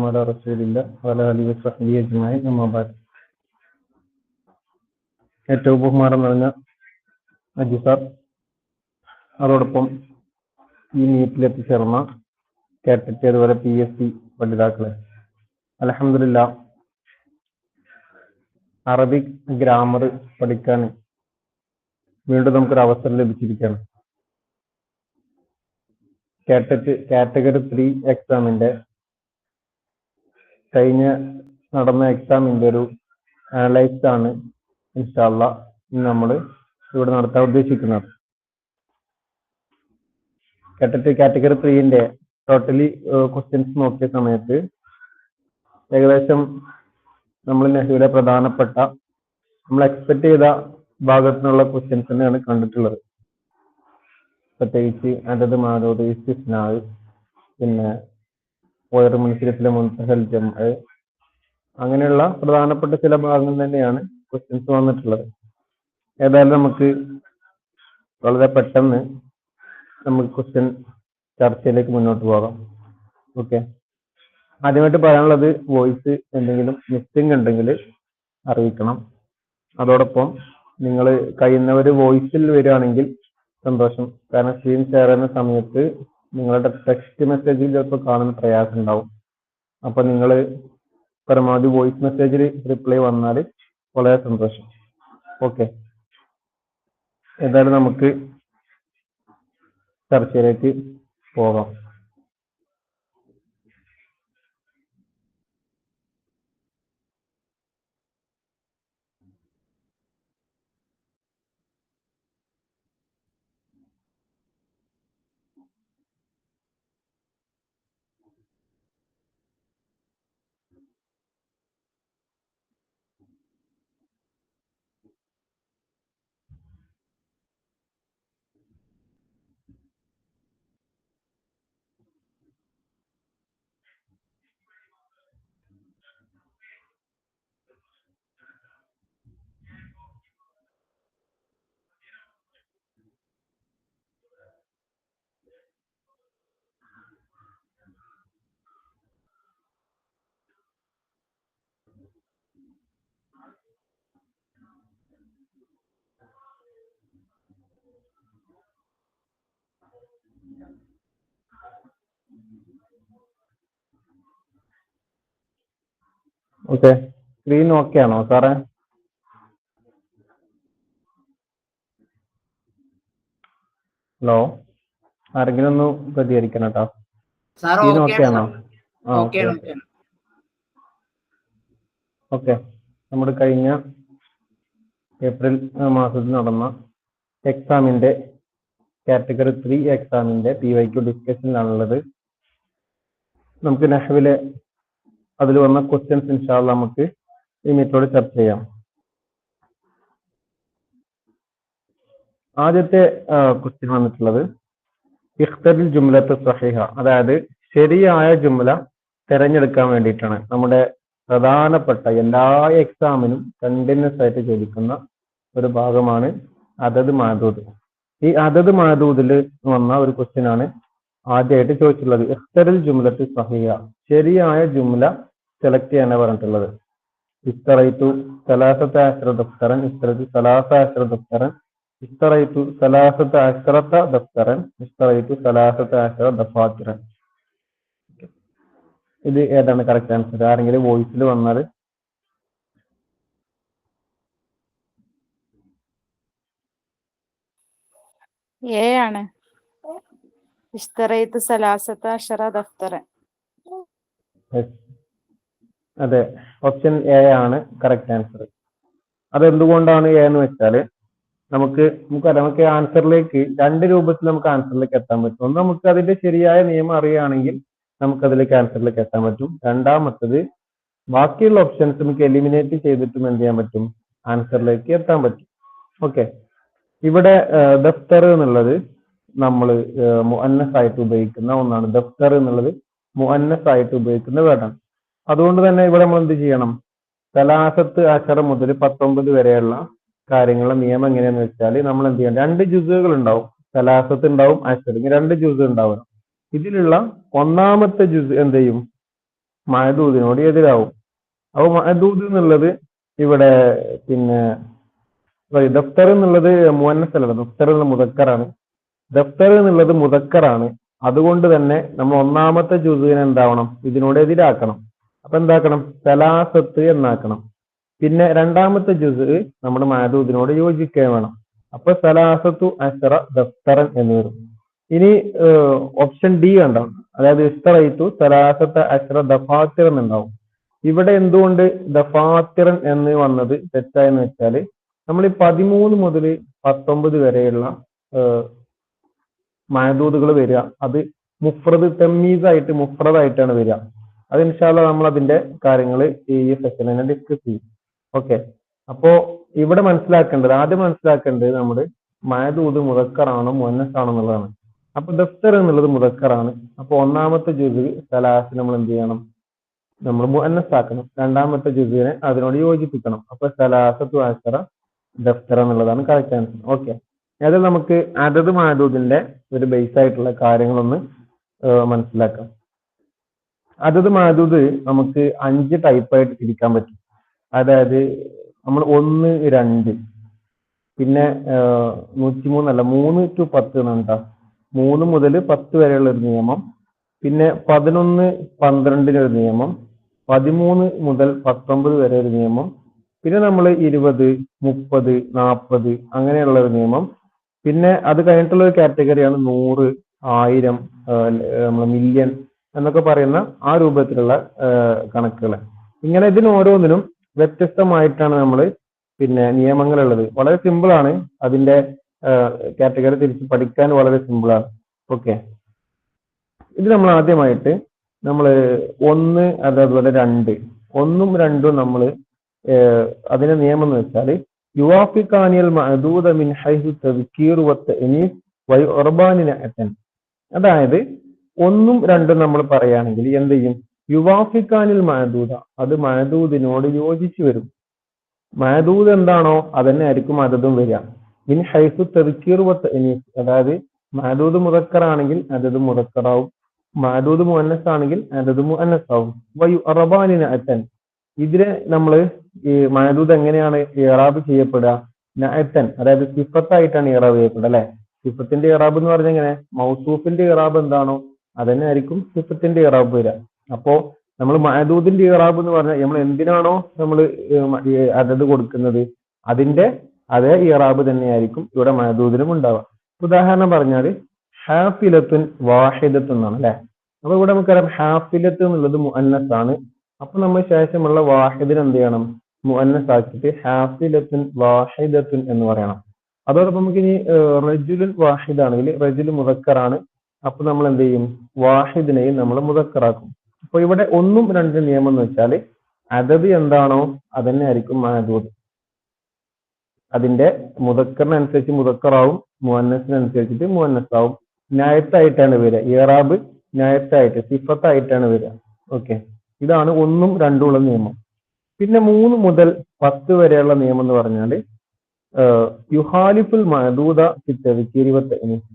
على رسول الله وعلى آله وصحبه أجمعين أما بعد. ഏറ്റവും ബഹുമാനം നിറഞ്ഞ അജി സാർ, അതോടൊപ്പം ഈ മീറ്റിലെത്തിച്ചേർന്ന കേട്ടിട്ട് അതുപോലെ PSC പഠിതാക്കളെ, അൽഹംദുലില്ലാഹ് അറബിക് ഗ്രാമർ പഠിക്കാൻ വീണ്ടും നമുക്കൊരു അവസരം ലഭിച്ചിരിക്കുകയാണ്. കേട്ടിട്ട് കാറ്റഗറി 3 എക്സാമിന്റെ കഴിഞ്ഞ നടന്ന എക്സാമിന്റെ ഒരു അനലൈസ് ആണ് ഇൻഷാ അല്ലാഹ് നമ്മൾ ഇവിടെ നടത്താൻ ഉദ്ദേശിക്കുന്നത്. കേട്ടിട്ട് കാറ്റഗറി 3ന്റെ ടോട്ടലി ക്വസ്റ്റ്യൻസ് നോക്കിയ സമയത്ത് ഏകദേശം നമ്മൾ നെഹ്വിലെ പ്രധാനപ്പെട്ട നമ്മൾ എക്സ്പെക്ട് ചെയ്ത ഭാഗത്തു നിന്നുള്ള ക്വസ്റ്റ്യൻസ് തന്നെയാണ് കണ്ടിട്ടുള്ളത്. പ്രത്യേകിച്ച് അതത് മാനോട് ഇസ്തിസ്നാവ്, പിന്നെ മുൻസിരത്തിലെ മുൻതഹൽ ജംഅ്, അങ്ങനെയുള്ള പ്രധാനപ്പെട്ട ചില ഭാഗങ്ങൾ തന്നെയാണ് ക്വസ്റ്റ്യൻസ് വന്നിട്ടുള്ളത്. ഏതായാലും നമുക്ക് വളരെ പെട്ടെന്ന് നമുക്ക് ക്വസ്റ്റ്യൻ ചർച്ചയിലേക്ക് മുന്നോട്ട് പോകാം. ഓക്കെ, ആദ്യമായിട്ട് പറയാനുള്ളത് വോയിസ് എന്തെങ്കിലും മിസ്സിംഗ് ഉണ്ടെങ്കിൽ അറിയിക്കണം. അതോടൊപ്പം നിങ്ങൾ കഴിയുന്നവർ വോയിസിൽ വരികയാണെങ്കിൽ സന്തോഷം. കാരണം സ്ക്രീൻ ഷെയർ ചെയ്യുന്ന സമയത്ത് നിങ്ങളുടെ ടെക്സ്റ്റ് മെസ്സേജിൽ ചിലപ്പോൾ കാണുന്ന പ്രയാസം ഉണ്ടാവും. അപ്പൊ നിങ്ങൾ പരമാവധി വോയിസ് മെസ്സേജിൽ റിപ്ലൈ വന്നാൽ വളരെ സന്തോഷം. ഓക്കെ, ഏതായാലും നമുക്ക് ചർച്ചയിലേക്ക് പോകാം. ഓക്കെ, സ്ക്രീൻ ഓക്കെ ആണോ സാറേ? ഹലോ, ആരെങ്കിലും ഒന്ന് പ്രതികരിക്കണം കേട്ടോ. സ്ക്രീൻ ഓക്കെ ആണോ? ഓക്കെ, നമ്മുടെ കഴിഞ്ഞ ഏപ്രിൽ മാസത്തിൽ നടന്ന എക്സാമിന്റെ കാറ്റഗറി 3 എക്സാമിന്റെ PYQ ഡിസ്കഷനിലാണുള്ളത്. നമുക്ക് നഹ്വിലെ അതിൽ വന്ന ക്വസ്റ്റ്യൻസ് ഇൻഷാ അല്ലാഹ് നമുക്ക് ഈ മീറ്റോട് ചർച്ച ചെയ്യാം. ആദ്യത്തെ ക്വസ്റ്റ്യൻ വന്നിട്ടുള്ളത് ഇഖ്തരിൽ ജുംലത്ത് സഹീഹ, അതായത് ശരിയായ ജുംല തിരഞ്ഞെടുക്കാൻ വേണ്ടിയിട്ടാണ്. നമ്മുടെ പ്രധാനപ്പെട്ട എല്ലാ എക്സാമിനും കണ്ടിന്യൂസ് ആയിട്ട് ചോദിക്കുന്ന ഒരു ഭാഗമാണ് അതത് മാദൂദ്. ഈ അതത് മാദൂദിൽ വന്ന ഒരു ക്വസ്റ്റ്യൻ ആണ് ആദ്യമായിട്ട് ചോദിച്ചിട്ടുള്ളത്. ഇഖ്തരിൽ ജുംലത്ത് സഹീഹ, ശരിയായ ജുംല സെലക്ട് ചെയ്യാനാണ് പറഞ്ഞിട്ടുള്ളത്. ഇസ്തറൈതു സലാസത അശ്റ ദഫ്തറൻ, ഇസ്തറൈതു സലാസ അശ്റ ദഫ്തറൻ, ഇസ്തറൈതു സലാസത അശ്റത ദഫ്തറൻ, ഇസ്തറൈതു സലാസത അശ്റ ദഫാത്തിറൻ. ഇത് ഏതാണ് കറക്റ്റ് ആൻസർ? ആരെങ്കിലും വോയിസിൽ വന്നാൽ ആണ്. ഇഷ്തറൈതു സലാസത അശ്റ ദഫ്തറൻ. അതെ, ഓപ്ഷൻ എ ആണ് കറക്റ്റ് ആൻസർ. അതെന്തുകൊണ്ടാണ് എ എന്ന് വെച്ചാൽ നമുക്ക് ആൻസറിലേക്ക് രണ്ട് രൂപത്തിൽ നമുക്ക് ആൻസറിലേക്ക് എത്താൻ പറ്റും. ഒന്ന്, നമുക്ക് അതിന്റെ ശരിയായ നിയമം അറിയുകയാണെങ്കിൽ നമുക്ക് അതിലേക്ക് ആൻസറിലേക്ക് എത്താൻ പറ്റും. രണ്ടാമത്തത്, ബാക്കിയുള്ള ഓപ്ഷൻസ് നമുക്ക് എലിമിനേറ്റ് ചെയ്തിട്ടും എന്ത് ചെയ്യാൻ പറ്റും? ആൻസറിലേക്ക് എത്താൻ പറ്റും. ഓക്കെ, ഇവിടെ ദഫ്തർ എന്നുള്ളത് നമ്മൾ മുഅന്നസ് ആയിട്ട് ഉപയോഗിക്കുന്ന ഒന്നാണ്. ദഫ്തർ എന്നുള്ളത് മുഅന്നസ് ആയിട്ട് ഉപയോഗിക്കുന്ന വേർഡാണ്. അതുകൊണ്ട് തന്നെ ഇവിടെ നമ്മൾ എന്ത് ചെയ്യണം? സലാസത്ത് അശറ മുതൽ 19 വരെയുള്ള കാര്യങ്ങളുടെ നിയമം എങ്ങനെയാന്ന് വെച്ചാൽ നമ്മൾ എന്ത് ചെയ്യണം? രണ്ട് ജുസുകൾ ഉണ്ടാവും, സലാസത്ത് ഉണ്ടാവും, അശർ, ഇങ്ങനെ രണ്ട് ജുസ് ഉണ്ടാവണം. ഇതിലുള്ള ഒന്നാമത്തെ ജുസ് എന്ത് ചെയ്യും? മഅദൂദിനോട് എതിരാവും. അപ്പൊ മഅദൂദ് എന്നുള്ളത് ഇവിടെ പിന്നെ ദഫ്തർ എന്നുള്ളത് മുഅന്നസ് അല്ല, ദഫ്തർ എന്നുള്ള മുദക്കറാണ്. ദഫ്തർ എന്നുള്ളത് മുദക്കറാണ്. അതുകൊണ്ട് തന്നെ നമ്മൾ ഒന്നാമത്തെ ജുസിനെ എന്താവണം, ഇതിനോട് എതിരാക്കണം. അപ്പൊ എന്താക്കണം, സലാസത്ത് എന്നാക്കണം. പിന്നെ രണ്ടാമത്തെ ജുസ് നമ്മുടെ മഅദൂദിനോട് യോജിക്കുകയും വേണം. അപ്പൊ സലാസത്തു അശറ ദഫ്തറൻ എന്ന് വരും. ഇനി ഓപ്ഷൻ ഡി കണ്ടോ, അതായത് ഇസ്തറൈത്തു സലാസത്ത അശറ ദഫാത്തിർ എന്നുണ്ടാവും. ഇവിടെ എന്തുകൊണ്ട് ദഫാത്തിറൻ എന്ന് വന്നത് തെറ്റായെന്ന് വെച്ചാല് നമ്മൾ ഈ 13 മുതൽ 19 വരെയുള്ള മഅദൂദുകൾ വരിക അത് മുഫ്രദ് തമ്മീസായിട്ട് മുഫ്രദായിട്ടാണ് വരിക. അത് ഇൻഷാല്ല നമ്മൾ അതിന്റെ കാര്യങ്ങൾ ഈ സെഷനിൽ തന്നെ ഡിസ്കസ് ചെയ്യും. ഓക്കെ, അപ്പോ ഇവിടെ ആദ്യം മനസ്സിലാക്കേണ്ടത് നമ്മുടെ മഅദൂദ് മുദക്കറാണോ മുഅന്നസ് ആണോ എന്നുള്ളതാണ്. അപ്പൊ ദഫ്തർ എന്നുള്ളത് മുദക്കറാണ്. അപ്പൊ ഒന്നാമത്തെ ജുസ് സലാസ് നമ്മൾ എന്ത് ചെയ്യണം, നമ്മൾ മുഅന്നസ് ആക്കണം. രണ്ടാമത്തെ ജുസിനെ അതിനോട് യോജിപ്പിക്കണം. അപ്പൊ സലാസത്തു അശറ ദഫ്തർ എന്നുള്ളതാണ് കറക്റ്റ് ആൻസർ. ഓക്കെ, അതിൽ നമുക്ക് അദദ് മഅദൂദിന്റെ ഒരു ബേസ് ആയിട്ടുള്ള കാര്യങ്ങളൊന്ന് മനസ്സിലാക്കാം. അദദ് മഅദൂദ് നമുക്ക് 5 ടൈപ്പായിട്ട് തിരിക്കാൻ പറ്റും. അതായത് നമ്മൾ 1, 2, പിന്നെ 103 അല്ല 3 to 10 എന്നാണ്. 3 മുതൽ 10 വരെയുള്ള ഒരു നിയമം, പിന്നെ 11, 12 ഒരു നിയമം, 13 മുതൽ 19 വരെ ഒരു നിയമം, പിന്നെ നമ്മൾ 20, 30, 40 അങ്ങനെയുള്ള ഒരു നിയമം, പിന്നെ അത് കഴിഞ്ഞിട്ടുള്ള ഒരു കാറ്റഗറിയാണ് 100, 1000, നമ്മൾ മില്യൺ എന്നൊക്കെ പറയുന്ന ആ രൂപത്തിലുള്ള കണക്കുകൾ. ഇങ്ങനെ ഇതിന് ഓരോന്നിനും വ്യത്യസ്തമായിട്ടാണ് നമ്മൾ പിന്നെ നിയമങ്ങളുള്ളത്. വളരെ സിമ്പിൾ ആണ്, അതിന്റെ കാറ്റഗറി തിരിച്ച് പഠിക്കാൻ വളരെ സിമ്പിൾ ആണ്. ഓക്കെ, ഇത് നമ്മൾ ആദ്യമായിട്ട് നമ്മൾ 1 അതേപോലെ 2, 1ഉം 2ഉം നമ്മൾ അതിന്റെ നിയമം എന്ന് വെച്ചാൽ യുവാഫിഖാനിയൽ മഅദൂദ മിൻ ഹൈസു തദ്കീർ വതഅനീസ് വയുർബാനിന അതൻ. അതായത് 1ഉം 2ഉം നമ്മൾ പറയുകയാണെങ്കിൽ എന്ത് ചെയ്യും, യുവാഫിഖാനിൽ മഅദൂദ അത് മഅദൂദിനോട് യോജിച്ചു വരും. മഅദൂദ് എന്താണോ അതന്നെ ആയിരിക്കും അദദും വരിക. മിൻ ഹൈസു തദ്കീർ വതഅനീസ്, അതായത് മഅദൂദ് മുദക്കറാണെങ്കിൽ അദദ് മുദക്കറാവും, മഅദൂദ് മുഅന്നസ് ആണെങ്കിൽ അദദ് മുഅന്നസ് ആവും. വയുർബാനിന അതൻ, ഇതിനെ നമ്മൾ ഈ മഅദൂദ് എങ്ങനെയാണ് ഇറാബ് ചെയ്യപ്പെടുക, നഅതൻ അതായത് സിഫത്തായിട്ടാണ് ഇറാബ് ചെയ്യപ്പെടുക അല്ലെ. സിഫത്തിന്റെ ഇറാബ് എന്ന് പറഞ്ഞാൽ എങ്ങനെ, മൗസൂഫിന്റെ ഇറാബ് എന്താണോ അതന്നെ ആയിരിക്കും സിഫത്തിന്റെ ഇറാബ് വരിക. അപ്പോ നമ്മൾ മഅദൂദിന്റെ ഇറാബ് എന്ന് പറഞ്ഞാൽ നമ്മൾ എന്തിനാണോ നമ്മൾ അദദ് കൊടുക്കുന്നത് അതിന്റെ അതേ ഇറാബ് തന്നെയായിരിക്കും ഇവിടെ മഅദൂദിനും ഉണ്ടാവുക. ഉദാഹരണം പറഞ്ഞാൽ ഹാഫിലത്തുൻ വാഹിദത്തുൻ എന്നാണ് അല്ലെ. അപ്പൊ ഇവിടെ നമുക്കറിയാം ഹാഫിലത്ത് എന്നുള്ളത് മുഅന്നസ് ആണ്. അപ്പൊ നമ്മൾ ശേഷമുള്ള വാഹിദിന് എന്ത് ചെയ്യണം, മുഅന്നസ് ആക്കിയിട്ട് ഹാഫിലത്തുൻ വാഹിദത്തുൻ എന്ന് പറയണം. അതോടൊപ്പം നമുക്ക് ഇനി റജുലുൻ വാഹിദ് ആണെങ്കിൽ റജുൽ മുദക്കറാണ്. അപ്പൊ നമ്മൾ എന്ത് ചെയ്യും, വാഹിദിനെയും നമ്മൾ മുദക്കറാക്കും. അപ്പൊ ഇവിടെ 1ഉം 2ഉം നിയമം എന്ന് വെച്ചാൽ അദദ് എന്താണോ അതന്നെ ആയിരിക്കും മഅദൂദ്. അതിന്റെ മുദക്കറിനനുസരിച്ച് മുദക്കറാവും, മുഅന്നസിനനുസരിച്ചിട്ട് മുഅന്നസ് ആവും. നയത്തായിട്ടാണ് വരിക, ഇറാബ് നയത്തായിട്ട് സിഫത്തായിട്ടാണ് വരിക. ഓക്കെ, ഇതാണ് 1ഉം 2ഉം ഉള്ള നിയമം. പിന്നെ 3 മുതൽ 10 വരെയുള്ള നിയമം എന്ന് പറഞ്ഞാൽ യുഹാലിഫുൽ മഅദൂദ ഫി തദ്കീരി വതഅനീസ്,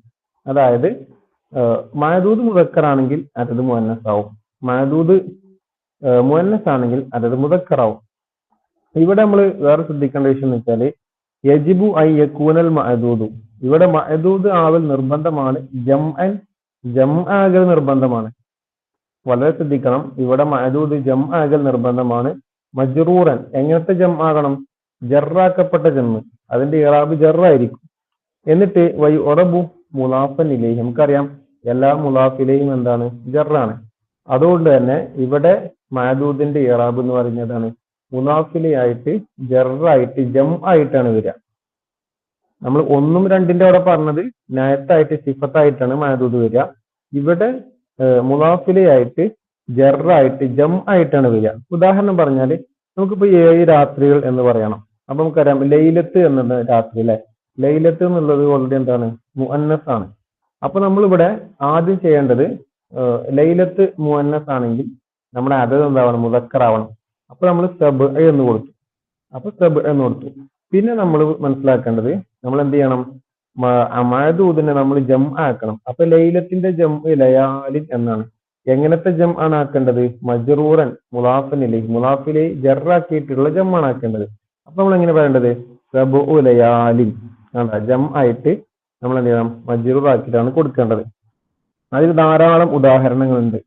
അതായത് മഅദൂദ് മുദക്കറാണെങ്കിൽ അതത് മുഅന്നസ് ആവും, മഅദൂദ് മുഅന്നസ് ആണെങ്കിൽ അതത് മുദക്കറാവും. ഇവിടെ നമ്മൾ വേറെ ശ്രദ്ധിക്കേണ്ട വിഷയം എന്ന് വെച്ചാൽ യജിബു അൻ യകൂനൽ മഅദൂദു, ഇവിടെ മഅദൂദ് ആവൽ നിർബന്ധമാണ്, ജംആകൽ നിർബന്ധമാണ്. വളരെ ശ്രദ്ധിക്കണം, ഇവിടെ മഅദൂദ് ജംആകൽ നിർബന്ധമാണ്. മജ്റൂറൻ എങ്ങനത്തെ ജംആകണം, ജറാക്കപ്പെട്ട ജംഅ്, അതിന്റെ ഇറാബ് ജറായിരിക്കും. എന്നിട്ട് വയുറബു മുലാഫൻ ഇലൈഹി, നമുക്കറിയാം എല്ലാ മുലാഫിലെയും എന്താണ് ജറാണ്. അതുകൊണ്ട് തന്നെ ഇവിടെ മഅദൂദിന്റെ ഇറാബ് എന്ന് പറയുന്നതാണ് മുലാഫിലയായിട്ട് ജറായിട്ട് ജംആയിട്ടാണ് വരിക. നമ്മൾ 1ഉം 2ന്റെ അവിടെ പറഞ്ഞത് നയത്തായിട്ട് സിഫത്തായിട്ടാണ് മഅദൂദ് വരിക. ഇവിടെ മുലാഫിലയായിട്ട് ജറായിട്ട് ജംആയിട്ടാണ് വരിക. ഉദാഹരണം പറഞ്ഞാൽ നമുക്കിപ്പോ 7 രാത്രികൾ എന്ന് പറയണം. അപ്പൊ നമുക്കറിയാം ലൈലത്ത് എന്നത് രാത്രി അല്ലെ. ലൈലത്ത് എന്നുള്ളത് ഓൾറെഡി എന്താണ് മുഅന്നസ് ആണ്. അപ്പൊ നമ്മളിവിടെ ആദ്യം ചെയ്യേണ്ടത് ലൈലത്ത് മുഅന്നസ് ആണെങ്കിൽ നമ്മുടെ അദദ് എന്താവണം, മുദക്കറാവണം. അപ്പൊ നമ്മൾ സബ് എന്ന് കൊടുത്തു. അപ്പൊ സബ് എന്ന് കൊടുത്തു. പിന്നെ നമ്മൾ മനസ്സിലാക്കേണ്ടത് നമ്മൾ എന്ത് ചെയ്യണം, മഅദൂദിനെ നമ്മൾ ജംആക്കണം. അപ്പൊ ലൈലത്തിന്റെ ജംഅ് ലയാലിൻ എന്നാണ്. എങ്ങനത്തെ ജം ആണ് ആക്കേണ്ടത്? മജ്റൂറൻ മുലാഫിലെ ജറാക്കിയിട്ടുള്ള ജം ആണ് ആക്കേണ്ടത്. അപ്പൊ നമ്മൾ എങ്ങനെ പറയേണ്ടത്? സബ്ഉ ലയാലിൻ ജം ആയിട്ട് നമ്മൾ എന്ത് ചെയ്യണം? മജ്റൂർ ആക്കിയിട്ടാണ് കൊടുക്കേണ്ടത്. അതിൽ ധാരാളം ഉദാഹരണങ്ങളുണ്ട്.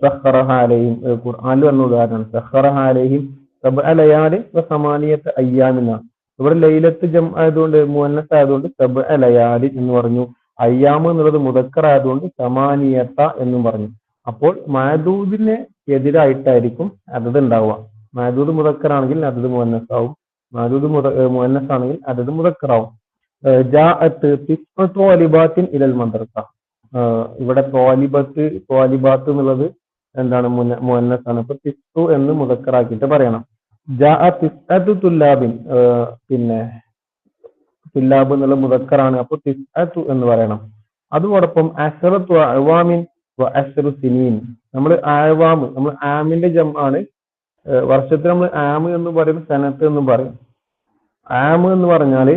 സഖറഹാലയും ഖുർആനിൽ വന്ന ഉദാഹരണം സഖറഹാലയും സബ്അ ലയാലി വസമാനിയത്ത് അയ്യാമിനാണ്. ഇവിടെ ലൈലത്ത് ജം ആയതുകൊണ്ട് മുഅന്നസ് ആയതുകൊണ്ട് സബ്അ ലയാലി എന്ന് പറഞ്ഞു. അയ്യാമ് എന്നുള്ളത് മുദക്കർ ആയതുകൊണ്ട് സമാനിയത്ത എന്നും പറഞ്ഞു. അപ്പോൾ മഅദൂദിന് എതിരായിട്ടായിരിക്കും അതത് ഉണ്ടാവുക. മഅദൂദ് മുദക്കർ ആണെങ്കിൽ അതത് മുഅന്നസ് ആവും. മഅദൂദ് മുഅന്നസ് ആണെങ്കിൽ അതത് മുദക്കർ ആവും. ജാഅത്ത് തിസ്അത്തു ത്വാലിബാത്തിൻ ഇലൽ മദ്രസ. ഇവിടെ ത്വാലിബാത്ത് എന്നുള്ളത് എന്താണ്? മുഅന്നസ് ആണ്. അപ്പൊ തിസ്ഉ എന്ന് മുദക്കറാക്കിയിട്ട് പറയണം. ജാഅ തിസ്അത്തു തുല്ലാബിൻ, പിന്നെ തുല്ലാബ് എന്നുള്ള മുദക്കറാണ്. അപ്പൊ തിസ്അത്തു എന്ന് പറയണം. അതോടൊപ്പം അശ്റത്തു അഅ്വാമിൻ വ അശ്റു സിനീൻ. നമ്മൾ അഅ്വാം, നമ്മൾ ആമിന്റെ ജം ആണ്. വർഷത്തിൽ നമ്മൾ ആമ് എന്ന് പറയും, സനത്ത് എന്നും പറയും. ആമ് എന്ന് പറഞ്ഞാല്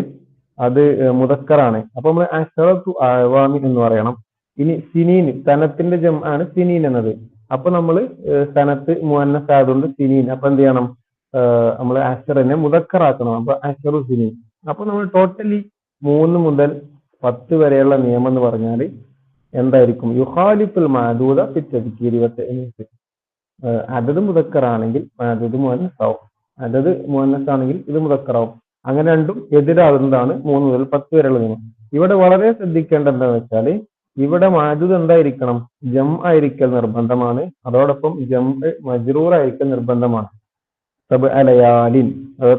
അത് മുദക്കറാണ്. അപ്പൊ നമ്മൾ അശ്റത്തു അഅ്വാമി എന്ന് പറയണം. ഇനി സിനീൻ, സനത്തിന്റെ ജം ആണ് സിനീൻ എന്നത്. അപ്പൊ നമ്മൾ സനത്ത് മുഅന്നസ് ആയതുകൊണ്ട് സിനീൻ. അപ്പൊ എന്ത് ചെയ്യണം? നമ്മൾ അശ്റിനെ മുദക്കറാക്കണം. അപ്പൊ അശ്റു സിനീൻ. അപ്പൊ നമ്മൾ ടോട്ടലി 3 മുതൽ 10 വരെയുള്ള നിയമം എന്ന് പറഞ്ഞാൽ എന്തായിരിക്കും? യുഖാലിഫുൽ മഅദൂദ ഫി തദ്കീരി വ തഅനീസ്. അതത് മുദക്കറാണെങ്കിൽ അതത് മുഅന്നസ് ആവും. അതത് മുഅന്നസ് ആണെങ്കിൽ ഇത് മുദക്കറാവും. അങ്ങനെ രണ്ടും എതിരാകുന്നതാണ് 3 മുതൽ 10 വരെയുള്ള നിയമം. ഇവിടെ വളരെ ശ്രദ്ധിക്കേണ്ടത് എന്താണെന്ന് വെച്ചാൽ ഇവിടെ മഅദൂദ് എന്തായിരിക്കണം? ജം ആയിരിക്കൽ നിർബന്ധമാണ്. അതോടൊപ്പം ജം മജ്റൂർ ആയിരിക്കൽ നിർബന്ധമാണ്. സബ്അ ലയാലിൻ,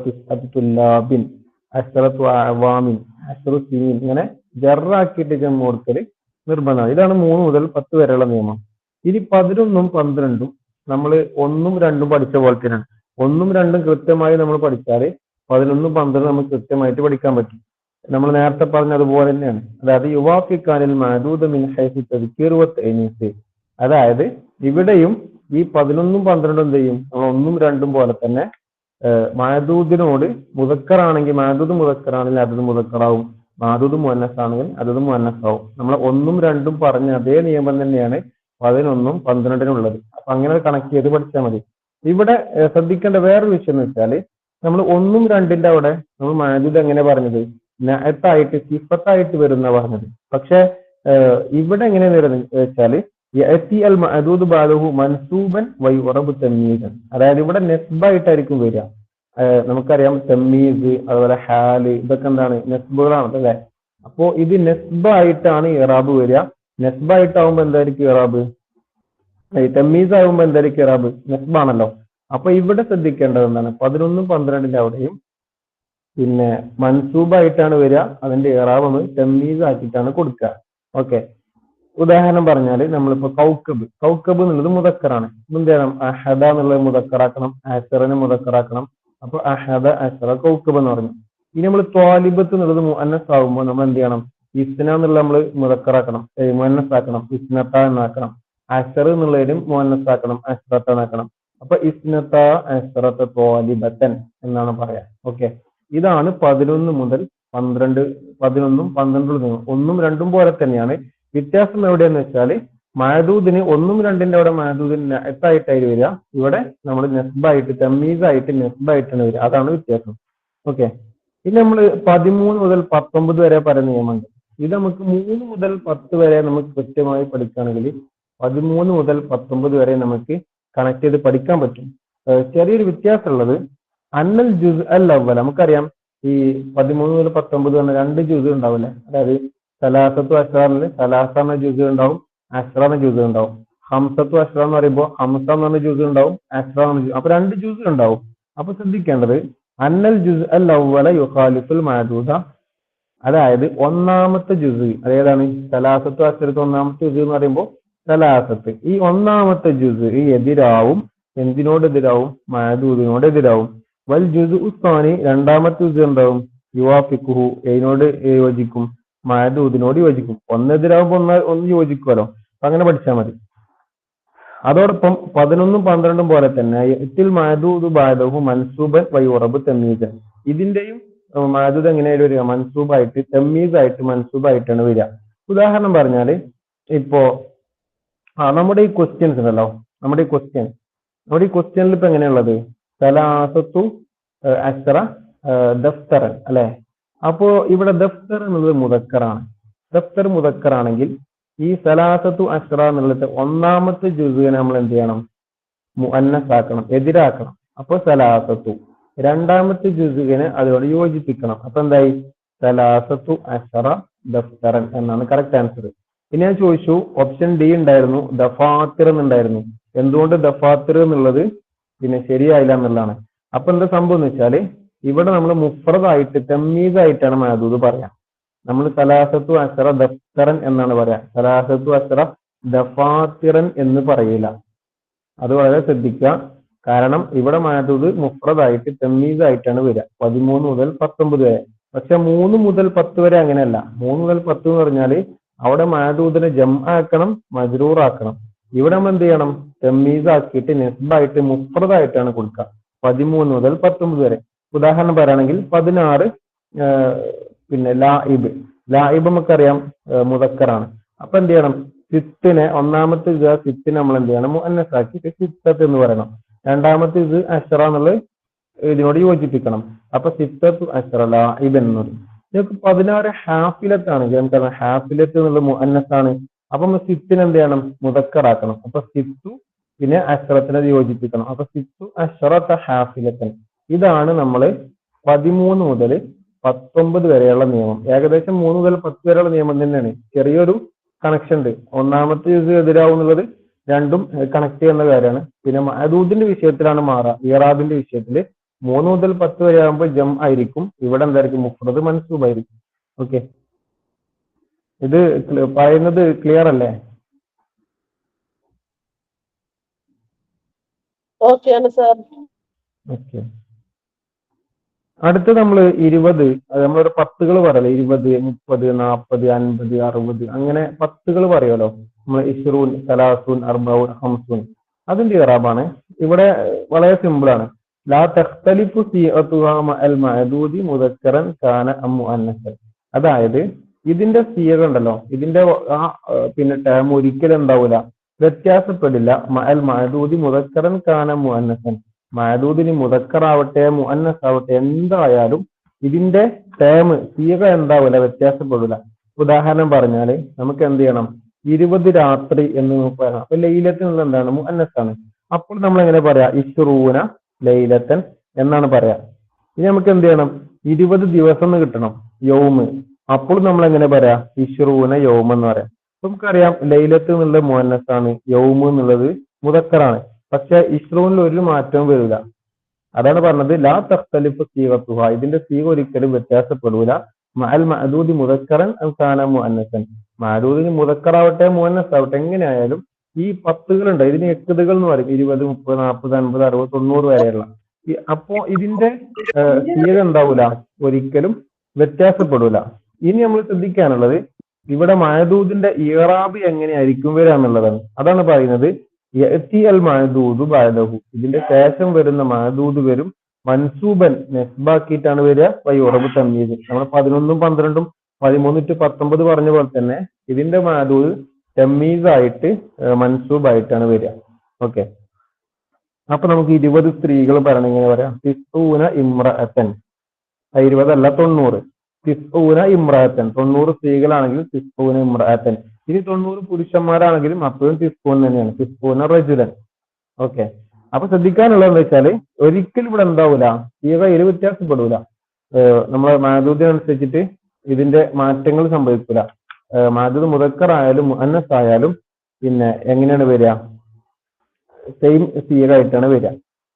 തിസ്അത്തു തുല്ലാബിൻ, അശ്റത്തു അഅ്വാമിൻ, അശ്റു സിനീൻ, ഇങ്ങനെ ജറാക്കിയിട്ട് ജം കൊടുക്കൽ നിർബന്ധമാണ്. ഇതാണ് 3 മുതൽ 10 വരെയുള്ള നിയമം. ഇനി 11ഉം 12ഉം നമ്മൾ 1ഉം 2ഉം പഠിച്ച പോലെ തന്നെയാണ്. 1ഉം 2ഉം കൃത്യമായി നമ്മൾ പഠിച്ചാൽ 11ഉം 12ഉം നമുക്ക് കൃത്യമായിട്ട് പഠിക്കാൻ പറ്റും. നമ്മൾ നേരത്തെ പറഞ്ഞതുപോലെ തന്നെയാണ്. അതായത് യുവാഫിക്കാനിൽ മഅദൂദ് മിൻ ഹൈസു തദ്കീർ വ തഅനീസ്. അതായത് ഇവിടെയും ഈ 11ഉം 12ഉം എന്ത് ചെയ്യും? നമ്മൾ 1ഉം 2ഉം പോലെ തന്നെ മഅദൂദിനോട് മുദക്കറാണെങ്കിൽ മഅദൂദ് മുദക്കറാണെങ്കിൽ അതത് മുദക്കറാവും. മഅദൂദ് മുഅന്നസ് ആണെങ്കിൽ അതത് മുഅന്നസ് ആവും. നമ്മൾ 1ഉം 2ഉം പറഞ്ഞ അതേ നിയമം തന്നെയാണ് 11ഉം 12ഉം ഉള്ളത്. അപ്പൊ അങ്ങനെ കണക്ട് ചെയ്ത് പഠിച്ചാൽ മതി. ഇവിടെ ശ്രദ്ധിക്കേണ്ട വേറൊരു വിഷയം എന്ന് വെച്ചാൽ നമ്മൾ 1ഉം 2ന്റെ അവിടെ നമ്മൾ മഅദൂദ് എങ്ങനെ പറഞ്ഞത്? നഅത്തായിട്ട് സിഫത്തായിട്ട് വരുന്ന പറഞ്ഞത്. പക്ഷെ ഇവിടെ എങ്ങനെ വരുന്നത് വെച്ചാല് യഅതി അൽ മഅദൂദ് ബഅദഹു മൻസൂബൻ വ യുറബു തംയീസൻ. അതായത് ഇവിടെ നെസ്ബായിട്ടായിരിക്കും വരിക. നമുക്കറിയാം തംയീസ്, അതുപോലെ ഹാല്, ഇതൊക്കെ എന്താണ്? നെസ്ബുകളാണ് അല്ലേ? അപ്പോ ഇത് നെസ്ബായിട്ടാണ് ഇറാബ് വരിക. നെസ്ബായിട്ടാവുമ്പോ എന്തായിരിക്കും ഇറാബ്? തംയീസ് ആവുമ്പോ എന്തായിരിക്കും ഇറാബ്? നെസ്ബാണല്ലോ. അപ്പൊ ഇവിടെ ശ്രദ്ധിക്കേണ്ടത് എന്താണ്? 11ഉം 12ന്റെ അവിടെയും പിന്നെ മൻസൂബായിട്ടാണ് വരിക. അതിന്റെ ഇറാബ് ഒന്ന് തംയീസ് ആക്കിയിട്ടാണ് കൊടുക്കുക. ഓക്കെ, ഉദാഹരണം പറഞ്ഞാൽ നമ്മളിപ്പോ കൗക്കബ് എന്നുള്ളത് മുദക്കറാണ്. എന്ത് ചെയ്യണം? അഹദ എന്നുള്ളത് മുദക്കറാക്കണം, അശ്റനെ മുദക്കറാക്കണം. അപ്പൊ അഹദ അശ്റ കൗക്കബ് എന്ന് പറഞ്ഞു. ഇനി നമ്മൾ ത്വാലിബത്ത് എന്നുള്ളത് മുഅന്നസ് ആകുമ്പോൾ നമ്മൾ എന്ത് ചെയ്യണം? ഇസ്ന എന്നുള്ളത് നമ്മൾ മുദക്കറാക്കണം, മുഅന്നസ് ആക്കണം, ഇസ്നത്ത എന്നാക്കണം. അശ്ർ എന്നുള്ളതിനും മുഅന്നസ് ആക്കണം, അശ്റത്ത എന്നാക്കണം. അപ്പൊ ഇസ്നത്ത അശ്റത്ത ത്വാലിബത്തൻ എന്നാണ് പറയാ. ഓക്കെ, ഇതാണ് 11 മുതൽ 12, 11ഉം 12ഉം നിയമം. 1ഉം 2ഉം പോലെ തന്നെയാണ്. വ്യത്യാസം എവിടെയെന്ന് വെച്ചാൽ മഅദൂദിന് 1ഉം 2ന്റെ അവിടെ മഅദൂദിന് നഅത്തായിട്ടായി വരിക. ഇവിടെ നമ്മൾ നെസ്ബായിട്ട് തംയീസായിട്ട് നെസ്ബായിട്ടാണ് വരിക. അതാണ് വ്യത്യാസം. ഓക്കെ, ഇനി നമ്മൾ 13 മുതൽ 19 വരെ പറയുന്ന നിയമമുണ്ട്. ഇത് നമുക്ക് 3 മുതൽ 10 വരെ നമുക്ക് കൃത്യമായി പഠിക്കുകയാണെങ്കിൽ 13 മുതൽ 19 വരെ നമുക്ക് കണക്ട് ചെയ്ത് പഠിക്കാൻ പറ്റും. ചെറിയൊരു വ്യത്യാസമുള്ളത് അന്നൽ ജുസ് അൽ അവ്വൽ. നമുക്കറിയാം ഈ 13 മുതൽ 19 എന്ന 2 ജുസ് ഉണ്ടാവില്ലേ? അതായത് സലാസത്തു അശ്റാറിൽ സലാസ എന്ന ജുസ് ഉണ്ടാവും, അശ്റ എന്ന ജുസ് ഉണ്ടാവും. ഹംസത്തു അശ്റ എന്ന് പറയുമ്പോൾ ഹംസ എന്ന് പറഞ്ഞ ജുസ് ഉണ്ടാവും, അശ്റ എന്ന ജുസ്. അപ്പൊ 2 ജുസ് ഉണ്ടാവും. അപ്പൊ ശ്രദ്ധിക്കേണ്ടത് അന്നൽ ജുസ് അൽ അവ്വല യുഖാലിഫുൽ മഅദൂദ. അതായത് ഒന്നാമത്തെ ജുസ് അതേതാണ്? സലാസത്തു അശ്റത്ത് ഒന്നാമത്തെ ജുസ് എന്ന് പറയുമ്പോൾ സലാസത്ത്. ഈ ഒന്നാമത്തെ ജുസ് എതിരാവും. എന്തിനോട് എതിരാവും? മഅദൂദിനോട് എതിരാവും. വൽ ജുസ് ഉസ്താനി, രണ്ടാമത്തെ ജുസ് എന്താവും? യുവാഫിഖുഹു, ഇതിനോട് യോജിക്കും, മഅദൂദിനോട് യോജിക്കും. ഒന്നെതിരാകുമ്പോൾ ഒന്ന് യോജിക്കുമല്ലോ. അപ്പൊ അങ്ങനെ പഠിച്ചാൽ മതി. അതോടൊപ്പം 11ഉം 12ഉം പോലെ തന്നെ ഇത്തിൽ മഅദൂദു ബഅദഹു മൻസൂബൻ വ യുറബു തംയീസൻ. ഇതിന്റെയും മഅദൂദ് എങ്ങനെയായിട്ട് വരിക? മൻസൂബായിട്ട് തംയീസായിട്ട് മൻസൂബായിട്ടാണ് വരിക. ഉദാഹരണം പറഞ്ഞാല് ഇപ്പോ നമ്മുടെ ഈ ക്വസ്റ്റ്യൻസ് ഉണ്ടല്ലോ, നമ്മുടെ ഈ ക്വസ്റ്റ്യനിൽ ഇപ്പൊ എങ്ങനെയുള്ളത് സലാസത്തു അശ്റ ദഫ്തറൻ അല്ലെ. അപ്പോ ഇവിടെ ദഫ്തർ എന്നുള്ളത് മുദക്കറാണ്. ദഫ്തർ മുദക്കറാണെങ്കിൽ ഈ സലാസത്തു അശ്റ എന്നുള്ളത് ഒന്നാമത്തെ ജുസിനെ നമ്മൾ എന്ത് ചെയ്യണം, മുഅന്നസ് ആക്കണം, എതിരാക്കണം. അപ്പൊ സലാസത്തു. രണ്ടാമത്തെ ജുസിനെ അതിനോട് യോജിപ്പിക്കണം. അപ്പൊ എന്തായി, സലാസത്തു അശ്റ ദഫ്തറൻ എന്നാണ് കറക്റ്റ് ആൻസർ. ഇനി ഞാൻ ചോദിച്ചു, ഓപ്ഷൻ ഡി ഉണ്ടായിരുന്നു ദഫാത്തിർ എന്നുണ്ടായിരുന്നു. എന്തുകൊണ്ട് ദഫാത്തിർ എന്നുള്ളത് പിന്നെ ശരിയായില്ല എന്നുള്ളതാണ്. അപ്പൊ എന്താ സംഭവം എന്ന് വെച്ചാല് ഇവിടെ നമ്മൾ മുഫ്രദായിട്ട് തമ്മീസായിട്ടാണ് മഅദൂദ് പറയാം. നമ്മൾ സലാസത്തു അശ്റ ദഫ്തറൻ എന്നാണ് പറയാ. സലാസത്തു അശ്റ ദഫാത്തിറൻ എന്ന് പറയില്ല. അത് വളരെ ശ്രദ്ധിക്കുക. കാരണം ഇവിടെ മഅദൂദ് മുഫ്രദായിട്ട് തമ്മീസായിട്ടാണ് വരിക 13 മുതൽ 19 വരെ. പക്ഷെ 3 മുതൽ 10 വരെ അങ്ങനെയല്ല. 3 മുതൽ 10 എന്ന് പറഞ്ഞാല് അവിടെ മഅദൂദിനെ ജംആക്കണം, മജ്റൂർ ആക്കണം. ഇവിടെ നമ്മൾ എന്ത് ചെയ്യണം, തമ്മീസ് ആക്കിയിട്ട് നെസ്ബായിട്ട് മുഫ്രദായിട്ടാണ് കൊടുക്കുക 13 മുതൽ 19 വരെ. ഉദാഹരണം പറയുകയാണെങ്കിൽ 16 പിന്നെ ലായിബ് നമുക്കറിയാം മുദക്കറാണ്. അപ്പൊ എന്ത് ചെയ്യണം, സിത്തിനെ ഒന്നാമത്തെ സിത്തിനെ നമ്മൾ എന്ത് ചെയ്യണം, മുഅന്നസ് ആക്കിയിട്ട് സിത്തത്ത് എന്ന് പറയണം. രണ്ടാമത്തെ ഇത് അശ്റ എന്നുള്ളത് ഇതിനോട് യോജിപ്പിക്കണം. അപ്പൊ സിത്തത്തു അശ്റ ലായിബ് എന്ന് പറയും. നിങ്ങൾക്ക് 16 ഹാഫിലത്താണെങ്കിൽ നമുക്കറിയാം ഹാഫിലത്ത് എന്നുള്ളത് മുഅന്നസ് ആണ്. അപ്പൊ നമ്മൾ സിത്തിനെ എന്ത് ചെയ്യണം, മുദക്കറാക്കണം. അപ്പൊ സിത്തു പിന്നെ അശ്റത്തിനെ യോജിപ്പിക്കണം. അപ്പൊ സിത്തു അശ്റത ഹാഫിലത്തൻ. ഇതാണ് നമ്മൾ 13 മുതൽ 19 വരെയുള്ള നിയമം. ഏകദേശം 3 മുതൽ 10 വരെയുള്ള നിയമം തന്നെയാണ്. ചെറിയൊരു കണക്ഷൻ ഉണ്ട്. ഒന്നാമത്തെ ജ്യൂസ് എതിരാവും എന്നുള്ളത് രണ്ടും കണക്ട് ചെയ്യുന്ന കാര്യമാണ്. പിന്നെ മഅദൂദിന്റെ വിഷയത്തിലാണ് മാറുക. ഇറാബിന്റെ വിഷയത്തിൽ 3 മുതൽ 10 വരെ ആകുമ്പോൾ ജം ആയിരിക്കും. ഇവിടെ എന്തായിരിക്കും, മുഫ്രദ് മൻസൂബ് ആയിരിക്കും. ഓക്കെ, ഇത് പറയുന്നത് ക്ലിയർ അല്ലേ? Okay okay. അടുത്ത് നമ്മൾ 20, നമ്മളൊരു പത്തുകൾ പറയല്ലോ, 20, 30, 40, 50, 60 അങ്ങനെ പത്തുകൾ പറയുമല്ലോ നമ്മൾ. ഇശ്റൂൻ, സലാസൂൻ, അർബഊൻ, ഹംസൂൻ. അതിന്റെ ഇറാബാണ് ഇവിടെ വളരെ സിമ്പിൾ ആണ്. ലാ തഖ്തലിഫു സിയഅതുഹാ മഅൽ മഅദൂദി മുദക്കറൻ കാന അം മുഅന്നസൻ. അതായത് ഇതിന്റെ സിയക ഉണ്ടല്ലോ, ഇതിന്റെ പിന്നെ ടേം ഒരിക്കലും എന്താവൂല, വ്യത്യാസപ്പെടില്ല. മഅൽ മഅദൂദി മുദക്കറൻ കാന മുഅന്നസൻ. മഅദൂദിന് മുദക്കറാവട്ടെ മുഅന്നസ് ആവട്ടെ എന്തായാലും ഇതിന്റെ ടേം സിയക എന്താവില്ല, വ്യത്യാസപ്പെടില്ല. ഉദാഹരണം പറഞ്ഞാല് നമുക്ക് എന്ത് ചെയ്യണം, 20 രാത്രി എന്ന് നമുക്ക് പറയാം. അപ്പൊ ലൈലത്തിൽ നിന്ന് എന്താണ്, മുഅന്നസ് ആണ്. അപ്പോൾ നമ്മൾ എങ്ങനെ പറയാ, ഇശ്റൂന ലൈലത്തൻ എന്നാണ് പറയാ. ഇനി നമുക്ക് എന്ത് ചെയ്യണം, 20 ദിവസം എന്ന് കിട്ടണം, യൗമ്. അപ്പോൾ നമ്മൾ എങ്ങനെ പറയാ, ഇശ്റൂന യൗമ എന്ന് പറയാം. നമുക്കറിയാം ലൈലത്ത് എന്നുള്ളത് മുഅന്നസ് ആണ്, യൗമ് എന്നുള്ളത് മുദക്കറാണ്. പക്ഷെ ഇശ്റൂനിൽ ഒരു മാറ്റവും വരില്ല. അതാണ് പറഞ്ഞത് ലാ തഖ്തലിഫു സീഗത്തുഹ. ഇതിന്റെ സീഗ ഒരിക്കലും വ്യത്യാസപ്പെടൂല. മഅൽ മഅദൂദി മുദക്കറൻ ഔ കാന മുഅന്നസൻ. മഅദൂദിന് മുദക്കറാവട്ടെ മുഅന്നസ് ആവട്ടെ എങ്ങനെയായാലും ഈ പത്തുകളുണ്ട്, ഇതിന് എട്ടുകൾ എന്ന് പറയും. 20, 30, 40, 50, 60, 90 വരെയുള്ള. അപ്പോ ഇതിന്റെ സീഗ എന്താവൂല, ഒരിക്കലും വ്യത്യാസപ്പെടൂല. ഇനി നമ്മൾ ശ്രദ്ധിക്കാനുള്ളത് ഇവിടെ മഅദൂദിന്റെ ഇറാബ് എങ്ങനെയായിരിക്കും വരിക എന്നുള്ളതാണ്. അതാണ് പറയുന്നത് യഅതി അൽ മഅദൂദു ബഅദഹു. ഇതിന്റെ ശേഷം വരുന്ന മഅദൂദ് വരും മൻസൂബൻ, നെസ്ബാക്കിയിട്ടാണ് വരിക. വയുറബ് തംയീസ്. നമ്മൾ 11ഉം 12ഉം 13 to 19 പറഞ്ഞ പോലെ തന്നെ ഇതിന്റെ മഅദൂദ് തംയീസ് ആയിട്ട് മൻസൂബായിട്ടാണ് വരിക. ഓക്കെ, അപ്പൊ നമുക്ക് 20 സ്ത്രീകൾ പറയണ എങ്ങനെ പറയാം, തിസ്ഊന ഇമ്രഅത്തൻ. 20 അല്ല 90. തിസ്ഊന ഇമ്രഅത്തൻ, 90 സ്ത്രീകളാണെങ്കിൽ തിസ്ഊന ഇമ്രഅത്തൻ. ഇനി 90 പുരുഷന്മാരാണെങ്കിലും അപ്പോഴും തിസ്ഊൻ തന്നെയാണ്, തിസ്ഊന റജുലൻ. ഓക്കെ, അപ്പൊ ശ്രദ്ധിക്കാനുള്ളതെന്ന് വെച്ചാല് ഒരിക്കലും ഇവിടെ എന്താവൂല, സീഗയിൽ വ്യത്യാസപ്പെടൂല. നമ്മളെ മഅദൂദിനനുസരിച്ചിട്ട് ഇതിന്റെ മാറ്റങ്ങൾ സംഭവിക്കൂല. മഅദൂദ് മുദക്കർ ആയാലും മുഅന്നസ് ആയാലും പിന്നെ എങ്ങനെയാണ് വരിക, സെയിം സീഗ ആയിട്ടാണ് വരിക.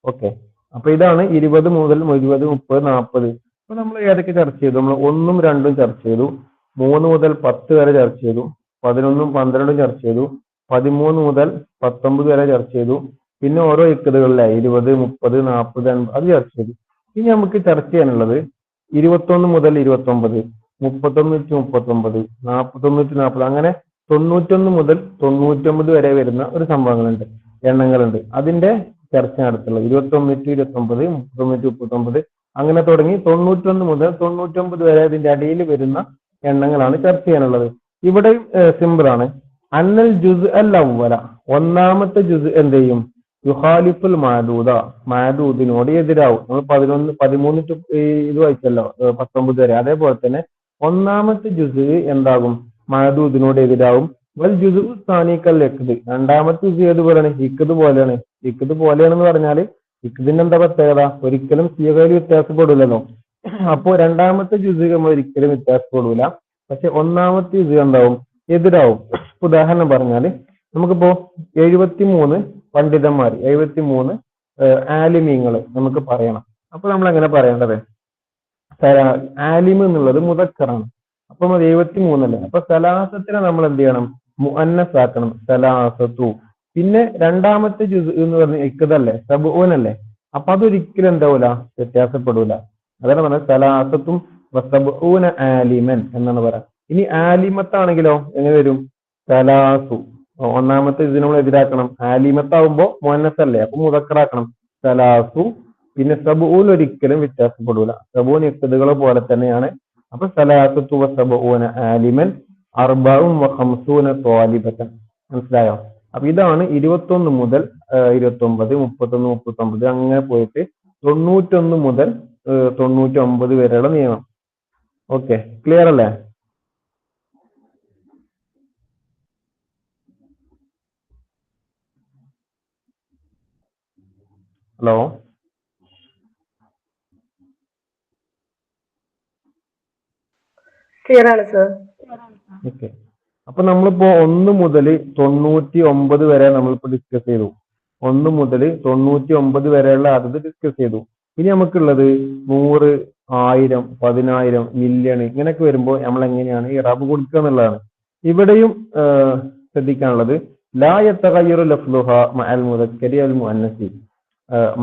ഓക്കെ, അപ്പൊ ഇതാണ് 20 മുതൽ 20, 30, 40. അപ്പൊ നമ്മൾ ഏതൊക്കെ ചർച്ച ചെയ്തു, നമ്മൾ 1ഉം 2ഉം ചർച്ച ചെയ്തു, 3 മുതൽ 10 വരെ ചർച്ച ചെയ്തു, 11ഉം 12ഉം ചർച്ച ചെയ്തു, 13 മുതൽ 19 വരെ ചർച്ച ചെയ്തു. പിന്നെ ഓരോ ഇക്കതുകളിലായി 20, 30, 40, 50 അത് ചർച്ച ചെയ്തു. ഇനി നമുക്ക് ചർച്ച ചെയ്യാനുള്ളത് 21 മുതൽ 29, 31 to 39, 41 to 40 അങ്ങനെ 91 മുതൽ 99 വരെ വരുന്ന ഒരു സംഭവങ്ങളുണ്ട്, എണ്ണങ്ങളുണ്ട്. അതിന്റെ ചർച്ച നടത്തുള്ളത് 21 to 29, 39 to 39 അങ്ങനെ തുടങ്ങി 91 മുതൽ 99 വരെ ഇതിന്റെ അടിയിൽ വരുന്ന എണ്ണങ്ങളാണ് ചർച്ച ചെയ്യാനുള്ളത്. ഇവിടെ സിമ്പിൾ ആണ്. അന്നൽ ജുസ് അൽ അവല, ഒന്നാമത്തെ ജുസ് എന്ത് ചെയ്യും? യുഹാലിഫുൽ മാദൂദ, മാദൂദിനോട് എതിരാവും. നമ്മൾ 11 13 ഇത് വായിച്ചല്ലോ, 19 വരെ. അതേപോലെ തന്നെ ഒന്നാമത്തെ ജുസ് എന്താകും? മാദൂദിനോട് എതിരാവും. വൽ ജുസ് സാനിക്കൽ ഇഖ്ദ്, രണ്ടാമത്തെ ജുസ് ഏതുപോലെയാണ്? ഇഖ്ദ് പോലെയാണ്. ഇഖ്ദ് പോലെയാണെന്ന് പറഞ്ഞാൽ ഇഖ്ദിന്റെ എന്താ പ്രത്യേകത? ഒരിക്കലും സിയകയിൽ വ്യത്യാസപ്പെടില്ലല്ലോ. അപ്പോ രണ്ടാമത്തെ ജുസ് നമ്മൾ ഒരിക്കലും വ്യത്യാസപ്പെടൂല. പക്ഷെ ഒന്നാമത്തെ ജുസ് എന്താവും? എതിരാവും. ഉദാഹരണം പറഞ്ഞാല് നമുക്കിപ്പോ 73 പണ്ഡിതന്മാർ, 73 ആലിമീങ്ങള് നമുക്ക് പറയണം. അപ്പൊ നമ്മൾ എങ്ങനെ പറയേണ്ടത്? ആലിം എന്നുള്ളത് മുദക്കറാണ്. അപ്പൊ 73 അല്ലേ? അപ്പൊ സലാസത്തിനെ നമ്മൾ എന്ത് ചെയ്യണം? മുഅന്നസ് ആക്കണം, സലാസത്തു. പിന്നെ രണ്ടാമത്തെ ജുസ് എന്ന് പറഞ്ഞ ഇഖ്ദല്ലേ, സബൂനല്ലേ? അപ്പൊ അതൊരിക്കലും എന്താവൂല? വ്യത്യാസപ്പെടൂല. അതാണ് പറഞ്ഞത് സലാസത്തും വസബൂന ആലിമൻ എന്നാണ് പറയാം. ഇനി ആലിമത്താണെങ്കിലോ എങ്ങനെ വരും? സലാസു. ഒന്നാമത്തെ ഇതിന് നമ്മൾ എതിരാക്കണം. ആലിമത്താവുമ്പോ മുഅന്നസ് അല്ലേ, അപ്പൊ മുദക്കറാക്കണം, സലാസു. പിന്നെ സബൂൻ ഒരിക്കലും വ്യത്യാസപ്പെടൂല. സബൂൻ ഇഖ്ദുകളെ പോലെ തന്നെയാണ്. അപ്പൊ സലാസത്തു വസബൂന ആലിമൻ അർബഉം വഖംസൂന ത്വാലിബതൻ. മനസ്സിലായോ? അപ്പൊ ഇതാണ് 21 മുതൽ 29, 31, 39 അങ്ങനെ പോയിട്ട് 91 മുതൽ 99 വരെയുള്ള നിയമം. ഓക്കെ, ക്ലിയർ അല്ലേ? ഹലോ, ക്ലിയർ ആണ് സർ. ഓക്കെ. അപ്പൊ നമ്മളിപ്പോ 1 മുതൽ 99 വരെ നമ്മളിപ്പോ ഡിസ്കസ് ചെയ്തു. 1 മുതൽ 99 വരെയുള്ള അത് ഡിസ്കസ് ചെയ്തു. ഇനി നമുക്കുള്ളത് 100, 1000, 10000, മില്യൺ ഇങ്ങനെയൊക്കെ വരുമ്പോൾ നമ്മൾ എങ്ങനെയാണ് ഈ റബ് കൊടുക്കുക എന്നുള്ളതാണ്. ഇവിടെയും ശ്രദ്ധിക്കാനുള്ളത് ലാ യതഗയ്യറു ലഫ്ലുഹ മഅൽ മുദക്കരി അൽ മുഅന്നസി.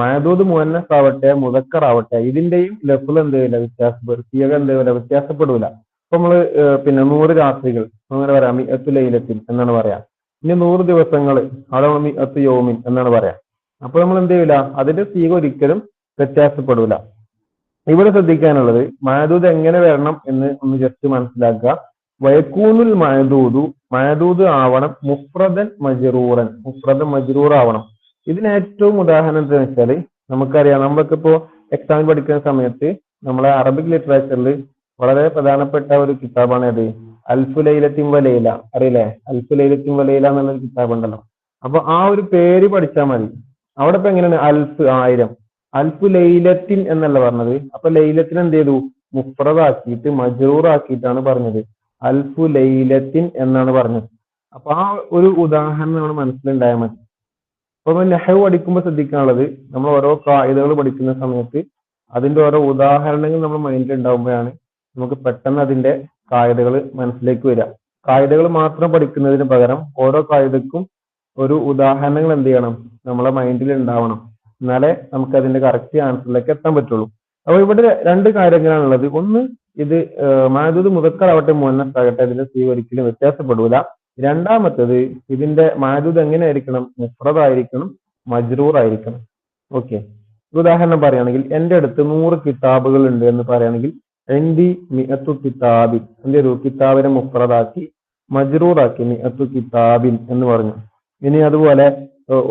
മഅദൂദ് മുഅന്നസ് ആവട്ടെ മുദക്കർ ആവട്ടെ ഇതിന്റെയും ലഫ്ൽ എന്ത് ചെയ്യില്ല? വ്യത്യാസപ്പെടൂല. അപ്പൊ നമ്മള് പിന്നെ 100 രാത്രികൾ അങ്ങനെ പറയാം, മിഅത്തു ലൈലത്തിൻ എന്നാണ് പറയാം. ഇനി 100 ദിവസങ്ങൾ, അവിടെ മിഅത്തു യൗമിൻ എന്നാണ് പറയാം. അപ്പൊ നമ്മൾ എന്ത് ചെയ്യില്ല? അതിന്റെ സീഗ ഒരിക്കലും വ്യത്യാസപ്പെടൂല. ഇവിടെ ശ്രദ്ധിക്കാനുള്ളത് മഅദൂദ് എങ്ങനെ വരണം എന്ന് ഒന്ന് ജസ്റ്റ് മനസ്സിലാക്കുക. വയക്കൂനുൽ മഅദൂദു, മഅദൂദ് ആവണം മുഫ്രദൻ മജ്റൂറൻ, മുഫ്രദൻ മജ്റൂർ ആവണം. ഇതിന് ഏറ്റവും ഉദാഹരണം എന്താണെന്ന് വെച്ചാല് നമുക്കറിയാം, നമ്മൾക്കിപ്പോ എക്സാമിൽ പഠിക്കുന്ന സമയത്ത് നമ്മളെ അറബിക് ലിറ്ററേച്ചറിൽ വളരെ പ്രധാനപ്പെട്ട ഒരു കിതാബാണ് ഏത്? അൽഫു ലൈലത്തിൻ വ ലൈല. അറിയില്ലേ? അൽഫു ലൈലത്തിൻ വ ലൈല എന്നുള്ളൊരു കിതാബ് ഉണ്ടല്ലോ. അപ്പൊ ആ ഒരു പേര് പഠിച്ചാൽ മതി. അവിടെ ഇപ്പൊ എങ്ങനെയാണ്? അൽഫ് 1000, അൽഫു ലൈലത്തിൻ എന്നല്ല പറഞ്ഞത്. അപ്പൊ ലൈലത്തിന് എന്ത് ചെയ്തു? മുഫ്രദാക്കിയിട്ട് മജ്റൂർ ആക്കിയിട്ടാണ് പറഞ്ഞത്. അൽഫു ലൈലത്തിൻ എന്നാണ് പറഞ്ഞത്. അപ്പൊ ആ ഒരു ഉദാഹരണം നമ്മൾ മനസ്സിലുണ്ടായാൽ മതി. അപ്പൊ നഹ്വ് പഠിക്കുമ്പോൾ ശ്രദ്ധിക്കാനുള്ളത് നമ്മൾ ഓരോ ഖായിദകൾ പഠിക്കുന്ന സമയത്ത് അതിന്റെ ഓരോ ഉദാഹരണങ്ങൾ നമ്മൾ മൈൻഡിൽ ഉണ്ടാകുമ്പോഴാണ് നമുക്ക് പെട്ടെന്ന് അതിന്റെ ഖായിദകൾ മനസ്സിലേക്ക് വരിക. ഖായിദകൾ മാത്രം പഠിക്കുന്നതിന് പകരം ഓരോ ഖായിദക്കും ഒരു ഉദാഹരണങ്ങൾ എന്ത് ചെയ്യണം? നമ്മളെ മൈൻഡിൽ ഉണ്ടാവണം. എന്നാലേ നമുക്ക് അതിന്റെ കറക്റ്റ് ആൻസറിലേക്ക് എത്താൻ പറ്റുള്ളൂ. അപ്പൊ ഇവിടെ രണ്ട് കാര്യങ്ങളാണുള്ളത്. ഒന്ന്, ഇത് മഅദൂദ് മുദക്കർ ആവട്ടെ മുഅന്നസ് ആകട്ടെ ഇതിന്റെ സീ ഒരിക്കലും വ്യത്യാസപ്പെടൂല. രണ്ടാമത്തത്, ഇതിന്റെ മഅദൂദ് എങ്ങനെ ആയിരിക്കണം? മുഫ്രദ് ആയിരിക്കണം, മജ്റൂർ ആയിരിക്കണം. ഓക്കെ, ഉദാഹരണം പറയുകയാണെങ്കിൽ എന്റെ അടുത്ത് 100 കിതാബുകൾ ഉണ്ട് എന്ന് പറയുകയാണെങ്കിൽ എൻഡി മിഅത്തു കിതാബിൻ, എന്റെ ഒരു കിതാബിനെ മുഫ്രദാക്കി മജ്റൂറാക്കി മിഅത്തു കിതാബിൻ എന്ന് പറഞ്ഞു. ഇനി അതുപോലെ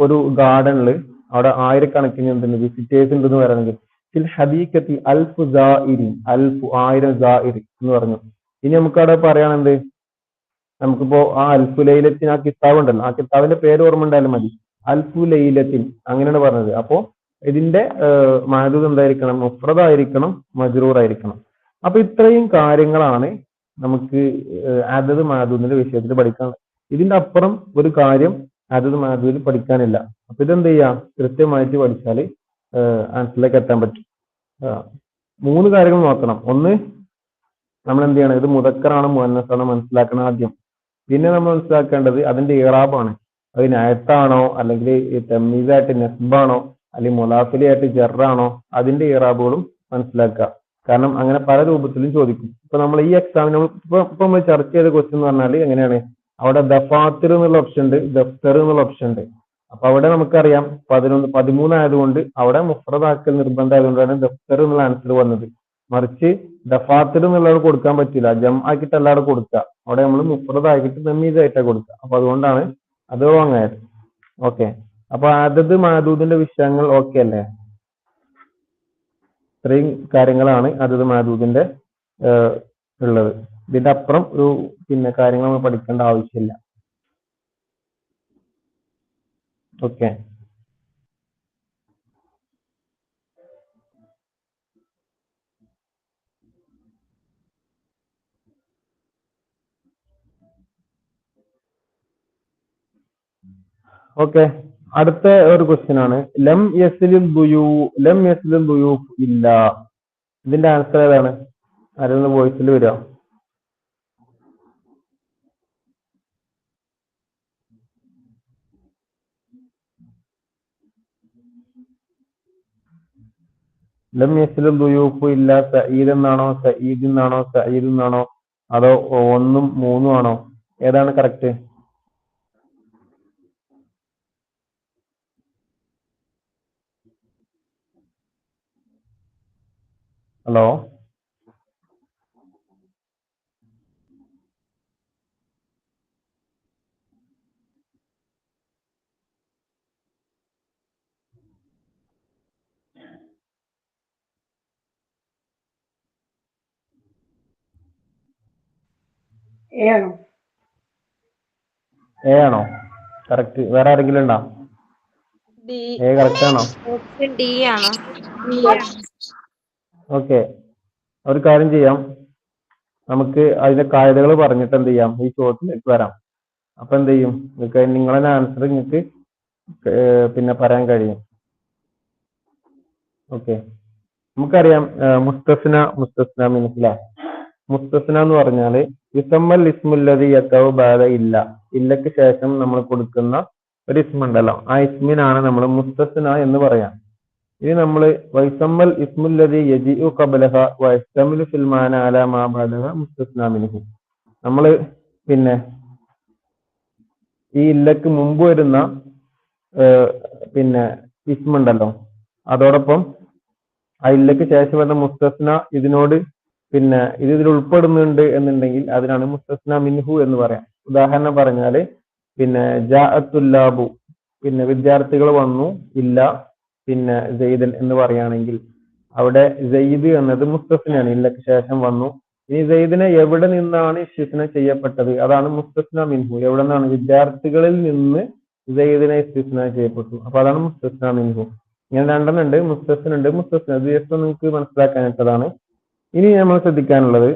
ഒരു ഗാർഡനിൽ അവിടെ ആയിരക്കണക്കിന് എന്തുണ്ട്? വിസിറ്റേഴ്സ് ഉണ്ടെന്ന് പറയുകയാണെങ്കിൽ ഫിൽ ഹദീഖത്തി അൽഫു സായിരി, അൽഫു 1000 സായിരി എന്ന് പറഞ്ഞു. ഇനി നമുക്ക് അവിടെ പറയാണെന്ത്? നമുക്കിപ്പോ ആ അൽഫു ലൈലത്തിൻ ആ കിതാബ് ഉണ്ടല്ലോ, ആ കിതാബിന്റെ പേര് ഓർമ്മ ഉണ്ടായാലും മതി. അൽഫു ലൈലത്തിൻ അങ്ങനെയാണ് പറഞ്ഞത്. അപ്പോ ഇതിന്റെ മഅദൂദ് എന്തായിരിക്കണം? മുഫ്രദ് ആയിരിക്കണം, മജ്റൂർ ആയിരിക്കണം. അപ്പൊ ഇത്രയും കാര്യങ്ങളാണ് നമുക്ക് അദദ് മഅദൂദിന്റെ വിഷയത്തിൽ പഠിക്കാൻ. ഇതിന്റെ അപ്പുറം ഒരു കാര്യം അദദ് മഅദൂദിൽ പഠിക്കാനില്ല. അപ്പൊ ഇതെന്ത് ചെയ്യാം? കൃത്യമായിട്ട് പഠിച്ചാൽ ആൻസറിലേക്ക് എത്താൻ പറ്റും. 3 കാര്യങ്ങൾ നോക്കണം. ഒന്ന്, നമ്മൾ എന്ത് ചെയ്യണം? ഇത് മുദക്കറാണ് മുഅന്നസാണോ മനസ്സിലാക്കണം ആദ്യം. പിന്നെ നമ്മൾ മനസ്സിലാക്കേണ്ടത് അതിന്റെ ഇറാബാണ്. അത് നഅത്താണോ അല്ലെങ്കിൽ തമീസായിട്ട് നസ്ബാണോ അല്ലെങ്കിൽ മുലാഫിലിയായിട്ട് ജറാണോ, അതിന്റെ ഇറാബുകളും മനസ്സിലാക്കുക. കാരണം അങ്ങനെ പല രൂപത്തിലും ചോദിക്കും. ഇപ്പൊ നമ്മൾ ഈ എക്സാമിന് ഇപ്പൊ നമ്മൾ ചർച്ച ചെയ്ത ക്വസ്റ്റ്യൻ എന്ന് പറഞ്ഞാൽ എങ്ങനെയാണ്? അവിടെ ദഫാത്തിർ എന്നുള്ള ഓപ്ഷൻ ഉണ്ട്, ദഫ്തർ എന്നുള്ള ഓപ്ഷൻ ഉണ്ട്. അപ്പൊ അവിടെ നമുക്കറിയാം 11, 13 ആയതുകൊണ്ട് അവിടെ മുഫ്രദാക്കൽ നിർബന്ധം ആയതുകൊണ്ടാണ് ദഫ്തർ എന്നുള്ള ആൻസർ വന്നത്. മറിച്ച് ദഫാത്തിർ എന്നുള്ളത് കൊടുക്കാൻ പറ്റില്ല, ജം ആക്കിയിട്ട് അല്ലാതെ കൊടുക്കുക. അവിടെ നമ്മൾ മുഫ്രദാക്കിയിട്ട് തമീസായിട്ടാണ് കൊടുക്കുക. അപ്പൊ അതുകൊണ്ടാണ് അത് വാങ്ങായത്. ഓക്കെ, അപ്പൊ അതത് മഹദൂദിന്റെ വിഷയങ്ങൾ ഓക്കെ അല്ലേ? ഇത്രയും കാര്യങ്ങളാണ് അതത് മഹദൂദിന്റെ ഉള്ളത്. ഇതിന്റെ അപ്പുറം ഒരു കാര്യങ്ങൾ നമ്മൾ പഠിക്കേണ്ട ആവശ്യമില്ല. Okay, okay. അടുത്ത ഒരു ക്വസ്റ്റ്യൻ ആണ് ലം യസ്ലിൽ ദുയൂഫ് ഇല്ല. ഇതിന്റെ ആൻസർ ഏതാണ്? ആരെങ്കിലും വോയിസിൽ വരിക? ലം യസ്ലിൽ ദുയൂഫ് ഇല്ല സഈദ് എന്നാണോ, സഈദ് എന്നാണോ, സഈദ് എന്നാണോ, അതോ 1ഉം 3ഉം ആണോ? ഏതാണ് കറക്റ്റ്? ഹലോ, എ ആണോ കറക്റ്റ്? വേറെ ആരെങ്കിലും ഉണ്ടോ? എ കറക്റ്റ് ആണോ? ഓപ്ഷൻ ഡി ആണോ? ഓക്കെ, ഒരു കാര്യം ചെയ്യാം, നമുക്ക് അതിന്റെ കായികകൾ പറഞ്ഞിട്ട് എന്ത് ചെയ്യാം, ഈ ചോദ്യത്തിലേക്ക് വരാം. അപ്പൊ എന്ത് ചെയ്യും, നിങ്ങളെ ആൻസർ നിങ്ങൾക്ക് പറയാൻ കഴിയും. ഓക്കെ, നമുക്കറിയാം മുസ്തസ്ന മിൻഹു. മുസ്തസ്ന എന്ന് പറഞ്ഞാല് യുസമ്മൽ ഇസ്മുല്ലദി യഖഉ ബഅദ ഇല്ല. ഇല്ലക്ക് ശേഷം നമ്മൾ കൊടുക്കുന്ന ഒരു ഇസ്മുണ്ടല്ലോ, ആ ഇസ്മിനാണ് നമ്മൾ മുസ്തസ്ന എന്ന് പറയാം. ഇനി നമ്മൾ വൈസമ്മൽ ഇസ്മുല്ലദി യജിഉ ഖബ്ലഹ വയസ്തമിലു ഫിൽ മാന അലാ മാ ബഅദഹ മുസ്തസ്ന മിൻഹു. നമ്മൾ ഈ ഇല്ലക്ക് മുമ്പ് വരുന്ന ഇസ്മുണ്ടല്ലോ, അതോടൊപ്പം ആ ഇല്ലക്ക് ശേഷം വരുന്ന മുസ്തസ്ന ഇതിനോട് ഇതിൽ ഉൾപ്പെടുന്നുണ്ട് എന്നുണ്ടെങ്കിൽ അതിനാണ് മുസ്തസ്ന മിൻഹു എന്ന് പറയാം. ഉദാഹരണം പറഞ്ഞാല് ജാഅത്തുല്ലാബു, വിദ്യാർത്ഥികൾ വന്നു, ഇല്ല സെയ്ദൻ എന്ന് പറയുകയാണെങ്കിൽ അവിടെ സെയ്ദ് എന്നത് മുസ്തസ്നയാണ്, ഇല്ലക്ക് ശേഷം വന്നു. ഇനി സെയ്ദിനെ എവിടെ നിന്നാണ് ഇസ്തിസ്ന ചെയ്യപ്പെട്ടത്, അതാണ് മുസ്തസ്ന മിൻഹു. എവിടെ നിന്നാണ്? വിദ്യാർത്ഥികളിൽ നിന്ന് സെയ്ദിനെ ഇസ്തിസ്ന ചെയ്യപ്പെട്ടു, അപ്പൊ അതാണ് മുസ്തസ്ന മിൻഹു. ഇങ്ങനെ രണ്ടെണ്ണം ഉണ്ട്, മുസ്തസ്നുണ്ട്, മുസ്തസ്ന. ഇത് ജസ്റ്റ് നിങ്ങൾക്ക് മനസ്സിലാക്കാനായിട്ടതാണ്. ഇനി നമ്മൾ ശ്രദ്ധിക്കാനുള്ളത്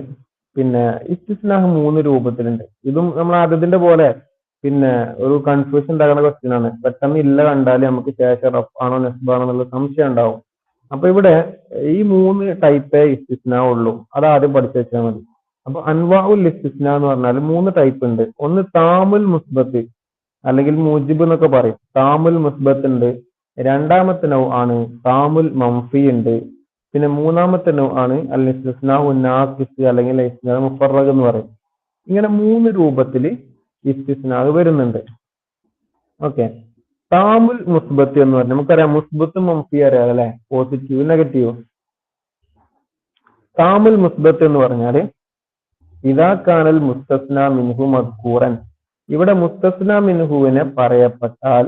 ഇസ്തിസ്നാഹ് 3 രൂപത്തിലുണ്ട്. ഇതും നമ്മൾ ആദ്യത്തിന്റെ പോലെ ഒരു കൺഫ്യൂഷൻ ഉണ്ടാകുന്ന ക്വസ്റ്റ്യൻ ആണ്. പെട്ടെന്ന് ഇല്ല കണ്ടാൽ നമുക്ക് ശേഷം റഫ് ആണോ നെസ്ബാണോ എന്നുള്ള സംശയം ഉണ്ടാവും. അപ്പൊ ഇവിടെ ഈ 3 ടൈപ്പേ ഇസ്തിസ്ന ഉള്ളൂ, അത് ആദ്യം പഠിച്ചു വെച്ചാൽ മതി. അപ്പൊ അൻവാഉൽ ഇസ്തിസ്ന എന്ന് പറഞ്ഞാൽ 3 ടൈപ്പ് ഉണ്ട്. ഒന്ന് താമുൽ മുസ്ബത്ത് അല്ലെങ്കിൽ മുജിബ് എന്നൊക്കെ പറയും. താമുൽ മുസ്ബത്ത് ഉണ്ട്. രണ്ടാമത്തെ നൗ ആണ് താമുൽ മംഫി ഉണ്ട്. പിന്നെ മൂന്നാമത്തെ നൗ ആണ് അൽ ഇസ്തിസ്നാഉ നാഖിസ് അല്ലെങ്കിൽ ഇസ്തിസ്നാഉ മുഫറഗ് എന്ന് പറയും. ഇങ്ങനെ 3 രൂപത്തിൽ ഇസ്തിസ്നാഹ് വരുന്നുണ്ട്. ഓക്കെ, താമുൽ മുസ്ബത്ത് എന്ന് പറഞ്ഞാൽ നമുക്കറിയാം, മുസ്ബത്തും മംഫി അറിയാം അല്ലെ, പോസിറ്റീവ് നെഗറ്റീവ്. താമുൽ മുസ്ബത്ത് എന്ന് പറഞ്ഞാല് ഇദാ കാനൽ മുസ്തസ്ന മിൻഹു മദ്കൂറൻ, ഇവിടെ മുസ്തസ്ന മിൻഹുവിനെ പറയപ്പെട്ടാൽ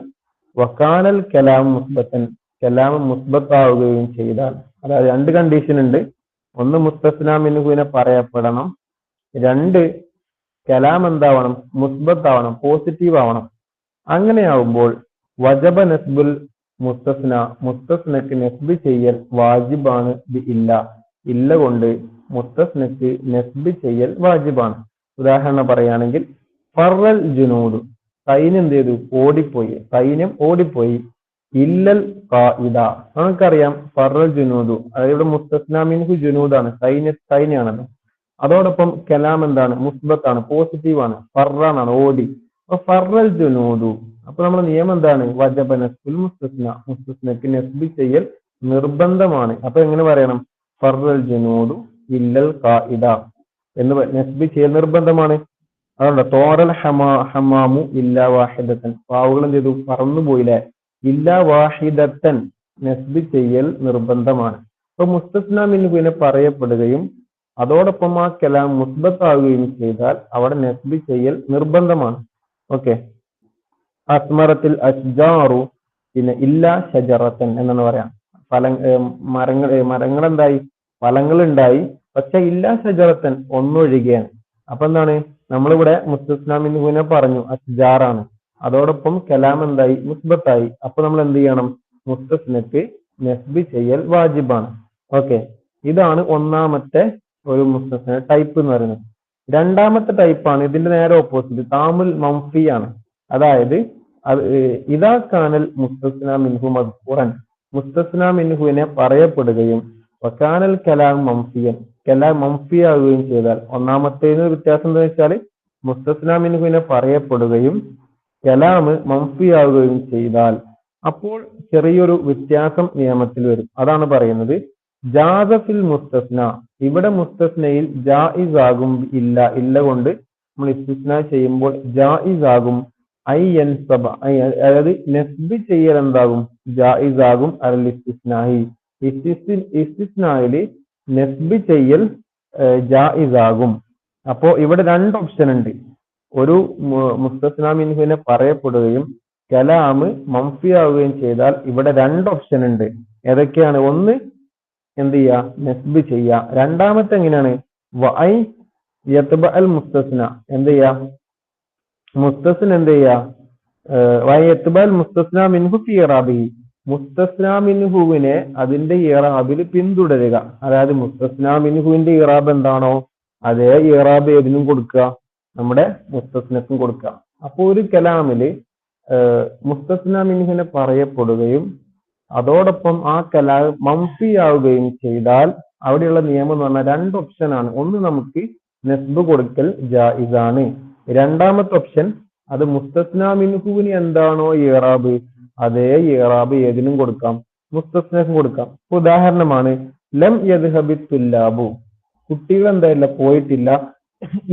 വക്കാനൽ കലാം മുസ്ബത്തൻ, കലാം മുസ്ബത്താവുകയും ചെയ്താൽ. അതായത് 2 കണ്ടീഷൻ ഉണ്ട്. ഒന്ന് മുസ്തസ്ന മിൻഹുവിനെ പറയപ്പെടണം, 2 കലാം എന്താവണം? മുസ്ബത്താവണം, പോസിറ്റീവ് ആവണം. അങ്ങനെയാവുമ്പോൾ വജബ നസ്ബുൽ മുസ്തസ്ന, മുസ്തസ്നക്ക് നസ്ബ് ചെയ്യൽ വാജിബാണ്. ഇല്ല കൊണ്ട് മുസ്തസ്നക്ക് നസ്ബ് ചെയ്യൽ വാജിബാണ്. ഉദാഹരണം പറയുകയാണെങ്കിൽ ഫറൽ ജുനൂദ്, സൈന്യം എന്ത് ചെയ്തു? ഓടിപ്പോയി, സൈന്യം ഓടിപ്പോയി. ഇല്ലൽ ഖാഇദ, നമുക്കറിയാം ഫറൽ ജുനൂദു, അതായത് ഇവിടെ മുസ്തസ്ന മിൻഹു ജുനൂദാണ്, സൈന്യാണല്ലോ. അതോടൊപ്പം കലാം എന്താണ്? മുസ്ബത്താണ്, പോസിറ്റീവ് ആണ്, ഫറാണ്, ഓടി. അപ്പൊ ഫറൽ ജുനൂദു, അപ്പൊ നമ്മുടെ നിയമം എന്താണ്? വജബ നസ്ബുൽ മുസ്തസ്ന, മുസ്തസ്നക്ക് നസ്ബ് ചെയ്യൽ നിർബന്ധമാണ്. അപ്പൊ എങ്ങനെ പറയണം? ഫറൽ ജുനൂദു ഇല്ലൽ ഖാഇദ എന്ന് നസ്ബ് ചെയ്യൽ നിർബന്ധമാണ്. അതുകൊണ്ട് തോറൽ ഹമാമു ഇല്ലാ വാഹിദത്തൻ, പാവുകൾ എന്ത് ചെയ്തു? പറന്നു പോയില്ലേ. ഇല്ലാ വാഹിദത്തൻ നസ്ബ് ചെയ്യൽ നിർബന്ധമാണ്. അപ്പൊ മുസ്തസ്ന മിൻഹുവിനെ പറയപ്പെടുകയും അതോടൊപ്പം ആ കലാം മുസ്ബത്താവുകയും ചെയ്താൽ അവിടെ നസ്ബ് ചെയ്യൽ നിർബന്ധമാണ്. ഓക്കെ, അസ്മറത്തിൽ അഷ്ജാറു, പിന്നെ ഇല്ല ഷജറത്തൻ എന്നാണ് പറയാം. മരങ്ങൾ എന്തായി, ഫലങ്ങൾ ഉണ്ടായി, പക്ഷെ ഇല്ല ഷജറത്തൻ ഒന്നൊഴികെയാണ്. അപ്പൊ എന്താണ്, നമ്മളിവിടെ മുസ്തസ്ന മിൻഹുവിനെ പറഞ്ഞു അഷ്ജാറാണ്, അതോടൊപ്പം കലാം എന്തായി, മുസ്ബത്തായി. അപ്പൊ നമ്മൾ എന്ത് ചെയ്യണം, മുസ്തസ്നക്ക് നസ്ബ് ചെയ്യൽ വാജിബാണ്. ഓക്കെ, ഇതാണ് ഒന്നാമത്തെ ഒരു മുസ്തസ്ന ടൈപ്പ് എന്ന് പറയുന്നത്. രണ്ടാമത്തെ ടൈപ്പാണ് ഇതിന്റെ നേരെ ഓപ്പോസിറ്റ്, താമുൽ മംഫി ആണ്. അതായത് ഇദാ കാനൽ മുസ്തസ്ന മിൻഹു മദ്കൂറൻ, മുസ്തസ്ന മിൻഹുവിനെ പറയപ്പെടുകയും വകാനൽ കലാം മംഫിയൻ, കലാം മംഫിയാവുകയും ചെയ്താൽ. ഒന്നാമത്തേതിന് വ്യത്യാസം എന്താ വെച്ചാൽ മുസ്തസ്ന മിൻഹുവിനെ പറയപ്പെടുകയും കലാമ് മംഫിയാവുകയും ചെയ്താൽ അപ്പോൾ ചെറിയൊരു വ്യത്യാസം നിയമത്തിൽ വരും. അതാണ് പറയുന്നത് ജാസഫിൽ മുസ്തസ്ന, ഇവിടെ മുസ്തസ്നയിൽ ജായിസ് ആകും, ഇല്ല കൊണ്ട് നമ്മൾ ഇസ്തിസ്ന ചെയ്യുമ്പോൾ ജായിസ് ആകും. അതായത് നസ്ബ് ചെയ്യൽ എന്താകും, ജായിസ് ആകും. അൽ ഇസ്തിസ്നായി, ഇസ്തിസ്നായില് നസ്ബ് ചെയ്യൽ ജായിസ് ആകും. അപ്പോ ഇവിടെ രണ്ട് ഓപ്ഷൻ ഉണ്ട്. ഒരു മുസ്തസ്ന മിൻഹുവിനെ പറയപ്പെടുകയും കലാമ് മംഫിയാവുകയും ചെയ്താൽ ഇവിടെ രണ്ട് ഓപ്ഷൻ ഉണ്ട്. ഏതൊക്കെയാണ്? ഒന്ന് എന്ത് ചെയ്യാ, നസ്ബ് ചെയ്യാ. രണ്ടാമത്തെ എങ്ങനെയാണ്, വഐ യത്ബ അൽ മുസ്തസ്ന, എന്ത് ചെയ്യാ, മുസ്തസ്ന എന്ത് ചെയ്യാ, വൈ യത്ബ അൽ മുസ്തസ്ന മിൻഹു ഫി ഇറാബിഹി, മുസ്തസ്ന മിൻഹുവിനെ അതിന്റെ ഇറാബിൽ പിന്തുടരുക. അതായത് മുസ്തസ്ന മിൻഹുവിന്റെ ഇറാബ് എന്താണോ അതേ ഇറാബ് ഏതിനും കൊടുക്കുക, നമ്മുടെ മുസ്തസ്നക്കും കൊടുക്കുക. അപ്പൊ ഒരു കലാമില് മുസ്തസ്ന മിൻഹുവിനെ പറയപ്പെടുകയും അതോടൊപ്പം ആ കലാം മംഫിയാവുകയും ചെയ്താൽ അവിടെയുള്ള നിയമം എന്ന് പറഞ്ഞാൽ രണ്ട് ഓപ്ഷൻ ആണ്. ഒന്ന് നമുക്ക് നസ്ബ് കൊടുക്കൽ ജായിസാണ്. രണ്ടാമത്തെ ഓപ്ഷൻ അത് മുസ്തസ്ന മിൻഹുവിന് എന്താണോ ഇറാബ് അതേ ഇറാബ് ഏതിനും കൊടുക്കാം, മുസ്തസ്നക്കും കൊടുക്കാം. ഉദാഹരണമാണ് ലം യദ്ഹബി തുല്ലാബു, കുട്ടികൾ എന്തായില്ല, പോയിട്ടില്ല,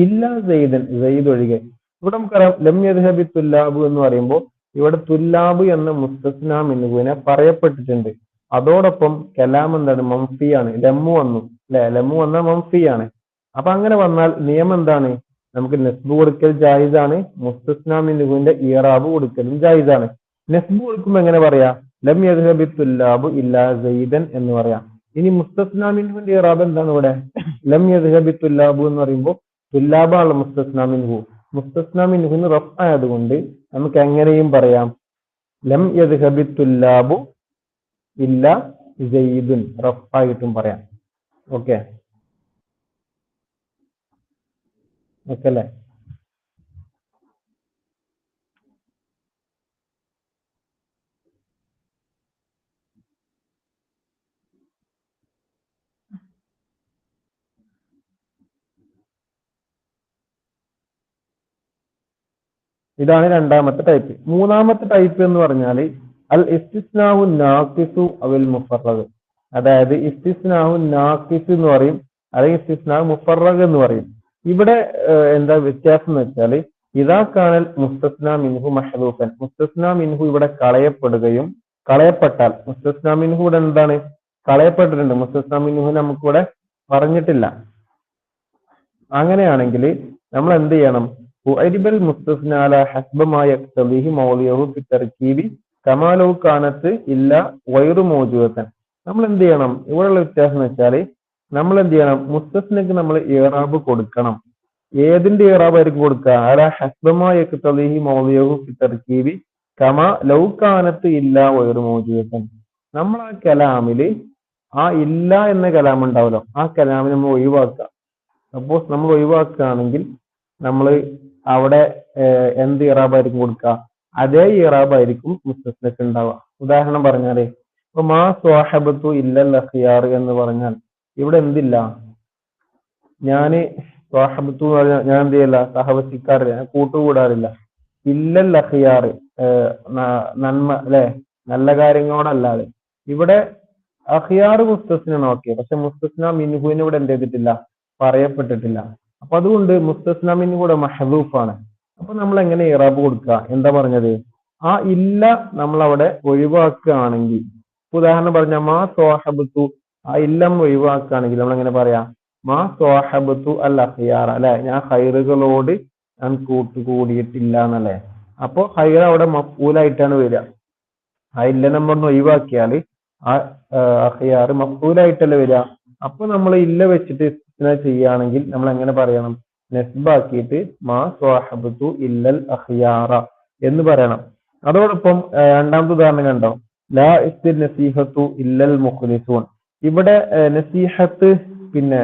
ഇല്ല സെയ്ദൻ, സെയ്ദ് ഒഴികെ. ഇവിടെ നമുക്കറിയാം ലം യദ്ഹബി തുല്ലാബു എന്ന് പറയുമ്പോൾ ഇവിടെ തുല്ലാബ് എന്ന മുസ്തസ്ന മിൻഹുവിനെ പറയപ്പെട്ടിട്ടുണ്ട്. അതോടൊപ്പം കലാം എന്താണ്, മംഫിയാണ്. ലമ്മു വന്നു അല്ലെ, ലമ്മു വന്ന മംഫിയാണ്. അപ്പൊ അങ്ങനെ വന്നാൽ നിയമം എന്താണ്, നമുക്ക് നസ്ബ് കൊടുക്കൽ ജായിസാണ്, മുസ്തസ്ന മിൻഹുവിന്റെ ഇറാബ് കൊടുക്കലും ജായിസാണ്. നസ്ബ് കൊടുക്കുമ്പോൾ എങ്ങനെ പറയാ, ലം യദ്ഹബി തുല്ലാബു ഇല്ലാ സെയ്ദൻ എന്ന് പറയാം. ഇനി മുസ്തസ്ന മിൻഹുവിന്റെ ഇറാബ് എന്താണ് ഇവിടെ, ലം യദ്ഹബി തുല്ലാബു എന്ന് പറയുമ്പോൾ തുല്ലാബാണ് മുസ്തസ്ന മിൻഹു, മുസ്തസ്ന മിൻഹുവിന് റഫ് ആയതുകൊണ്ട് നമുക്ക് എങ്ങനെയും പറയാം ലം യദ്ഹബി തുല്ലാബു ഇല്ല സെയ്ദുൻ, റഫ് ആയിട്ടും പറയാം. ഓക്കെ ഓക്കെ അല്ലേ? ഇതാണ് രണ്ടാമത്തെ ടൈപ്പ്. മൂന്നാമത്തെ ടൈപ്പ് എന്ന് പറഞ്ഞാൽ അൽ ഇസ്തിസ്നാഹു നാഖിസു അവൽ മുഫറഗ്, അതായത് ഇസ്തിസ്നാഹു നാഖിസ് എന്ന് പറയും, അല്ലെങ്കിൽ ഇസ്തിസ്നാഹു മുഫറഗ് എന്ന് പറയും. ഇവിടെ എന്താ വ്യത്യാസം എന്ന് വെച്ചാൽ ഇദാ കാനൽ മുസ്തസ്ന മിൻഹു മഹ്ദൂഫൻ, മുസ്തസ്ന മിൻഹു ഇവിടെ കളയപ്പെട്ടാൽ, മുസ്തസ്ന മിൻഹു ഇവിടെ എന്താണ്, കളയപ്പെട്ടിട്ടുണ്ട്. മുസ്തസ്ന മിൻഹു നമുക്കിവിടെ പറഞ്ഞിട്ടില്ല. അങ്ങനെയാണെങ്കിൽ നമ്മൾ എന്ത് ചെയ്യണം, ഉഅരിബൽ മുസ്തസ്ന അലാ ഹസ്ബ മാ യഖ്തദിഹി മൗളിയഹു ഫി തർകീബി കമാ ലൗ കാനത്ത് ഇല്ല ഗൈറു മൗജൂദൻ. നമ്മൾ എന്ത് ചെയ്യണം, ഇവിടെയുള്ള വ്യത്യാസം എന്ന് വെച്ചാൽ നമ്മൾ എന്ത് ചെയ്യണം, മുസ്തസ്നക്ക് നമ്മൾ ഇറാബ് കൊടുക്കണം. ഏതിന്റെ ഇറാബ് ആയിരിക്കും കൊടുക്കുക, അലാ ഹസ്ബ മാ യഖ്തദിഹി മൗളിയഹു ഫി തർകീബി കമാ ലൗ കാനത്ത് ഇല്ല ഗൈറു മൗജൂദൻ. നമ്മൾ ആ കലാമില് ആ ഇല്ല എന്ന കലാം ഉണ്ടാവല്ലോ, ആ കലാമിനെ നമ്മൾ ഒഴിവാക്കുക. സപ്പോസ് നമ്മൾ ഒഴിവാക്കുകയാണെങ്കിൽ നമ്മൾ അവിടെ എന്ത് ഇറാബായിരിക്കും കൊടുക്കുക, അതേ ഇറാബായിരിക്കും മുസ്തസ്നക്ക് ഉണ്ടാവുക. ഉദാഹരണം പറഞ്ഞാല് ഇപ്പൊ മാ സ്വാഹബത്തു ഇല്ലൽ അഖിയാർ എന്ന് പറഞ്ഞാൽ ഇവിടെ എന്തില്ല, ഞാന് സ്വാഹബത്തു എന്ന് പറഞ്ഞാൽ ഞാൻ എന്ത് ചെയ്യില്ല, സഹവസിക്കാറില്ല, ഞാൻ കൂട്ടുകൂടാറില്ല. ഇല്ലൽ അഖിയാർ നന്മ അല്ലെ, നല്ല കാര്യങ്ങളോടല്ലാതെ. ഇവിടെ അഖിയാർ മുസ്തസ്നാണ്, ഓക്കെ, പക്ഷെ മുസ്തസ്ന മിൻഹുവിന് ഇവിടെ എന്ത് ചെയ്തിട്ടില്ല, പറയപ്പെട്ടിട്ടില്ല. അപ്പൊ അതുകൊണ്ട് മുസ്തസ്ന മിൻഹു കൂടെ മഹ്ദൂഫാണ്. അപ്പൊ നമ്മൾ എങ്ങനെ ഇറാബ് കൊടുക്കുക, എന്താ പറഞ്ഞത്, ആ ഇല്ല നമ്മൾ അവിടെ ഒഴിവാക്കുകയാണെങ്കിൽ, ഉദാഹരണം പറഞ്ഞ മാ സ്വാഹബത്തു ആ ഇല്ലം ഒഴിവാക്കുകയാണെങ്കിൽ നമ്മൾ എങ്ങനെ പറയാം? മാ സ്വാഹബത്തു അൽ അഖിയാർ അല്ലെ, ഞാൻ ഹൈറുകളോട് ഞാൻ കൂട്ടുകൂടിയിട്ടില്ല എന്നല്ലേ. അപ്പൊ ഹൈർ അവിടെ മഫ്ഊലായിട്ടാണ് വരിക. ആ ഇല്ല നമ്മൾ ഒന്ന് ഒഴിവാക്കിയാൽ ആ അഖിയാർ മഫ്ഊലായിട്ടല്ലേ വരിക. അപ്പൊ നമ്മൾ ഇല്ല വെച്ചിട്ട് ഇസ്തിസ്ന ചെയ്യുകയാണെങ്കിൽ നമ്മൾ എങ്ങനെ പറയണം? നെസ്ബാക്കിയിട്ട് മാ സ്വാഹബത്തു ഇല്ലൽ അഖിയാറ എന്ന് പറയണം. അതോടൊപ്പം രണ്ടാമത്തെ ഉദാഹരണം കണ്ടോ? ലാ ഇസ്തിൽ നസീഹത്തു ഇല്ലൽ മുഖ്ലിസൂൻ. ഇവിടെ നസീഹത്ത് പിന്നെ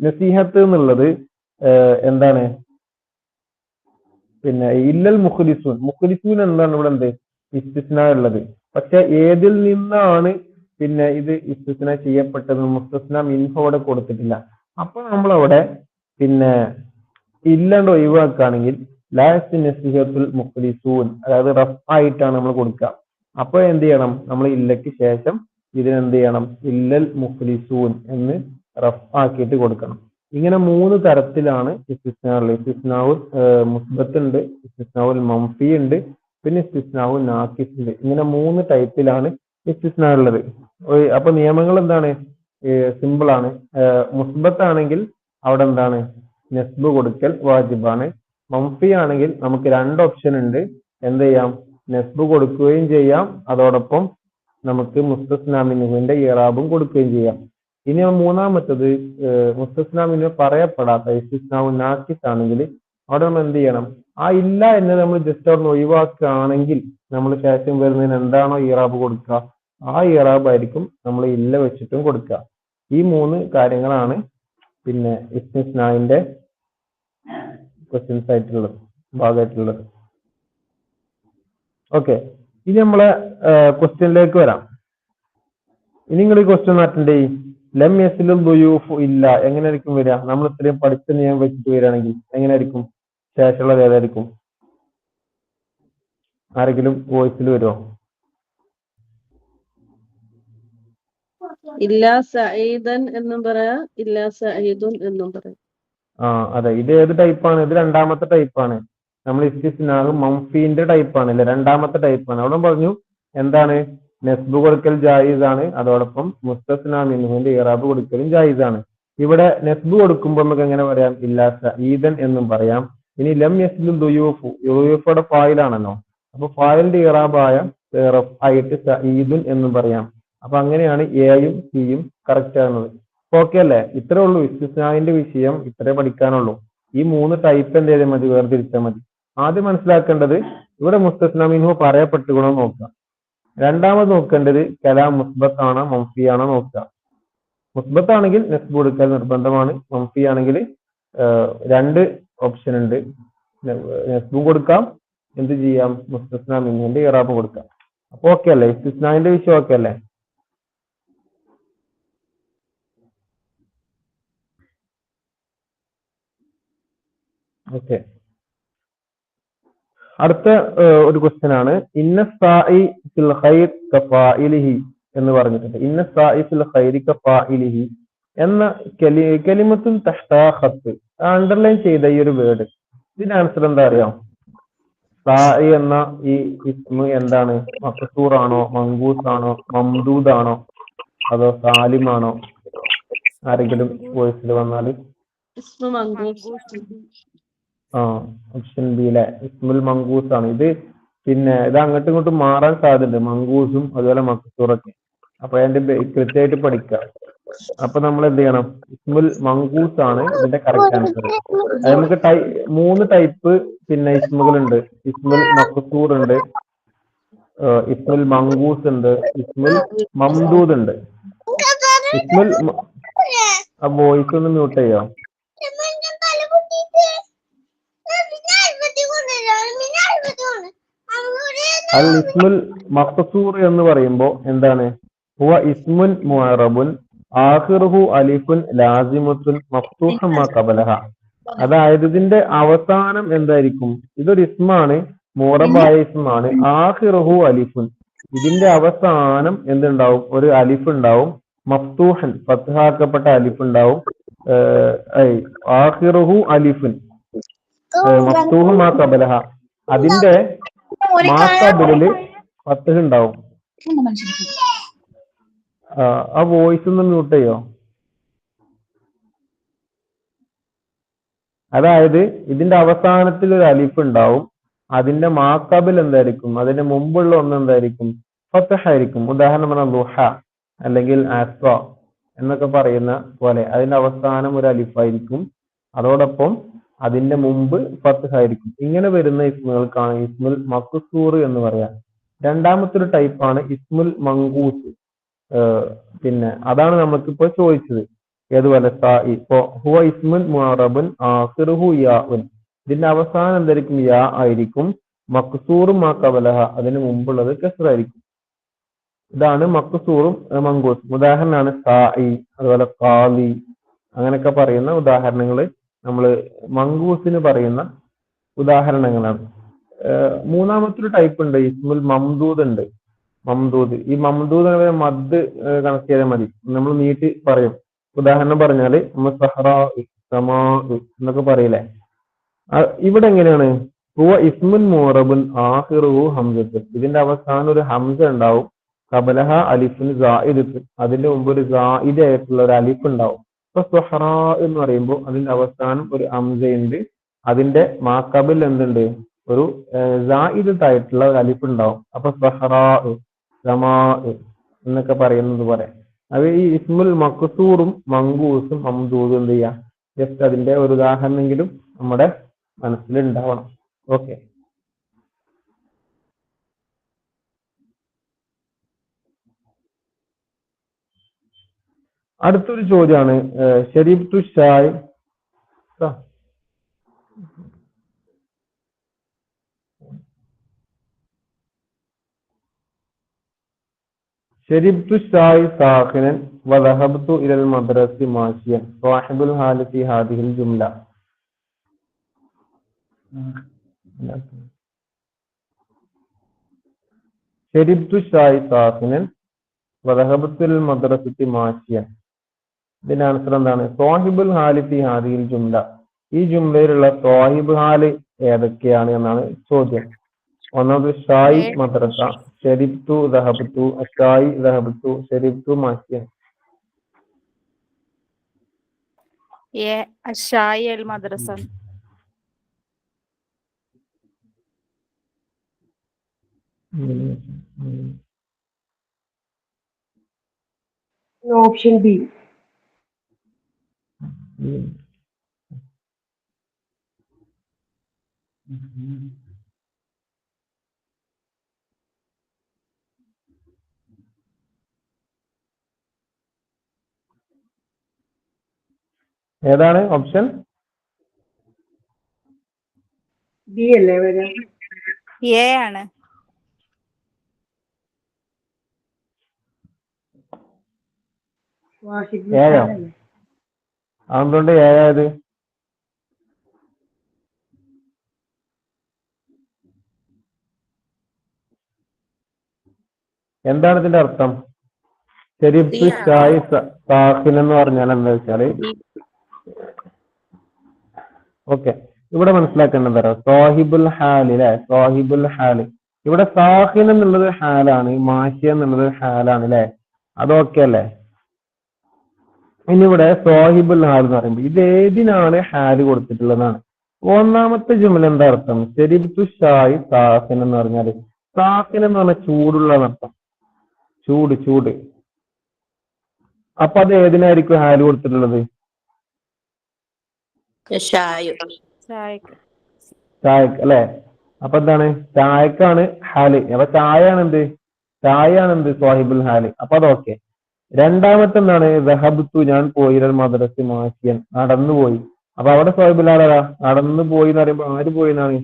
നസീഹത്ത് എന്നുള്ളത് എന്താണ്? പിന്നെ ഇല്ലൽ മുഖ്ലിസൂൻ. മുഖ്ലിസൂൻ എന്താണ് ഇവിടെ എന്ത് ഇസ്തിസ്ന ഉള്ളത്? പക്ഷെ ഏതിൽ നിന്നാണ് പിന്നെ ഇത് ഇസ്തിസ്ന ചെയ്യപ്പെട്ടത്? മുസ്തസ്ന മിൻഹു അവിടെ കൊടുത്തിട്ടില്ല. അപ്പൊ നമ്മളവിടെ പിന്നെ ഇല്ലാണ്ട് ഒഴിവാക്കുകയാണെങ്കിൽ ലാസ്റ്റ് നസീഹത്തുൽ മുഖ്ലിസൂൻ, അതായത് റഫ് ആയിട്ടാണ് നമ്മൾ കൊടുക്കുക. അപ്പൊ എന്ത് ചെയ്യണം? നമ്മൾ ഇല്ലയ്ക്ക് ശേഷം ഇതിനെന്ത് ചെയ്യണം? ഇല്ലൽ മുഖ്ലിസൂൻ എന്ന് റഫ് ആക്കിയിട്ട് കൊടുക്കണം. ഇങ്ങനെ 3 തരത്തിലാണ് ഇസ്തിസ്ന ഉള്ളത്. ഇസ്തിസ്നാവുൽ മുസ്ബത്ത് ഉണ്ട്, ഇസ്തിസ്നാവുൽ മംഫി ഉണ്ട്, പിന്നെ ഇസ്തിസ്നാവുൽ നാഖിസ് ഉണ്ട്. ഇങ്ങനെ 3 ടൈപ്പിലാണ് ഇസ്തിസ്ന ഉള്ളത്. അപ്പൊ നിയമങ്ങൾ എന്താണ്? സിമ്പിൾ ആണ്. മുസ്ബത്ത് ആണെങ്കിൽ അവിടെ എന്താണ്? നെസ്ബ് കൊടുക്കൽ വാജിബാണ്. മംഫി ആണെങ്കിൽ നമുക്ക് 2 ഓപ്ഷൻ ഉണ്ട്. എന്ത് ചെയ്യാം? നെസ്ബ് കൊടുക്കുകയും ചെയ്യാം, അതോടൊപ്പം നമുക്ക് മുസ്തസ്ന മിൻഹുവിന്റെ ഇറാബും കൊടുക്കുകയും ചെയ്യാം. ഇനി മൂന്നാമത്തത് മുസ്തസ്ന മിൻഹു പറയപ്പെടാത്ത ഇസ്തിസ്നാവുൻ നാഖിസ് ആണെങ്കിൽ അവിടെ നമ്മൾ എന്ത് ചെയ്യണം? ആ ഇല്ല എന്ന് നമ്മൾ ജസ്റ്റ് അവിടെ ഒഴിവാക്കുകയാണെങ്കിൽ നമ്മൾ ശേഷം വരുന്നതിന് എന്താണോ ഇറാബ് കൊടുക്കുക ആ ഇറാബ് ആയിരിക്കും നമ്മൾ ഇല്ല വെച്ചിട്ടും കൊടുക്കുക. ഈ 3 കാര്യങ്ങളാണ് പിന്നെ ഇസ്തിസ്നാവിന്റെ ക്വസ്റ്റ്യൻസ് ആയിട്ടുള്ളത്, ഭാഗമായിട്ടുള്ളത്. ഓക്കെ, ഇനി നമ്മളെ ക്വസ്റ്റ്യനിലേക്ക് വരാം. ഇനി നിങ്ങൾ ഈ ക്വസ്റ്റ്യൻ അറ്റൻഡ് ചെയ്യും. ലം യസിലു ദുയൂഫു ഇല്ല എങ്ങനെയായിരിക്കും വരിക? നമ്മൾ ഇത്രയും പഠിച്ച നിയമം വെച്ചിട്ട് വരികയാണെങ്കിൽ എങ്ങനെയായിരിക്കും? ശേഷമുള്ളത് ഏതായിരിക്കും? ആരെങ്കിലും വോയിസിൽ വരുമോ? ഇല്ലാ സഈദൻ എന്നും പറയാ, ഇല്ലാ സഈദുൻ എന്നും പറയാം. അതെ, ഇത് ഏത് ടൈപ്പാണ്? ഇത് രണ്ടാമത്തെ ടൈപ്പാണ്. നമ്മൾ ഇസ്തിസ്നാഹ് മംഫീന്റെ ടൈപ്പാണ് അല്ലെ, രണ്ടാമത്തെ ടൈപ്പാണ്. അവിടെ പറഞ്ഞു എന്താണ്? നെസ്ബ് കൊടുക്കൽ ജായിസ് ആണ്, അതോടൊപ്പം മുസ്തസ്ന മിൻഹുവിന്റെ ഇറാബ് കൊടുക്കലും ജായിസ് ആണ്. ഇവിടെ നെസ്ബ് കൊടുക്കുമ്പോൾ നമുക്ക് എങ്ങനെ പറയാം? ഇല്ലാ സഈദൻ എന്നും പറയാം. ഇനി ലം യസ്ലു ദുയൂഫു, ദുയൂഫുടെ ഫായിലാണല്ലോ, അപ്പൊ ഫായിലിന്റെ ഇറാബായ ആയിട്ട് സഈദുൻ എന്നും പറയാം. അപ്പൊ അങ്ങനെയാണ് എയും സിയും കറക്റ്റ് ആകുന്നത്. ഓക്കെ അല്ലേ? ഇത്രേ ഉള്ളൂ ഇസ്തിസ്നാവിന്റെ വിഷയം, ഇത്രേ പഠിക്കാനുള്ളൂ. ഈ 3 ടൈപ്പ് എന്ത് ചെയ്താൽ മതി? വേർതിരിച്ചാൽ മതി. ആദ്യം മനസ്സിലാക്കേണ്ടത് ഇവിടെ മുസ്തസ്ന മിൻഹു പറയപ്പെട്ടുകൊണ്ടോ നോക്കുക. രണ്ടാമത് നോക്കേണ്ടത് കലാം മുസ്ബത്ത് ആണോ മംഫി ആണോ നോക്കുക. മുസ്ബത്ത് ആണെങ്കിൽ നെസ്ബ് കൊടുക്കൽ നിർബന്ധമാണ്. മംഫി ആണെങ്കിൽ 2 ഓപ്ഷൻ ഉണ്ട്. നെസ്ബും കൊടുക്കാം, എന്ത് ചെയ്യാം? മുസ്തസ്ന മിൻഹുവിന്റെ ഇറാബ് കൊടുക്കാം. അപ്പൊ ഓക്കെ അല്ലേ? ഇസ്തിസ്നാവിന്റെ വിഷയം ഓക്കെ അല്ലേ? ഓക്കെ, അടുത്ത ഒരു ക്വസ്റ്റ്യൻ ആണ്. ഇന്ന സായി ഫിൽ ഖൈർ കഫാഇലിഹി എന്ന് പറഞ്ഞിട്ടുണ്ട്. ഇന്ന സായി ഫിൽ ഖൈരി കഫാഇലിഹി എന്ന കലിമത്തുൻ തഹ്താ ഖത്ത്, അണ്ടർലൈൻ ചെയ്ത ഈ ഒരു വേർഡ്, ഇതിന്റെ ആൻസർ എന്താ അറിയാം? സായി എന്ന ഈ ഇസ്മ എന്താണ്? മഖ്സൂർ ആണോ, മങ്കൂസ് ആണോ, മംദൂദ് ആണോ, അതോ സാലിം ആണോ? ആരെങ്കിലും വോയിസിൽ വന്നാല്. ഓപ്ഷൻ ബി അല്ലെ, ഇസ്മുൽ മങ്കൂസ് ആണ്. ഇത് പിന്നെ ഇത് അങ്ങോട്ടും ഇങ്ങോട്ടും മാറാൻ സാധ്യതയുണ്ട്, മങ്കൂസും അതുപോലെ മഖ്സൂറൊക്കെ. അപ്പൊ അതിന്റെ കൃത്യമായിട്ട് പഠിക്കുക. അപ്പൊ നമ്മൾ എന്ത് ചെയ്യണം? ഇസ്മുൽ മങ്കൂസ് ആണ് ഇതിന്റെ കറക്റ്റ് ആൻസർ. അത് നമുക്ക് 3 ടൈപ്പ് പിന്നെ ഇസ്മുകളുണ്ട്. ഇസ്മുൽ മഖ്സൂർ ഉണ്ട്, ഇസ്മുൽ മങ്കൂസ് ഉണ്ട്, ഇസ്മുൽ മംദൂദ് ഉണ്ട്. ഇസ്മുൽ വോയിസ് ഒന്ന് മ്യൂട്ട് ചെയ്യോ? അൽ ഇസ്മുൽ മഖ്സൂർ എന്ന് പറയുമ്പോൾ എന്താണ്? ഹുവ ഇസ്മുൻ മുഅറബുൻ ആഖിറുഹു അലിഫുൻ ലാസിമത്തുൻ മഫ്തൂഹുൻ മാ ഖബലഹ. അതായത് ഇതിന്റെ അവസാനം എന്തായിരിക്കും? ഇതൊരു ഇസ്മാണ്, മുഅറബായ ഇസ്മാണ്. ആഖിറുഹു അലിഫുൻ, ഇതിന്റെ അവസാനം എന്തുണ്ടാവും? ഒരു അലിഫ് ഉണ്ടാവും. മഫ്തൂഹൻ, ഫത്ഹാക്കപ്പെട്ട അലിഫ് ഉണ്ടാവും. ആഖിറുഹു അലിഫുൻ മഫ്തൂഹുൻ മാ ഖബലഹ, അതിന്റെ മാ ഖബലില് ഫത്ഹ് ഉണ്ടാവും. ആ വോയിസ് ഒന്ന് മ്യൂട്ട് ചെയ്യോ? അതായത് ഇതിന്റെ അവസാനത്തിൽ ഒരു അലിഫ് ഉണ്ടാവും, അതിന്റെ മാക്കബിൽ എന്തായിരിക്കും, അതിന്റെ മുമ്പുള്ള ഒന്ന് എന്തായിരിക്കും, ഫത്തഹ ആയിരിക്കും. ഉദാഹരണം പറഞ്ഞാൽ ലുഹ അല്ലെങ്കിൽ അസ്ര എന്നൊക്കെ പറയുന്ന പോലെ അതിന്റെ അവസാനം ഒരു അലിഫായിരിക്കും, അതോടൊപ്പം അതിന്റെ മുമ്പ് ഫത്തഹ ആയിരിക്കും. ഇങ്ങനെ വരുന്ന ഇസ്മുകൾക്കാണ് ഇസ്മുൽ മഖ്സൂർ എന്ന് പറയാം. രണ്ടാമത്തെ ഒരു ടൈപ്പാണ് ഇസ്മുൽ മങ്കൂസ്. പിന്നെ അതാണ് നമുക്കിപ്പോ ചോദിച്ചത്. ഏതുപോലെ ഇപ്പോ ഹുവ ഇസ്മുൻ മുഅറബുൻ ആഖിറുഹു യാഉൻ, ഇതിന്റെ അവസാനം എന്തായിരിക്കും, യാ ആയിരിക്കും. മഖ്സൂറും മാ ഖബലഹ, അതിന് മുമ്പുള്ളത് കസ്റായിരിക്കും. ഇതാണ് മഖ്സൂറും മങ്കൂസ്. ഉദാഹരണമാണ് സായി, അതുപോലെ ഖാലി, അങ്ങനെയൊക്കെ പറയുന്ന ഉദാഹരണങ്ങൾ നമ്മൾ മങ്കൂസിന് പറയുന്ന ഉദാഹരണങ്ങളാണ്. മൂന്നാമത്തെ ഒരു ടൈപ്പ് ഉണ്ട്, ഇസ്മുൽ മംദൂദ് ഉണ്ട്. മംദൂദ്, ഈ മംദൂദ് മദ് കണക്ട് ചെയ്താൽ മതി, നമ്മൾ നീട്ടി പറയും. ഉദാഹരണം പറഞ്ഞാല് നമ്മൾ സഹറാ സമാ എന്നൊക്കെ പറയില്ലേ, ഇവിടെ എങ്ങനെയാണ്, ഹുവ ഇസ്മുൻ മുഅറബുൻ ആഖിറുഹു ഹംസത്ത്, ഇതിന്റെ അവസാനം ഒരു ഹംസ ഉണ്ടാവും. ഖബലഹ അലിഫുൻ സായിദത്ത്, അതിന്റെ മുമ്പ് ഒരു സായിദ് ആയിട്ടുള്ള ഒരു അലിഫ് ഉണ്ടാവും. ഇപ്പൊ സഹറാ എന്ന് പറയുമ്പോൾ അതിന്റെ അവസാനം ഒരു ഹംസയുണ്ട്, അതിന്റെ മാക്കബിൽ എന്തുണ്ട്, ഒരു സായിദത്ത് ആയിട്ടുള്ള ഒരു അലിഫ് ഉണ്ടാവും. അപ്പൊ സഹറാ സമാ എന്നൊക്കെ പറയുന്നത് പോലെ അത് ഈ ഇസ്മുൽ മഖ്സൂറും മങ്കൂസും മംദൂദും എന്ത് ചെയ്യാം, ജസ്റ്റ് അതിന്റെ ഒരു ഉദാഹരണമെങ്കിലും നമ്മുടെ മനസ്സിൽ ഉണ്ടാവണം. ഓക്കെ, അടുത്തൊരു ചോദ്യമാണ് ഷരീബ്തു ഷായ്. شربت الشاي ساخنا وذهبت إلى المدرسة ماشيا صاحب الحال في هذه الجملة. شربت الشاي ساخنا وذهبت إلى المدرسة ماشيا, ഇതിന്റെ ആൻസർ എന്താണ്? സാഹിബുൽ ഹാലി ഫി ഹാദിഹിൽ ജുംല, ഈ ജുംലയിലുള്ള സാഹിബ് ഹാല് ഏതൊക്കെയാണ് എന്നാണ് ചോദ്യം. ഒന്നാമത് ഷായി മദ്രസ, ഷരിബ്തു ദഹബത്തു, അഷായി ദഹബത്തു, ഷരിബ്തു മാഷിയ. അഷായി അൽ മദ്രസ. Option B. ഏതാണ് ഓപ്ഷൻ? ബി അല്ലേ വരാ? എ ആണ്. ഏഴോ? അതുകൊണ്ട് ഏഴായത് എന്താണ് ഇതിന്റെ അർത്ഥം? ഷരിബ്തു ഷായി സാഖിൻ എന്ന് പറഞ്ഞാൽ എന്താ വെച്ചാല്, ഓക്കെ, ഇവിടെ മനസ്സിലാക്കേണ്ടത് സാഹിബുൽ ഹാല് അല്ലെ, സാഹിബുൽ ഹാല്. ഇവിടെ സാഹിൻ എന്നുള്ളത് ഹാലാണ്, മാഷിയ എന്നുള്ളത് ഹാലാണ് അല്ലെ, അതൊക്കെ അല്ലേ. ഇനി ഇവിടെ സാഹിബുൽ ഹാൽ എന്ന് പറയുമ്പോൾ ഇത് ഏതിനാണ് ഹാല് കൊടുത്തിട്ടുള്ളതാണ്? ഒന്നാമത്തെ ജുമല എന്താ അർത്ഥം? ഷരിബ്തു ഷായി സാഖിൻ എന്ന് പറഞ്ഞാല്, സാഖിൻ എന്ന് പറഞ്ഞാൽ ചൂടുള്ള അർത്ഥം, ചൂട് ചൂട്. അപ്പൊ അത് ഏതിനായിരിക്കും ഹാല് കൊടുത്തിട്ടുള്ളത്? ചായക്ക് അല്ലെ. അപ്പൊ എന്താണ്? ചായക്കാണ് ഹാല്. അപ്പൊ ചായയാണ് എന്ത് സാഹിബുൽ ഹാല്. അപ്പൊ അതൊക്കെ. രണ്ടാമത്തെ എന്താണ്? ദഹബത്തു, ഞാൻ പോയി, മദ്രസ മാഷിയൻ, നടന്നു പോയി. അപ്പൊ അവിടെ സാഹിബുൽ ഹാലാ, നടന്നു പോയി എന്ന് പറയുമ്പോ ആര് പോയി എന്നാണ്?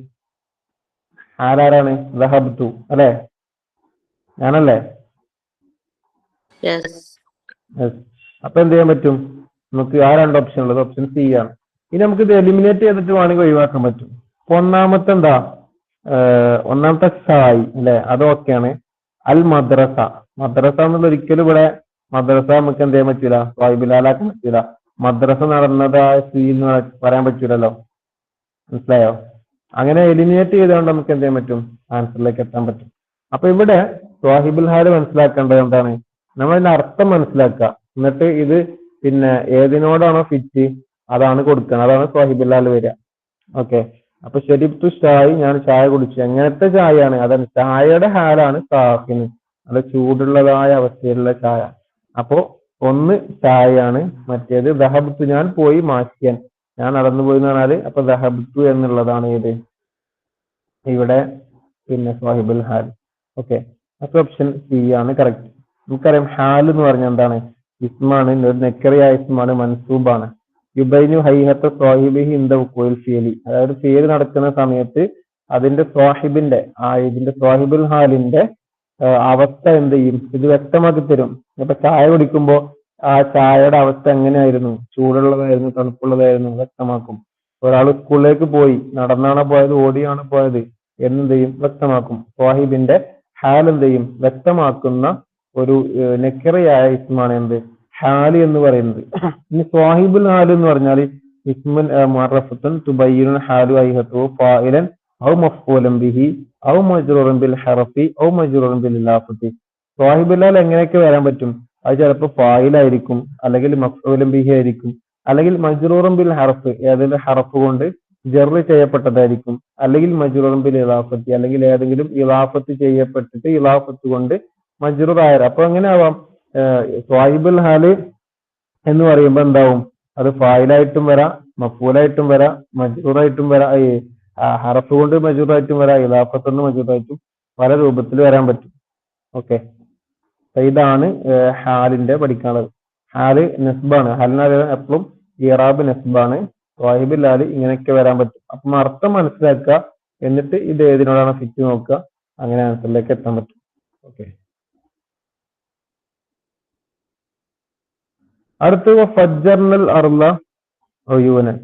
ഹാലാരാണ്? ദഹബത്തു അല്ലെ, ഞാനല്ലേ? അപ്പൊ എന്ത് ചെയ്യാൻ പറ്റും നമുക്ക്? ആ രണ്ട് ഓപ്ഷൻ ഉള്ളത് ഓപ്ഷൻ സി ആണ്. ഇനി നമുക്ക് ഇത് എലിമിനേറ്റ് ചെയ്തിട്ട് വേണമെങ്കിൽ ഒഴിവാക്കാൻ പറ്റും. അപ്പൊ ഒന്നാമത്തെ എന്താ? ഒന്നാമത്തെ ഷായി അല്ലെ, അതൊക്കെയാണ്. അൽ മദ്രസ, മദ്രസ എന്നുള്ള ഒരിക്കലും ഇവിടെ മദ്രസ നമുക്ക് എന്ത് ചെയ്യാൻ പറ്റൂല, സാഹിബുലാലാക്കാൻ പറ്റൂല. മദ്രസ നടന്നതായ സി എന്ന് പറയാൻ പറ്റൂലല്ലോ, മനസ്സിലായോ? അങ്ങനെ എലിമിനേറ്റ് ചെയ്തുകൊണ്ട് നമുക്ക് എന്ത് ചെയ്യാൻ പറ്റും? ആൻസറിലേക്ക് എത്താൻ പറ്റും. അപ്പൊ ഇവിടെ സാഹിബുൽ ഹാല് മനസ്സിലാക്കേണ്ടത് എന്താണ്? നമ്മളതിന്റെ അർത്ഥം മനസ്സിലാക്കുക. എന്നിട്ട് ഇത് പിന്നെ ഏതിനോടാണോ ഫിറ്റ് അതാണ് കൊടുക്കണം. അതാണ് സാഹിബില്ലാൽ വരിക. ഓക്കെ. അപ്പൊ ഷരിബ്തു ഷായി, ഞാൻ ചായ കുടിച്ചു. എങ്ങനത്തെ ചായയാണ്? അതാണ് ചായയുടെ ഹാലാണ് സാഹിന്, നല്ല ചൂടുള്ളതായ അവസ്ഥയിലുള്ള ചായ. അപ്പോ ഒന്ന് ചായയാണ്, മറ്റേത് ദഹബത്തു, ഞാൻ പോയി, മാറ്റിയാൻ ഞാൻ നടന്നു പോയി എന്ന് പറഞ്ഞാല് അപ്പൊ ദഹബത്തു എന്നുള്ളതാണ് ഏത് ഇവിടെ പിന്നെ സാഹിബുൽ ഹാൽ. ഓക്കെ. അപ്പൊ ഓപ്ഷൻ സി ആണ് കറക്റ്റ്. നമുക്കറിയാം ഹാൽ എന്ന് പറഞ്ഞാൽ എന്താണ്? ഇസ്മാണ്, ഒരു നെക്കറിയായ ഇസ്മാണ്, മൻസൂബാണ്. യുബൈനു ഹൈഹത്ത സ്വാഹിബിഹി ഇന്ദ ഉഖൂൽ ഫിയലി, അതായത് ഫിയൽ നടക്കുന്ന സമയത്ത് അതിന്റെ സ്വാഹിബിന്റെ ഇതിന്റെ സ്വാഹിബുൽ ഹാലിന്റെ അവസ്ഥ എന്ത് ചെയ്യും? ഇത് വ്യക്തമാക്കി തരും. ഇപ്പൊ ചായ കുടിക്കുമ്പോ ആ ചായയുടെ അവസ്ഥ എങ്ങനെയായിരുന്നു? ചൂടുള്ളതായിരുന്നു, തണുപ്പുള്ളതായിരുന്നു, വ്യക്തമാക്കും. ഒരാൾ സ്കൂളിലേക്ക് പോയി, നടന്നാണോ പോയത്, ഓടിയാണോ പോയത് എന്ത് ചെയ്യും? വ്യക്തമാക്കും. സ്വാഹിബിന്റെ ഹാൽ എന്ത് ചെയ്യും? വ്യക്തമാക്കുന്ന ഒരു നെക്കറിയായ ഇസ്മാണ് എന്ത്? ഹാല് എന്ന് പറയുന്നത്. ഇനി സ്വാഹിബുൽ ഹാൽ എന്ന് പറഞ്ഞാൽ ഇസ്മുൻ മുഅറഫത്തുൻ തുബയ്യിനു ഹാലു ഹൈഹത്തു ഫായിലൻ ഔ മഫ്ഊലൻ ബിഹി ഔ മജ്റൂറൻ ബിൽ ഹറഫി ഔ മജ്റൂറൻ ബിൽ ഇലാഫത്തി. സ്വാഹിബുൽ ഹാൽ എങ്ങനെയൊക്കെ വരാൻ പറ്റും? അത് ചിലപ്പോൾ ഫായിലായിരിക്കും, അല്ലെങ്കിൽ മഫ്ഊലൻ ബിഹി ആയിരിക്കും, അല്ലെങ്കിൽ മജ്റൂറൻ ബിൽ ഹറഫ്, ഏതെങ്കിലും ഹറഫ് കൊണ്ട് ജറ് ചെയ്യപ്പെട്ടതായിരിക്കും, അല്ലെങ്കിൽ മജ്റൂറൻ ബിൽ ഇലാഫത്തി, അല്ലെങ്കിൽ ഏതെങ്കിലും ഇലാഫത്ത് ചെയ്യപ്പെട്ടിട്ട് ഇലാഫത്ത് കൊണ്ട് മജ്റൂർ ആയ. അപ്പൊ എങ്ങനെ ആവാം? സ്വാഹിബുൽ ഹാല് എന്ന് പറയുമ്പോൾ എന്താവും? അത് ഫായിലായിട്ടും വരാം, മഫൂലായിട്ടും വരാം, മജ്റൂറായിട്ടും വരാം, ഹറഫ് കൊണ്ട് മജ്റൂറായിട്ടും വരാം, ഇലാഫത്ത് കൊണ്ട് മജ്റൂറായിട്ടും പല രൂപത്തിൽ വരാൻ പറ്റും. ഓക്കെ. ഇതാണ് ഹാലിന്റെ പഠിക്കാനുള്ളത്. ഹാല് നെസ്ബാണ്. ഹാലിന് എപ്പോഴും ഇറാബ് നെസ്ബാണ്. സ്വാഹിബുൽ ഹാല് ഇങ്ങനെയൊക്കെ വരാൻ പറ്റും. അപ്പം അർത്ഥം മനസ്സിലാക്കുക, എന്നിട്ട് ഇത് ഏതിനോടാണ് ഫിറ്റ് നോക്കുക, അങ്ങനെ ആൻസറിലേക്ക് എത്താൻ പറ്റും. ഓക്കെ. അടുത്ത ഫജ്ജർനൽ അർള ഒയൂനൻ.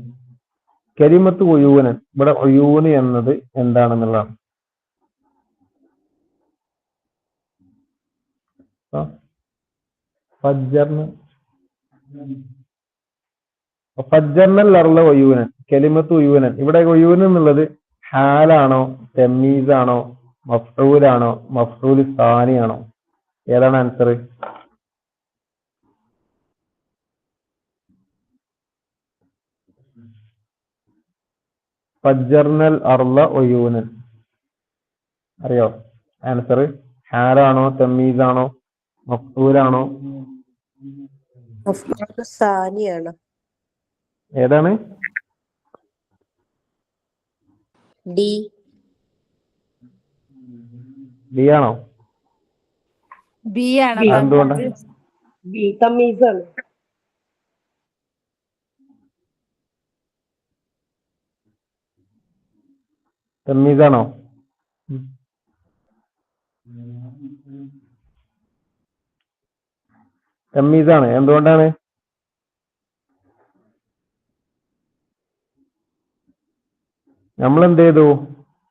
കലിമത്ത് ഒയൂനൻ, ഇവിടെ ഒയൂന് എന്നത് എന്താണെന്നുള്ളതാണ്. ഫജ്ജർനൽ അർള ഒയൂനൻ, കലിമത്ത് ഒയൂനൻ. ഇവിടെ ഒയൂനൻ എന്നുള്ളത് ഹാലാണോ, തമീസാണോ, മഫ്ഊലാണോ, മഫ്ഊൽ സാനിയാണോ? ഏതാണ് ആൻസർ? ഫജ്ജർനൽ അർള ഒയൂനൻ, അറിയോ ആൻസർ? ഹാലാണോ, തമീസാണോ, മഫ്ഊലാണോ? സാനിയാണ്. ഏതാണ്? ഡി. ബി ആണോ? ബി ആണ്. എന്തുകൊണ്ടാണ്? ബി തമീസാണ്. തമീസാണോ? തമീസാണ്. എന്തുകൊണ്ടാണ്? നമ്മൾ എന്ത് ചെയ്തു?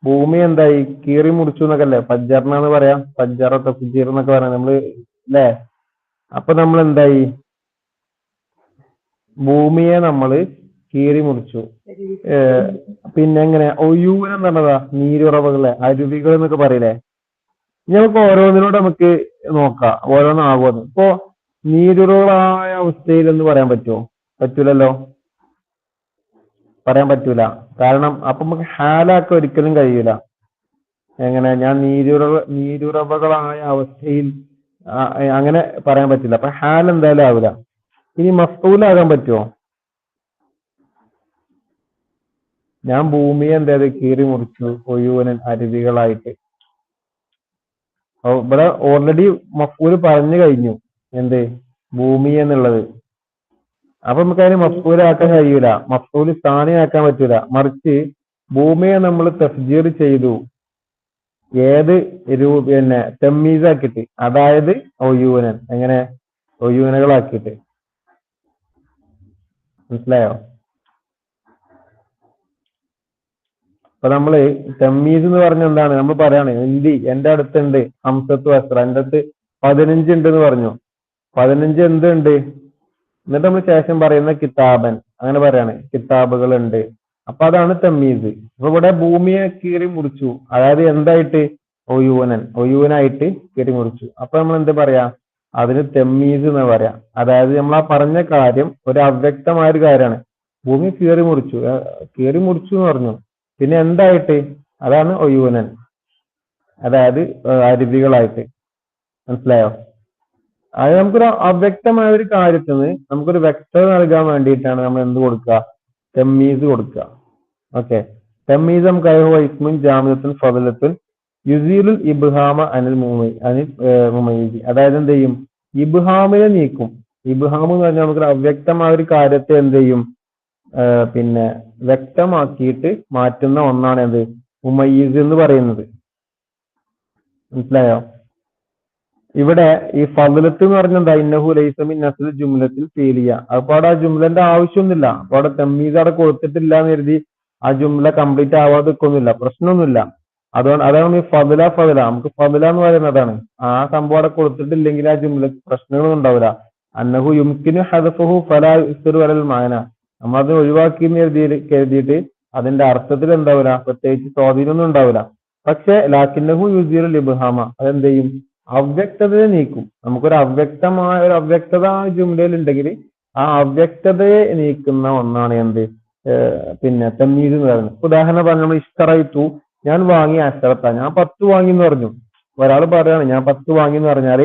ഭൂമി എന്തായി? കീറി മുറിച്ചു എന്നൊക്കെ അല്ലേ ഫജ്ജർന എന്ന് പറയാം, ഫജ്ജറ തഫ്ജീർ എന്നൊക്കെ പറയാം നമ്മള്, അല്ലേ? അപ്പൊ നമ്മൾ എന്തായി? ഭൂമിയെ നമ്മള് കീറി മുറിച്ചു. പിന്നെ എങ്ങനെ? ഒയൂൻ എന്ന് പറഞ്ഞതാ നീരുറവകളെ, അരുവികൾ എന്നൊക്കെ പറയില്ലേ? നമുക്ക് ഓരോന്നിനോട് നമുക്ക് നോക്കാം, ഓരോന്നാകുമെന്ന്. ഇപ്പോ നീരുറവകളായ അവസ്ഥയിൽ എന്ന് പറയാൻ പറ്റുമോ? പറ്റൂലല്ലോ, പറയാൻ പറ്റൂല. കാരണം അപ്പൊ നമുക്ക് ഹാലാക്കാൻ ഒരിക്കലും കഴിയൂല. എങ്ങനെ? ഞാൻ നീരുറവകളായ അവസ്ഥയിൽ, അങ്ങനെ പറയാൻ പറ്റില്ല. അപ്പൊ ഹാൽ എന്തായാലും ആവില്ല. ഇനി മഫ്ഊലാകാൻ പറ്റുമോ? ഞാൻ ഭൂമിയെ എന്തായത്? കീറി മുറിച്ചു, ഒയൂനൻ, അരുവികളായിട്ട്. ഇവിടെ ഓൾറെഡി മഫ്ഊല് പറഞ്ഞു കഴിഞ്ഞു, എന്ത്? ഭൂമി എന്നുള്ളത്. അപ്പൊ നമുക്ക് അതിന് മഫ്ഊലാക്കാൻ കഴിയൂല, മഫ്ഊല് സ്ഥാനിയാക്കാൻ പറ്റൂല. മറിച്ച് ഭൂമിയെ നമ്മൾ തഫ്ജീർ ചെയ്തു, ഏത് പിന്നെ തമ്മീസാക്കിയിട്ട്, അതായത് ഒയൂനൻ, എങ്ങനെ? ഒയൂനകളാക്കിയിട്ട്. മനസ്സിലായോ? അപ്പൊ നമ്മള് തമ്മീസ് എന്ന് പറഞ്ഞ എന്താണ്? നമ്മൾ പറയാണ് എന്തി എന്റെ അടുത്തുണ്ട് ഹംസത്ത് വസ്ത്ര, എന്റെ അടുത്ത് 15 ഉണ്ട് എന്ന് പറഞ്ഞു. 15 എന്തുണ്ട്? എന്നിട്ട് നമ്മൾ ശേഷം പറയുന്ന കിതാബൻ, അങ്ങനെ പറയാണ് കിതാബുകൾ ഉണ്ട്. അപ്പൊ അതാണ് തമ്മീസ്. അപ്പൊ ഇവിടെ ഭൂമിയെ കീറി മുറിച്ചു, അതായത് എന്തായിട്ട്? ഒയൂനൻ, ഒയൂനായിട്ട് കീറി മുറിച്ചു. അപ്പൊ നമ്മൾ എന്ത് പറയാ? അതിന് തെമ്മീസ് എന്ന് പറയാം. അതായത് നമ്മൾ ആ പറഞ്ഞ കാര്യം ഒരു അവ്യക്തമായ ഒരു കാര്യമാണ്. ഭൂമി കീറി മുറിച്ചു എന്ന് പറഞ്ഞു. പിന്നെ എന്തായിട്ട്? അതാണ് ഒയൂനൻ, അതായത് അരുവികളായിട്ട്. മനസ്സിലായോ? അത് നമുക്കൊരു അവ്യക്തമായ ഒരു കാര്യത്തിന് നമുക്കൊരു വ്യക്തത നൽകാൻ വേണ്ടിയിട്ടാണ് നമ്മൾ എന്ത് കൊടുക്കുക? തെമ്മീസ് കൊടുക്കുക. ഓക്കെ, തെമ്മീസ് നമുക്ക് ഇസ്മുൻ ജാമിദത്തുൻ ഫദലത്തുൻ യുസീലുൽ ഇബ്ഹാമ അനിൽ മുമയ്യിസ്. അതായത് എന്ത് ചെയ്യും? ഇബ്ഹാമിനെ നീക്കും. ഇബ്ഹാം എന്ന് പറഞ്ഞാൽ നമുക്കൊരു അവ്യക്തമായ ഒരു കാര്യത്തെ എന്ത് ചെയ്യും? പിന്നെ വ്യക്തമാക്കിയിട്ട് മാറ്റുന്ന ഒന്നാണ് എന്ത്? മുമയ്യിസ് എന്ന് പറയുന്നത്. മനസ്സിലായോ? ഇവിടെ ഈ ഫദലത്ത് എന്ന് പറഞ്ഞാൽ എന്താ? ഇന്നഹു ലൈസ മിൻ നസ്ൽ ജുംലത്തിൽ ഫീലിയ. അപ്പോൾ അവിടെ ആ ജുംലന്റെ ആവശ്യമൊന്നുമില്ല. അപ്പോൾ അവിടെ തെമ്മീസ് അവിടെ കൊടുത്തിട്ടില്ല എന്ന് കരുതി ആ ജുംല കംപ്ലീറ്റ് ആവാതെ നിൽക്കൊന്നുമില്ല, പ്രശ്നമൊന്നുമില്ല. അതാണ് ഈ ഫദല. നമുക്ക് ഫദല എന്ന് പറയുന്നതാണ്. ആ സംഭവം അവിടെ കൊടുത്തിട്ടില്ലെങ്കിൽ ആ ജുംല പ്രശ്നങ്ങളൊന്നും ഉണ്ടാവില്ല. അന്നഹു യുംകിനു ഹദഫഹു ഫലാ യുസ്റു അലൽ മാന. നമ്മളത് ഒഴിവാക്കി കരുതിയിട്ട് അതിന്റെ അർത്ഥത്തിൽ എന്താവില്ല, പ്രത്യേകിച്ച് സ്വാധീനമൊന്നും ഉണ്ടാവില്ല. പക്ഷെ ലാക്കിന്നഹു യുസീലുൽ ഇബ്ഹാമ, അതെന്ത് ചെയ്യും? അവ്യക്തതയെ നീക്കും. നമുക്കൊരു അവ്യക്തത ജുംലയിൽ ഉണ്ടെങ്കിൽ ആ അവ്യക്തതയെ നീക്കുന്ന ഒന്നാണ് എന്ത്? പിന്നെ തമ്മീസ് എന്ന് പറയുന്നത്. ഉദാഹരണം പറഞ്ഞാൽ നമ്മൾ ഇഷ്തറൈത്തു, ഞാൻ വാങ്ങി, അശ്റത്ത, ഞാൻ 10 വാങ്ങി എന്ന് പറഞ്ഞു. ഒരാൾ പറയാണ് ഞാൻ 10 വാങ്ങി എന്ന് പറഞ്ഞാൽ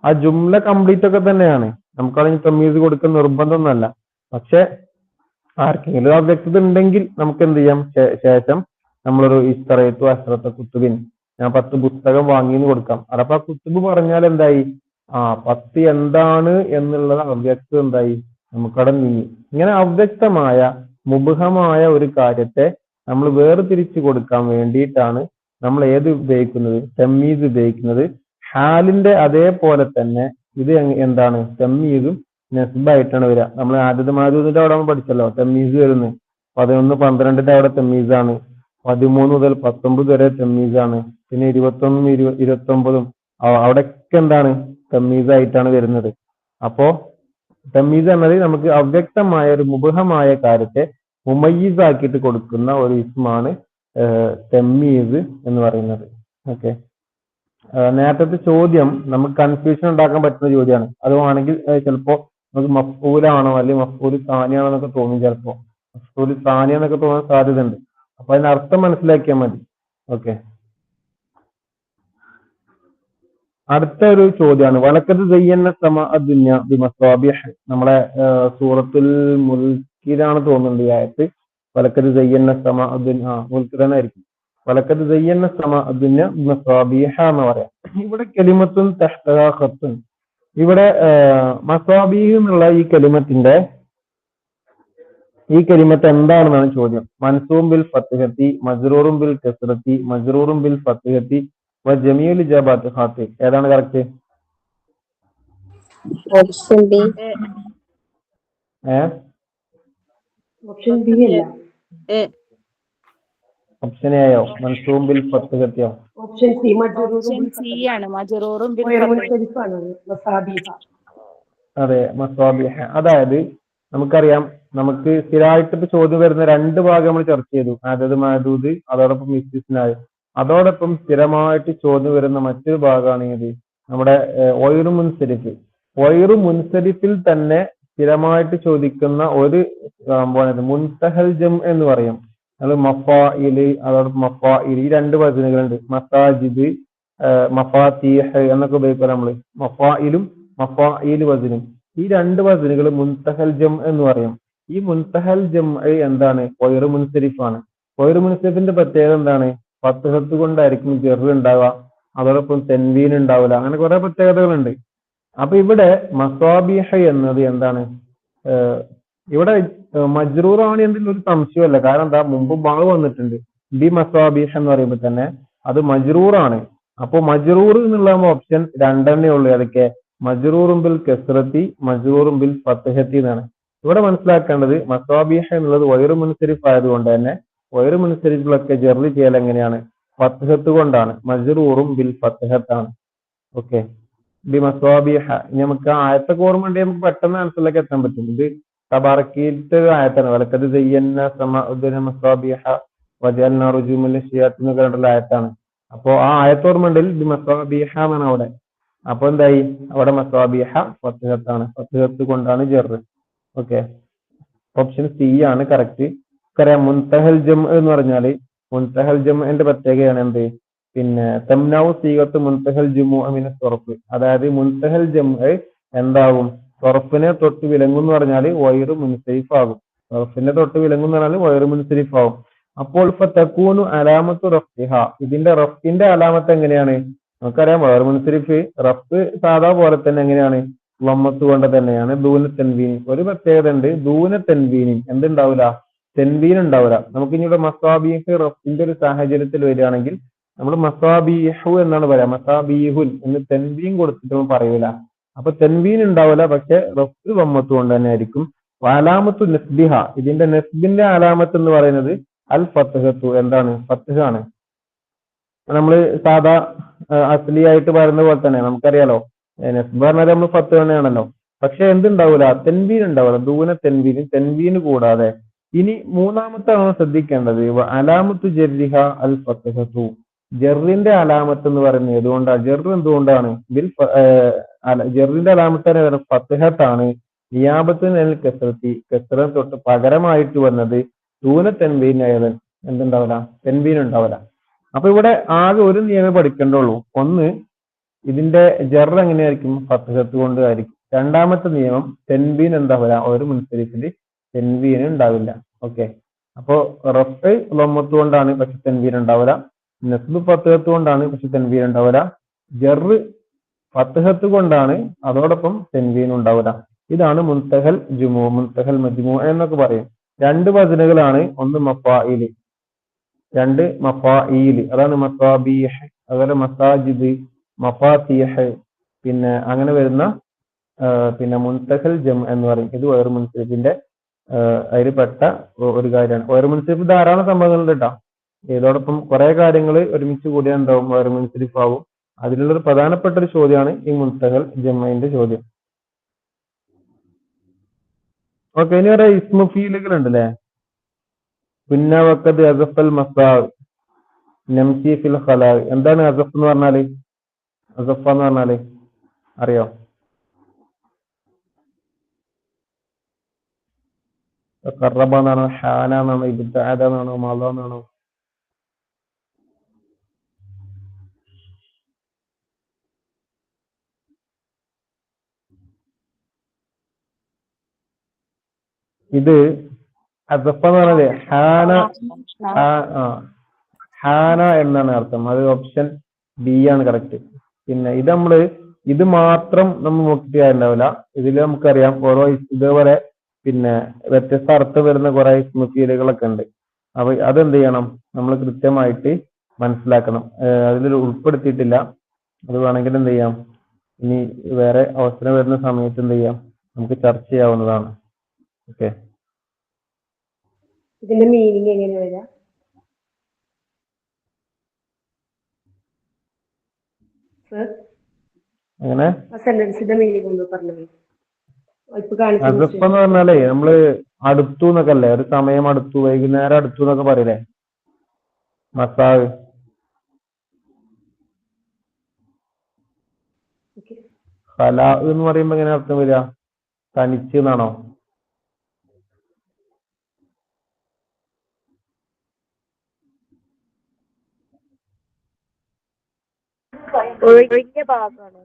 ആ ജുംല കംപ്ലീറ്റ് ഒക്കെ തന്നെയാണ്. നമുക്കതിന് തമ്മീസ് കൊടുക്കുന്ന നിർബന്ധമൊന്നുമല്ല. പക്ഷെ ആർക്കെങ്കിലും അവ്യക്തത ഉണ്ടെങ്കിൽ നമുക്ക് എന്ത് ചെയ്യാം? ശേഷം നമ്മളൊരു ഇസ്തറയത്തു അശ്റത്ത കുത്തുബിൻ, ഞാൻ 10 പുസ്തകം വാങ്ങിന്ന് കൊടുക്കാം. അതപ്പോ ആ കുത്തുബ് പറഞ്ഞാൽ എന്തായി? 10 എന്താണ് എന്നുള്ളത് അവ്യക്തം എന്തായി? നമുക്കവിടെ നീങ്ങി. ഇങ്ങനെ അവ്യക്തമായ മുബഹമായ ഒരു കാര്യത്തെ നമ്മൾ വേർതിരിച്ചു കൊടുക്കാൻ വേണ്ടിയിട്ടാണ് നമ്മൾ ഏത് ഉപയോഗിക്കുന്നത്? തമ്മീസ് ഉപയോഗിക്കുന്നത്. ഹാലിന്റെ അതേപോലെ തന്നെ ഇത് എന്താണ്? തമ്മീസും നെസ്ബായിട്ടാണ് വരിക. നമ്മൾ ആദ്യത്തെ മാദൂദിന്റെ അവിടെ നമ്മൾ പഠിച്ചല്ലോ തമ്മീസ് വരുന്നത്. 11, 12ന്റെ അവിടെ തമ്മീസാണ്. 13 മുതൽ 19 വരെ തമ്മീസാണ്. പിന്നെ 21, 29 അവിടെയൊക്കെ എന്താണ്? തമ്മീസായിട്ടാണ് വരുന്നത്. അപ്പോ തമ്മീസ് എന്നത് നമുക്ക് അവ്യക്തമായ ഒരു മുബഹമായ കാര്യത്തെ മുമയ്യിസ് ആക്കിയിട്ട് കൊടുക്കുന്ന ഒരു ഇസ്മാണ് തമ്മീസ് എന്ന് പറയുന്നത്. ഓക്കെ, നേരത്തെ ചോദ്യം നമുക്ക് കൺഫ്യൂഷൻ ഉണ്ടാക്കാൻ പറ്റുന്ന ചോദ്യമാണ്. അതുവാണെങ്കിൽ ചിലപ്പോ നമുക്ക് മഫ്ഊലാണോ അല്ലെങ്കിൽ മഫ്ഊൽ സാനിയാണോ എന്നൊക്കെ തോന്നും. ചിലപ്പോ മഫ്ഊൽ സാനിയാന്നൊക്കെ തോന്നാൻ സാധ്യത ഉണ്ട്. അപ്പൊ അതിന്റെ അർത്ഥം മനസ്സിലാക്കിയാൽ മതി. ഓക്കെ, അടുത്ത ഒരു ചോദ്യമാണ് വലക്കത് സയ്യന്ന സമഅ ദുനിയ ബിമസാബിഹ്. നമ്മളെ സൂറത്തുൽ മുൽക്കിലാണ് തോന്നുന്നുണ്ട് ഈ ആയത്ത്. വലക്കത് സയ്യന്ന സമഅ ദുനിയ, മുൽക്ക് തന്നെ ആയിരിക്കും. വലക്കത് സയ്യന്ന സമഅ ദുനിയ ബിമസാബിഹ എന്ന് പറയാം. ഇവിടെ കലിമത്തുൻ തഹ്തഹാ ഖത്തുൻ. ഇവിടെ മസാബീഹ് എന്നുള്ള ഈ കലിമത്ത് എന്താണെന്നാണ് ചോദ്യം. മൻസൂബ് ബിൽ ഫത്ഹത്തി, മജ്റൂറും ബിൽ കസ്റത്തി, മജ്റൂറും ബിൽ ഫത്ഹത്തി വ ജമീഉൽ ഇജാബാത്ത് ഖാത്തി. ഏതാണ് correct? Option B. Option B അല്ല, ഓപ്ഷൻ എയോ? മൻസൂബ് ബിൽ ഫത്ഹത്തിയോ? Option C. ഓപ്ഷൻ സി ആണ്. മജ്റൂറും ബിൽ മുൻസരിഫാണ് മസാബീഹ. അതെ, മസാബിഹ. അതായത് നമുക്കറിയാം, നമുക്ക് സ്ഥിരമായിട്ട് ഇപ്പൊ ചോദ്യം വരുന്ന 2 ഭാഗം നമ്മൾ ചർച്ച ചെയ്തു. അതായത് മഅദൂദ്, അതോടൊപ്പം ഇസ്തിസ്നായ്. അതോടൊപ്പം സ്ഥിരമായിട്ട് ചോദ്യം വരുന്ന മറ്റൊരു ഭാഗമാണ് ഇത് നമ്മുടെ ഒയറു മുൻസരിഫ്. ഒയറു മുൻസരിഫിൽ തന്നെ സ്ഥിരമായിട്ട് ചോദിക്കുന്ന ഒരു സംഭവമാണ് മുൻതഹൽ ജം എന്ന് പറയും. അത് മഫാഇല്, അതോടൊപ്പം മഫാഇൽ, ഈ 2 വചനങ്ങളുണ്ട്. മസാജിദ്, മഫാത്തീഹ് എന്നൊക്കെ ഉപയോഗിക്കുക നമ്മള്. മഫായിലും മഫായിൽ വചനും, ഈ 2 വചനുകൾ മുൻതഹൽ ജം എന്ന് പറയും. ഈ മുൻതഹൽ ജം എന്താണ്? ഒയറു മുൻസരിഫാണ്. ഒയറു മുൻസരിഫിന്റെ പ്രത്യേകത എന്താണ്? ഫത്ഹത്ത് കൊണ്ടായിരിക്കും ജർ ഉണ്ടാവുക, അതോടൊപ്പം തെൻവീൻ ഉണ്ടാവില്ല. അങ്ങനെ കുറെ പ്രത്യേകതകളുണ്ട്. അപ്പൊ ഇവിടെ മസാബിഹ എന്നത് എന്താണ്? ഇവിടെ മജ്റൂറാണ് എന്നതിൽ ഒരു സംശയമല്ല. കാരണം എന്താ? മുമ്പ് ബാഗ് വന്നിട്ടുണ്ട്. ബി മസാബിഹ എന്ന് പറയുമ്പോൾ തന്നെ അത് മജ്റൂറാണ്. അപ്പൊ മജ്റൂർ എന്നുള്ള ഓപ്ഷൻ 2 ഉള്ളൂ. അതൊക്കെ മജ്റൂറും ബിൽ കസ്റത്തി, മജ്റൂറും ബിൽ ഫത്ഹത്തി എന്നാണ്. ഇവിടെ മനസ്സിലാക്കേണ്ടത് മസാബിഹ എന്നുള്ളത് വയറു മുൻസരിഫ് ആയതുകൊണ്ട് തന്നെ വയറു മുൻസരിഫുകളൊക്കെ ജെർലി ചെയ്യൽ എങ്ങനെയാണ്? ഫത്ഹത്ത് കൊണ്ടാണ്. മജ്റൂറും ബിൽ ഫത്ഹത്താണ്. ഓക്കെ, ബി മസാബിഹ. ഇനി നമുക്ക് ആയത്തൊക്കെ ഓർമ്മ ഉണ്ടെങ്കിൽ നമുക്ക് പെട്ടെന്ന് ആൻസറിലേക്ക് എത്താൻ പറ്റും. ഇത് തബാറക്കീത്തെ ആയത്താണ്. വലക്കത് സയ്യന്ന സമഅ മസാബിഹ വജഅൽനാ റുജൂമൻ ലിശ്ശയാത്തീൻ എന്ന് പറഞ്ഞിട്ടുള്ള ആയത്താണ്. അപ്പോ ആ ആയത്ത് ഓർമ്മ ഉണ്ടെങ്കിൽ ബി മസാബിഹ എന്നാണ് അവിടെ. അപ്പൊ എന്തായി അവിടെ മസാബിഹ ഫത്ഹത്താണ്, ഫത്ഹത്ത് കൊണ്ടാണ് ജെറ്. ഓക്കെ, ഓപ്ഷൻ സി ആണ് കറക്റ്റ്. നമുക്കറിയാം മുൻതഹൽ ജം എന്ന് പറഞ്ഞാല് മുൻതഹൽ ജംഇന്റെ പ്രത്യേകതയാണ് എന്ത്, പിന്നെ തംനൗ സീഗത്ത് മുൻതഹൽ ജുമു അമിന തുറപ്പ്. അതായത് മുൻതഹൽ ജം എന്താവും, തുറപ്പിനെ തൊട്ട് വിലങ്ങും എന്ന് പറഞ്ഞാൽ വയറ് മുൻസരിഫ് ആകും. തുറപ്പിനെ തൊട്ട് വിലങ്ങും എന്ന് പറഞ്ഞാൽ വയറ് മുൻസരിഫ് ആകും. അപ്പോൾ ഇപ്പൊ തക്കൂനു അലാമത്തു റഫ്ഇഹ, ഇതിന്റെ റഫിന്റെ അലാമത്ത് എങ്ങനെയാണ്? നമുക്കറിയാം വയറ് മുൻസരിഫ് റഫ് സാധാ പോലെ തന്നെ എങ്ങനെയാണ്, വമ്മത്ത് കൊണ്ട് തന്നെയാണ്. ദൂന തെൻവീനി ഒരു പ്രത്യേകത ഉണ്ട്, ദൂന തെൻവീനി എന്തുണ്ടാവില്ല, തെൻവീൻ ഉണ്ടാവില്ല. നമുക്ക് ഇനി ഇവിടെ മസാബീഹ് റഫിന്റെ ഒരു സാഹചര്യത്തിൽ വരികയാണെങ്കിൽ നമ്മൾ മസാബീഹു എന്നാണ് പറയാ, മസാബീഹുൻ എന്ന് തെൻവീൻ കൊടുത്തിട്ട് നമ്മൾ പറയൂല. അപ്പൊ തെൻവീൻ ഉണ്ടാവില്ല, പക്ഷെ റഫ് വമ്മത്ത് കൊണ്ട് തന്നെ ആയിരിക്കും. അലാമത്തു നസ്ബിഹ, ഇതിന്റെ നസ്ബിന്റെ അലാമത്ത് എന്ന് പറയുന്നത് അൽ ഫത്ഹത്തു, എന്താണ്, ഫത്ഹ് ആണ്. നമ്മള് സാധാ അസ്ലിയായിട്ട് പറയുന്ന പോലെ തന്നെ നമുക്കറിയാലോ, നസ്ബ് പറഞ്ഞാൽ നമ്മൾ ഫത്ത് തന്നെയാണല്ലോ. പക്ഷെ എന്തുണ്ടാവൂല, തെൻവീൻ ഉണ്ടാവില്ല, ദൂന തെൻവീൻ, തെൻവീൻ കൂടാതെ. ഇനി മൂന്നാമത്തെ ആണ് ശ്രദ്ധിക്കേണ്ടത്, അലാമത്തു ജർരിഹ അൽ ഫത്ഹത്തു, ജെറിന്റെ അലാമത്ത് എന്ന് പറയുന്നത് ഏതുകൊണ്ടാണ്, ജെറ് എന്തുകൊണ്ടാണ്, ബിൽ ജെറിന്റെ അലാമത്ത് തന്നെ ഫത്ഹത്താണ്. നിയാബത്തിന് കെസ്രത്തി, കെസ്ര തൊട്ട് പകരമായിട്ട് വന്നത് ദൂന തെൻവീൻ ആയത് എന്തുണ്ടാവില്ല, തെൻവീൻ ഉണ്ടാവില്ല. അപ്പൊ ഇവിടെ ആകെ ഒരു നിയമം പഠിക്കേണ്ടുള്ളൂ. ഒന്ന്, ഇതിന്റെ ജെറ് എങ്ങനെയായിരിക്കും, ഫത്ഹത്ത് കൊണ്ട് ആയിരിക്കും. രണ്ടാമത്തെ നിയമം തെൻവീൻ എന്താവില്ല, ഒരു മുൻസരിഫിൽ തെൻവീൻ ഉണ്ടാവില്ല. ഓക്കെ, അപ്പോ റഫ് ലൊമ്മത്ത് കൊണ്ടാണ് പക്ഷെ തെൻവീൻ ഉണ്ടാവില്ല, നസ്ബ് ഫത്ഹത്ത് കൊണ്ടാണ് പക്ഷെ തെൻവീൻ ഉണ്ടാവില്ല, ജെറ് ഫത്ഹത്ത് കൊണ്ടാണ് അതോടൊപ്പം തെൻവീൻ ഉണ്ടാവില്ല. ഇതാണ് മുൻതഹൽ ജുമു, മുൻതഹൽ മജ്മു എന്നൊക്കെ പറയും. രണ്ട് വചനകളാണ്, ഒന്ന് മഫായില്, രണ്ട് മഫായില്, അതാണ് മസാബീഹ്, അതുപോലെ മസാജിദ്, മഫാത്തിഹ്, പിന്നെ അങ്ങനെ വരുന്ന പിന്നെ മുൻതഹൽ ജം എന്ന് പറയും. ഇത് വയർ മുൻസിഫിന്റെ അതിൽ പെട്ട ഒരു കാര്യമാണ്. വയർ മുൻസിഫ് ധാരാളം സംഭവങ്ങളുണ്ട് കേട്ടോ, ഇതോടൊപ്പം കുറെ കാര്യങ്ങൾ ഒരുമിച്ച് കൂടിയാൽ എന്താവും, വയർ മുൻസിഫ് ആവും. അതിലുള്ളൊരു പ്രധാനപ്പെട്ട ഒരു ചോദ്യമാണ് ഈ മുൻതഹൽ ജമ്മന്റെ ചോദ്യം. ഓക്കെ, ഇനി പറയാം ഇസ്മുഫീലുകൾ ഉണ്ട് അല്ലെ. പിന്നെ വക്കത് അസഫൽ മസാവ് നംസി ഫിൽ ഖലാ. എന്താണ് അസഫ് എന്ന് പറഞ്ഞാല്, അസഫ എന്ന് പറഞ്ഞാല് അറിയോ? ഖറബ എന്നാണോ, ഹാന എന്നാണോ, ഇബ്തഅദ എന്നാണോ, മള എന്നാണോ? ഇത് അസഫ എന്ന് പറഞ്ഞാല് ഹാന, ഹാന എന്നാണ് അർത്ഥം. അത് ഓപ്ഷൻ ബി ആണ് കറക്റ്റ്. പിന്നെ ഇത് നമ്മള് ഇത് മാത്രം നമ്മൾ നോക്കിയിട്ട് കാര്യമുണ്ടാവില്ല. ഇതിൽ നമുക്കറിയാം ഓരോ ഇതേപോലെ പിന്നെ വ്യത്യസ്ത അർത്ഥം വരുന്ന കുറെ ഇസ്മുഫീലുകളൊക്കെ ഉണ്ട്. അപ്പൊ അതെന്ത് ചെയ്യണം, നമ്മൾ കൃത്യമായിട്ട് മനസ്സിലാക്കണം. അതിൽ ഉൾപ്പെടുത്തിയിട്ടില്ല, അത് വേണമെങ്കിൽ എന്ത് ചെയ്യാം, ഇനി വേറെ അവസരം വരുന്ന സമയത്ത് എന്ത് ചെയ്യാം, നമുക്ക് ചർച്ച ചെയ്യാവുന്നതാണ്. ഓക്കെ, ഇതിന്റെ മീനിങ് എങ്ങനെ വരാ സർ? അങ്ങനെ ആ സെന്റൻസിന്റെ മീനിങ് ഒന്ന് പറഞ്ഞു. ഇപ്പൊ അസഫ് എന്ന് പറഞ്ഞാലേ നമ്മള് അടുത്തു എന്നൊക്കെ അല്ലേ, ഒരു സമയം അടുത്തു, വൈകുന്നേരം അടുത്തു എന്നൊക്കെ പറയില്ലേ, മസാവ്. ഖലാ എന്ന് പറയുമ്പോ എങ്ങനെ അർത്ഥം വരിക, തനിച്ച് എന്നാണോ? ഒഴിഞ്ഞ ഭാഗമാണ്.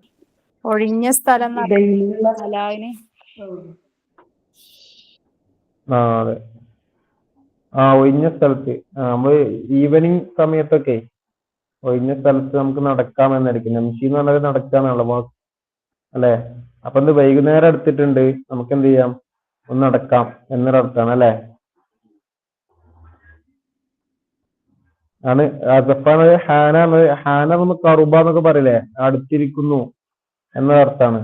ഒഴിഞ്ഞ സ്ഥലം ഇടയിലുള്ള അലാവിന് അതെ, ഒഴിഞ്ഞ സ്ഥലത്ത്. നമ്മള് ഈവനിങ് സമയത്തൊക്കെ ഒഴിഞ്ഞ സ്ഥലത്ത് നമുക്ക് നടക്കാമെന്നായിരിക്കും. നംഷി എന്ന് പറഞ്ഞാൽ നടക്കാന്നാണല്ലോ അല്ലെ. അപ്പൊ എന്ത് വൈകുന്നേരം എടുത്തിട്ടുണ്ട്, നമുക്ക് എന്ത് ചെയ്യാം, ഒന്ന് നടക്കാം എന്നൊരർത്ഥാണ് അല്ലെ. ആണ് അസഫാണ്. ഹാന, ഹാന നമ്മൾ കറുബ എന്നൊക്കെ പറയില്ലേ, അടുത്തിരിക്കുന്നു എന്നൊരർത്ഥാണ്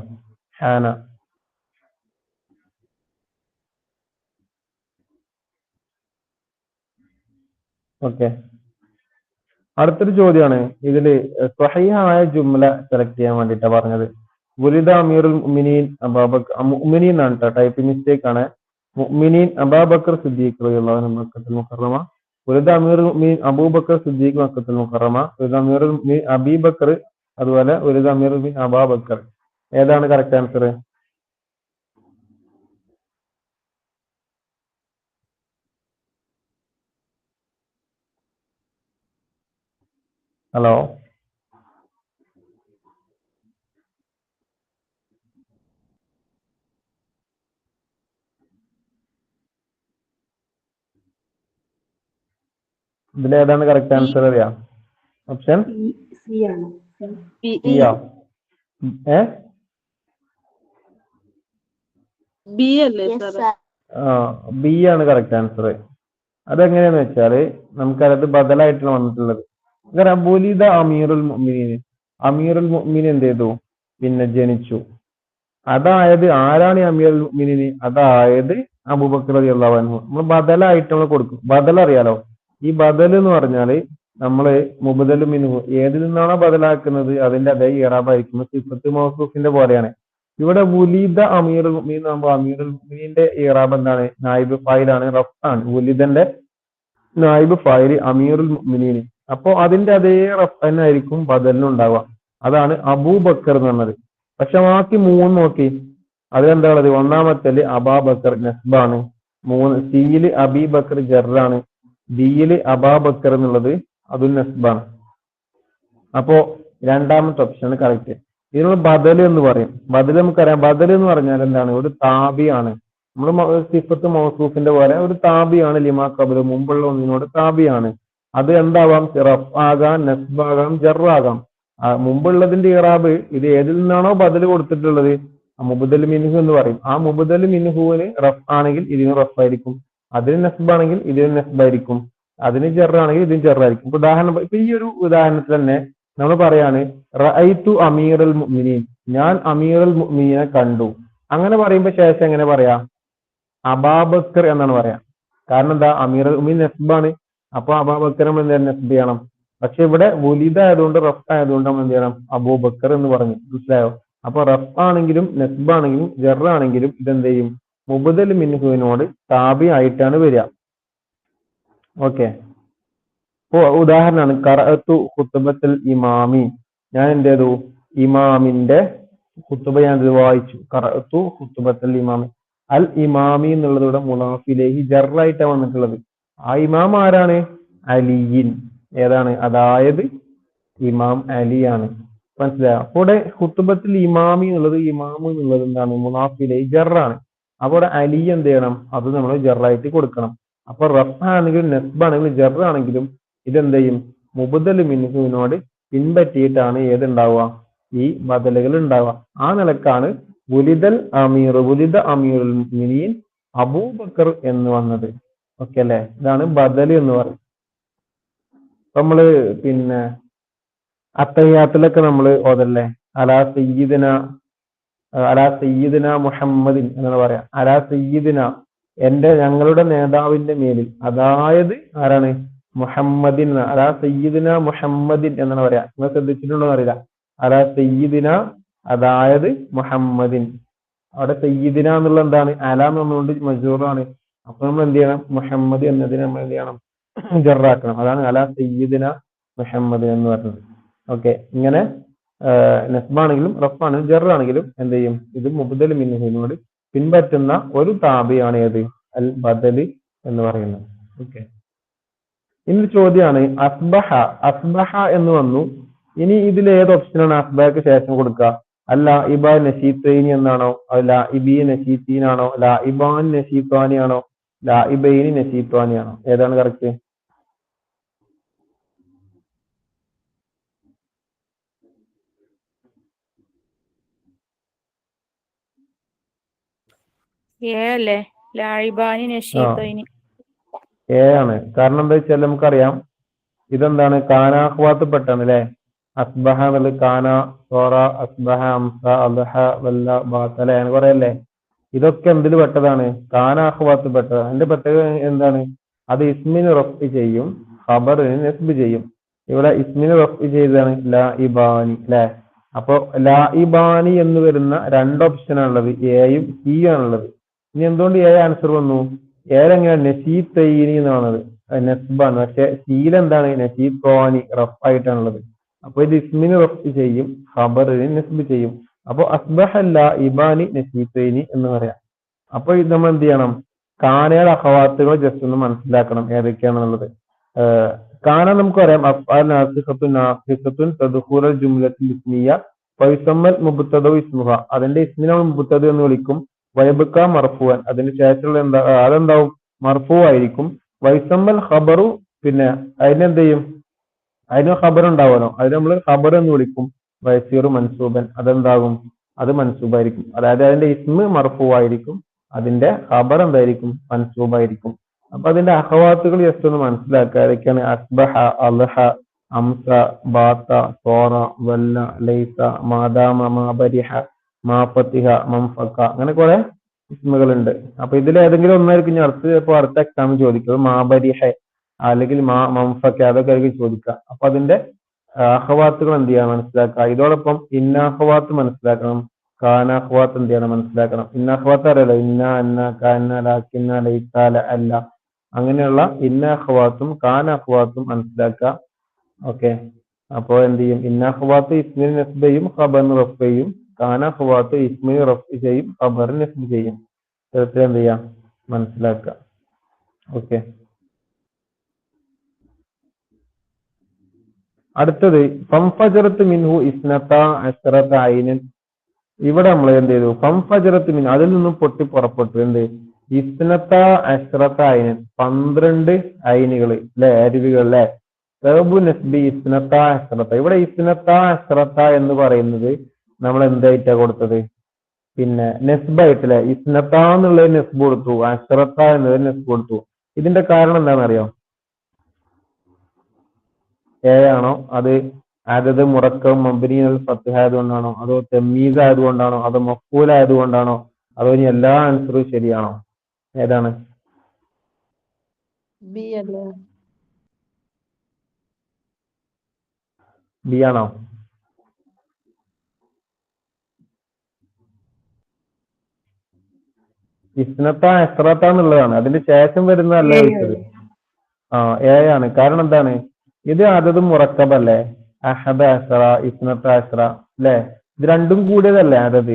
ഹാന. ഓക്കെ, അടുത്തൊരു ചോദ്യമാണ്. ഇതില് സ്വഹീഹായ ജുംല സെലക്ട് ചെയ്യാൻ വേണ്ടിട്ടാ പറഞ്ഞത്. വുലിദ അമീറുൽ മുഅ്മിനീൻ അബൂബക്കർ, മുഅ്മിനീൻ എന്നാണ് കേട്ടോ, ടൈപ്പ് മിസ്റ്റേക്ക് ആണ്. മുഅ്മിനീൻ അബൂബക്കർ സിദ്ദീഖ് റളിയല്ലാഹു അൻഹു മക്കത്തുൽ മുക്കറമ. വുലിദ അമീറുൽ മുഅ്മിനീൻ അബൂബക്കർ സിദ്ദീഖ് മക്കത്തുൽ മുക്കറമ. വുലിദ അമീറുൽ മുഅ്മിനീൻ അബീബക്കർ അതുപോലെ ഒരു അമീർ ബിൻ അബാബക്കർ. ഏതാണ് കറക്റ്റ് ആൻസർ? ഹലോ, ഇതിലേതാണ് കറക്റ്റ് ആൻസർ അറിയാം? ഓപ്ഷൻ സി ആണ്. സിയാ? ബി അല്ലേ സാറേ? ബി ആണ് കറക്റ്റ് ആൻസർ. അതെങ്ങനെയാന്ന് വെച്ചാല് നമുക്കത് ബദലായിട്ടാണ് വന്നിട്ടുള്ളത്. കാരണം ബുലിദ അമീറുൽ മുഅ്മിനീൻ, അമീറുൽ മുഅ്മിനീൻ എന്ത് ചെയ്തു? പിന്നെ ജനിച്ചു. അതായത് ആരാണ് ഈ അമീറുൽ മുഅ്മിനീൻ? അതായത് അബൂബക്കർ റളിയല്ലാഹു അൻഹു. നമ്മൾ ബദലായിട്ട് നമ്മൾ കൊടുക്കും. ബദൽ അറിയാലോ? ഈ ബദൽ എന്ന് പറഞ്ഞാല് നമ്മള് മുബദലു മിൻഹു ഏതിൽ നിന്നാണോ ബദലാക്കുന്നത് അതിന്റെ അതേ ഇറാബായിരിക്കും. സിഫത്ത് മൗസൂഫിന്റെ പോലെയാണ്. ഇവിടെ വുലിദ അമീറുൽ മുഅ്മിനീൻ ആകുമ്പോൾ അമീറുൽ മുഅ്മിനീന്റെ ഇറാബ് എന്താണ്? നായിബ് ഫായിലാണ്, റഫ്ആണ്. വുലിദന്റെ നായിബ് ഫായിൽ അമീറുൽ മുഅ്മിനീൻ. അപ്പോ അതിന്റെ അതേ റഫ്ആനായിരിക്കും ബദലിനുണ്ടാവുക. അതാണ് അബൂബക്കർ എന്ന് പറഞ്ഞത്. പക്ഷെ ബാക്കി മൂന്ന് നോക്കി, അതിലെന്താ ഉള്ളത്? ഒന്നാമത്തേല് അബാബക്കർ നസ്ബാണ്, സിയില് അബീബക്കർ ജറാണ്, ബിയില് അബാബക്കർ എന്നുള്ളത് അതും നസ്ബാണ്. അപ്പോ രണ്ടാമത്തെ ഓപ്ഷൻ കറക്റ്റ്. ഇതിനുള്ള ബദൽ എന്ന് പറയും. ബദൽ നമുക്കറിയാം. ബദൽ എന്ന് പറഞ്ഞാൽ എന്താണ്? ഒരു താബിയാണ്. നമ്മൾ സിഫത്ത് മൗസൂഫിന്റെ പോലെ ഒരു താബിയാണ്. ലിമാ ഖബൽ മുമ്പുള്ള ഒന്നിനോട് താബിയാണ്. അത് എന്താവാം? റഫ് ആകാം, നസ്ബാകാം, ജറാകാം. മുമ്പുള്ളതിന്റെ ഇറാബ് ഇത് ഏതിൽ നിന്നാണോ ബദൽ കൊടുത്തിട്ടുള്ളത് മുബദൽ മിൻഹു എന്ന് പറയും. ആ മുബദൽ മിൻഹുവിന് റഫ് ആണെങ്കിൽ ഇതിന് റഫ് ആയിരിക്കും, അതിന് നസ്ബാണെങ്കിൽ ഇതിന് നസ്ബായിരിക്കും, അതിന് ജറാണെങ്കിൽ ഇതിന് ജറായിരിക്കും. ഉദാഹരണം ഇപ്പൊ ഈ ഒരു ഉദാഹരണത്തിൽ തന്നെ നമ്മൾ പറയാണ് റഅയ്തു അമീറുൽ മുഅ്മിനീൻ, ഞാൻ അമീറുൽ മുഅ്മിനീനെ കണ്ടു. അങ്ങനെ പറയുമ്പോ ശേഷം എങ്ങനെ പറയാ? അബാബക്കർ എന്നാണ് പറയാ. കാരണം എന്താ? അമീറുൽ മുഅ്മിനീൻ നസ്ബാണ്. അപ്പൊ അബാബക്കർ നമ്മൾ എന്ത് നസ്ബ് ചെയ്യണം. പക്ഷെ ഇവിടെ വുലിദ ആയതുകൊണ്ട് റഫ് ആയതുകൊണ്ട് നമ്മൾ എന്ത് ചെയ്യണം? അബൂബക്കർ എന്ന് പറഞ്ഞു. മനസ്സിലായോ? അപ്പൊ റഫ് ആണെങ്കിലും നസ്ബാണെങ്കിലും ജറാണെങ്കിലും ഇതെന്ത് ചെയ്യും? മുബദൽ മിൻഹുവിനോട് താബി ആയിട്ടാണ് വരിക. ഓക്കെ. ഇപ്പോ ഉദാഹരണമാണ് ഖറഅതു ഖുത്ബത്തുൽ ഇമാമി, ഞാൻ എന്ത് ചെയ്തു? ഇമാമിന്റെ ഖുത്ബ ഞാൻ വായിച്ചു. ഖറഅതു ഖുത്ബത്തുൽ ഇമാമി. അൽ ഇമാമി എന്നുള്ളതോടെ മുലാഫിലേഹി ജറായിട്ടാണ് വന്നിട്ടുള്ളത്. ആ ഇമാം ആരാണ്? അലിയിൻ. ഏതാണ്? അതായത് ഇമാം അലിയാണ്. മനസ്സിലായോ? അപ്പോൾ ഖുത്ബത്തുൽ ഇമാമി എന്നുള്ളത് ഇമാം എന്നുള്ളത് എന്താണ്? മുലാഫിലേഹി ജറാണ്. അപ്പോൾ അലി എന്ത് ചെയ്യണം? അത് നമ്മൾ ജറായിട്ട് കൊടുക്കണം. അപ്പൊ റഫ് ആണെങ്കിലും നസ്ബാണെങ്കിലും ജറാണെങ്കിലും ഇതെന്ത് ചെയ്യും? മുബദൽ മിൻഹുവിനോട് പിൻപറ്റിയിട്ടാണ് ഏതുണ്ടാവുക? ഈ ബദലുകൾ ഉണ്ടാവുക. ആ നിലക്കാണ് വുലിദ അമീറുൽ മുഅ്മിനീൻ അബൂബക്കർ എന്ന് വന്നത്. ഓക്കെ അല്ലെ? ഇതാണ് ബദൽ എന്ന് പറയും. നമ്മള് പിന്നെ അത്തഹിയാത്തിലൊക്കെ നമ്മൾ ഓതല്ലേ അലാ സയ്യിദിന മുഹമ്മദിൻ എന്നാണ് പറയാ. അലാ സയ്യിദിന, ഞങ്ങളുടെ നേതാവിന്റെ മേലിൽ, അതായത് ആരാണ്? മുഹമ്മദിൻ. അലാ സയ്യിദിന മുഹമ്മദിൻ എന്നാണ് പറയാ. നിങ്ങൾ ശ്രദ്ധിച്ചിട്ടുണ്ടോ അറിയില്ല. അലാ സയ്യിദിന അതായത് മുഹമ്മദിൻ. അവിടെ സയ്യിദിന എന്നുള്ള എന്താണ്? അല എന്നുകൊണ്ട് മജൂറാണ്. അപ്പൊ നമ്മൾ എന്ത് ചെയ്യണം? മുഹമ്മദ് എന്നതിനെ നമ്മൾ എന്ത് ചെയ്യണം? ജറാക്കണം. അതാണ് അലാ സയ്യിദിന മുഹമ്മദിൻ എന്ന് പറഞ്ഞത്. ഓക്കെ. ഇങ്ങനെ നസ്ബാണെങ്കിലും റഫാണെങ്കിലും ജറാണെങ്കിലും എന്ത് ചെയ്യും? ഇത് മുബദൽ മിൻഹുവിനോട് പിൻപറ്റുന്ന ഒരു താബിയാണ് ഏത്? അൽ ബദൽ എന്ന് പറയുന്നത്. ഓക്കെ. ഇനി ചോദ്യമാണ് അസ്ബഹ എന്ന് വന്നു. ഇനി ഇതിൽ ഏത് ഓപ്ഷനാണ് അസ്ബഹക്ക് ശേഷം കൊടുക്കുക? ലാഇബ നശീത്തൈനി എന്നാണോ? ലാഇബി നശീത്തീനാണോ? ലാഇബാൻ നശീത്വാനി ആണോ? ലാഇബൈനി നശീത്വാനി ആണോ? ഏതാണ് കറക്റ്റ്? അല്ലേ? ലായിബാനി നഷീത്തൈനി. ആണ്. കാരണം എന്താ വെച്ചാൽ നമുക്കറിയാം ഇതെന്താണ്? കാനാഹ്വാത്ത് പെട്ടാണ് അല്ലെ? അസ്ബഹ എന്നുള്ളത് കാന, സോറ, അസ്ബഹ, അംസ, അദ്ഹ, വല്ല, ബാത്തല അങ്ങനെ കുറെ അല്ലേ? ഇതൊക്കെ എന്തിൽ പെട്ടതാണ്? കാനാഹ്വാത്ത് പെട്ടതാണ്. അതിന്റെ പ്രത്യേകത എന്താണ്? അത് ഇസ്മിന് റഫ് ചെയ്യും, ഖബറിന് നസ്ബ് ചെയ്യും. ഇവിടെ ഇസ്മിന് റഫ് ചെയ്തതാണ് ലാഇബാനി അല്ലെ? അപ്പൊ ലാഇബാനി എന്ന് വരുന്ന രണ്ട് ഓപ്ഷനാണുള്ളത്, എയും സിയും ആണുള്ളത്. ഇനി എന്തുകൊണ്ട് എ ആൻസർ വന്നു? ഏതെങ്ങനെയാണ്? നശീത്തൈനി എന്നാണത്, നസ്ബാണ്. പക്ഷെ സീൽ എന്താണ്? നശീത്വാനി റഫ് ആയിട്ടാണുള്ളത്. അപ്പൊ ഇത് ഇസ്മിന് റഫ്ഇ ചെയ്യും, ഖബറിന് നസ്ബ് ചെയ്യും. അപ്പൊ അസ്ബഹല്ല ഇബാനി നസീഫൈനി എന്ന് പറയാം. അപ്പൊ ഇത് നമ്മൾ എന്ത് ചെയ്യണം? കാനയുടെ അഖവാത്തുകൾ ജസ്റ്റ് ഒന്ന് മനസ്സിലാക്കണം ഏതൊക്കെയാണെന്നുള്ളത്. കാന നമുക്കറിയാം അഫ്ആൽ നാസിഖത്തുൻ നാഖിസത്തുൻ തദ്ഖുലുൽ ജുംലത്തുൽ ഇസ്മിയ ഫയുസമ്മൽ മുബ്തദഉ ഇസ്മുഹ. അതിന്റെ ഇസ്മിനെ നമ്മൾ മുബ്തദ എന്ന് വിളിക്കും. വയബ്ക മർഫൂഅൻ, അതിന് ശേഷമുള്ള അതെന്താവും? മർഫൂ ആയിരിക്കും. വൈസമ്മൽ ഖബറു, പിന്നെ അതിനെന്ത് ചെയ്യും? അതിന് ഖബർ ഉണ്ടാവുമല്ലോ, അതിന് നമ്മൾ ഖബർ എന്ന് വിളിക്കും. വയസീറു മൻസൂബൻ, അതെന്താകും? അത് മൻസൂബായിരിക്കും. അതായത് അതിന്റെ ഇസ്മ് മർഫൂ ആയിരിക്കും, അതിന്റെ ഖബർ എന്തായിരിക്കും? മൻസൂബായിരിക്കും. അപ്പൊ അതിന്റെ അഖവാത്തുകൾ ജസ്റ്റ് ഒന്ന് മനസ്സിലാക്കുക. ഏതൊക്കെയാണ്? അസ്ബഹ, അൽഹ, അംസ, ബാത്ത, സോറ, വല്ല, ലൈസ, മാദാമ, മാബരിഹ, മാഫത്തിഹ, മംഫക്ക, അങ്ങനെ കുറെ ഇസ്മുകളുണ്ട്. അപ്പൊ ഇതിൽ ഏതെങ്കിലും ഒന്നായിരിക്കും ഞാൻ അടുത്ത എക്സാമിൽ ചോദിക്കുന്നത്. മാബരിഹ അല്ലെങ്കിൽ മംഫക്ക, അതൊക്കെ ആയിരിക്കും ചോദിക്കുക. അപ്പൊ അതിന്റെ അഖവാത്തുകൾ എന്ത് ചെയ്യാൻ മനസ്സിലാക്കുക. ഇതോടൊപ്പം ഇന്ന അഖവാത്ത് മനസ്സിലാക്കണം, കാന അഖവാത്ത് എന്ത് ചെയ്യണം? മനസ്സിലാക്കണം. ഇന്ന അഖവാത്ത് അറിയാലോ, ഇന്ന, അന്ന, കാന, ലാക്കിന്ന, ലൈസ, അല്ല, അങ്ങനെയുള്ള ഇന്ന അഖവാത്തും കാന അഖവാത്തും മനസ്സിലാക്കുക. ഓക്കെ, അപ്പോ എന്ത് ചെയ്യും? ഇന്ന അഖവാത്ത് ഇസ്മിന് നസ്ബ് ചെയ്യും, ഖബറിന് റഫ് ചെയ്യും. കാന അഖവാത്ത് ഇസ്മിന് റഫ് ചെയ്യും, ഖബറിന് നസ്ബ് ചെയ്യും. തീർച്ചയായും എന്ത് ചെയ്യാം? മനസ്സിലാക്കുക. ഓക്കെ, അടുത്തത് ഫംഫജറത്ത് മിൻഹു ഇസ്നത അശ്റത ഐനൻ. ഇവിടെ നമ്മൾ എന്ത് ചെയ്തു? ഫംഫജറത്ത് മിൻഹു, അതിൽ നിന്നും പൊട്ടി പുറപ്പെട്ടു. എന്ത്? ഇസ്നത അശ്റത ഐനൻ, 12 ഐനുകൾ അല്ലെ, അരുവികൾ അല്ലെ. സബു നസ്ബി ഇസ്നത അശ്റത. ഇവിടെ ഇസ്നത അശ്റത എന്ന് പറയുന്നത് നമ്മൾ എന്തായിട്ടാ കൊടുത്തത്? പിന്നെ നെസ്ബായിട്ടല്ലേ? ഇസ്നത എന്നുള്ളത് നെസ്ബ് കൊടുത്തു, അശ്റത എന്നത് നെസ്ബ് കൊടുത്തു. ഇതിന്റെ കാരണം എന്താണെന്നറിയോ? ആണോ അത് അതത് മുറക്കം മബ്നിയുൽ ഫത്ഹ ആയതുകൊണ്ടാണോ, അതോ തമീസ് ആയതുകൊണ്ടാണോ, അതോ മഫ്ഊൽ ആയതുകൊണ്ടാണോ, അതോ ഇനി എല്ലാ ആൻസറും ശരിയാണോ? ഏതാണ്? ബി അല്ലേ? ബി ആണോ? ഇസ്നത്ത അശ്റത എന്നുള്ളതാണ്, അതിന്റെ ശേഷം വരുന്നതല്ല ചോദിച്ചത്. എ ആണ്. കാരണം എന്താണ്? ഇത് അതത് മുറക്കബല്ലേ? അഹദ അശ്റ, ഇസ്നത്ത അശ്റ അല്ലെ, ഇത് രണ്ടും കൂടിയതല്ലേ അതത്.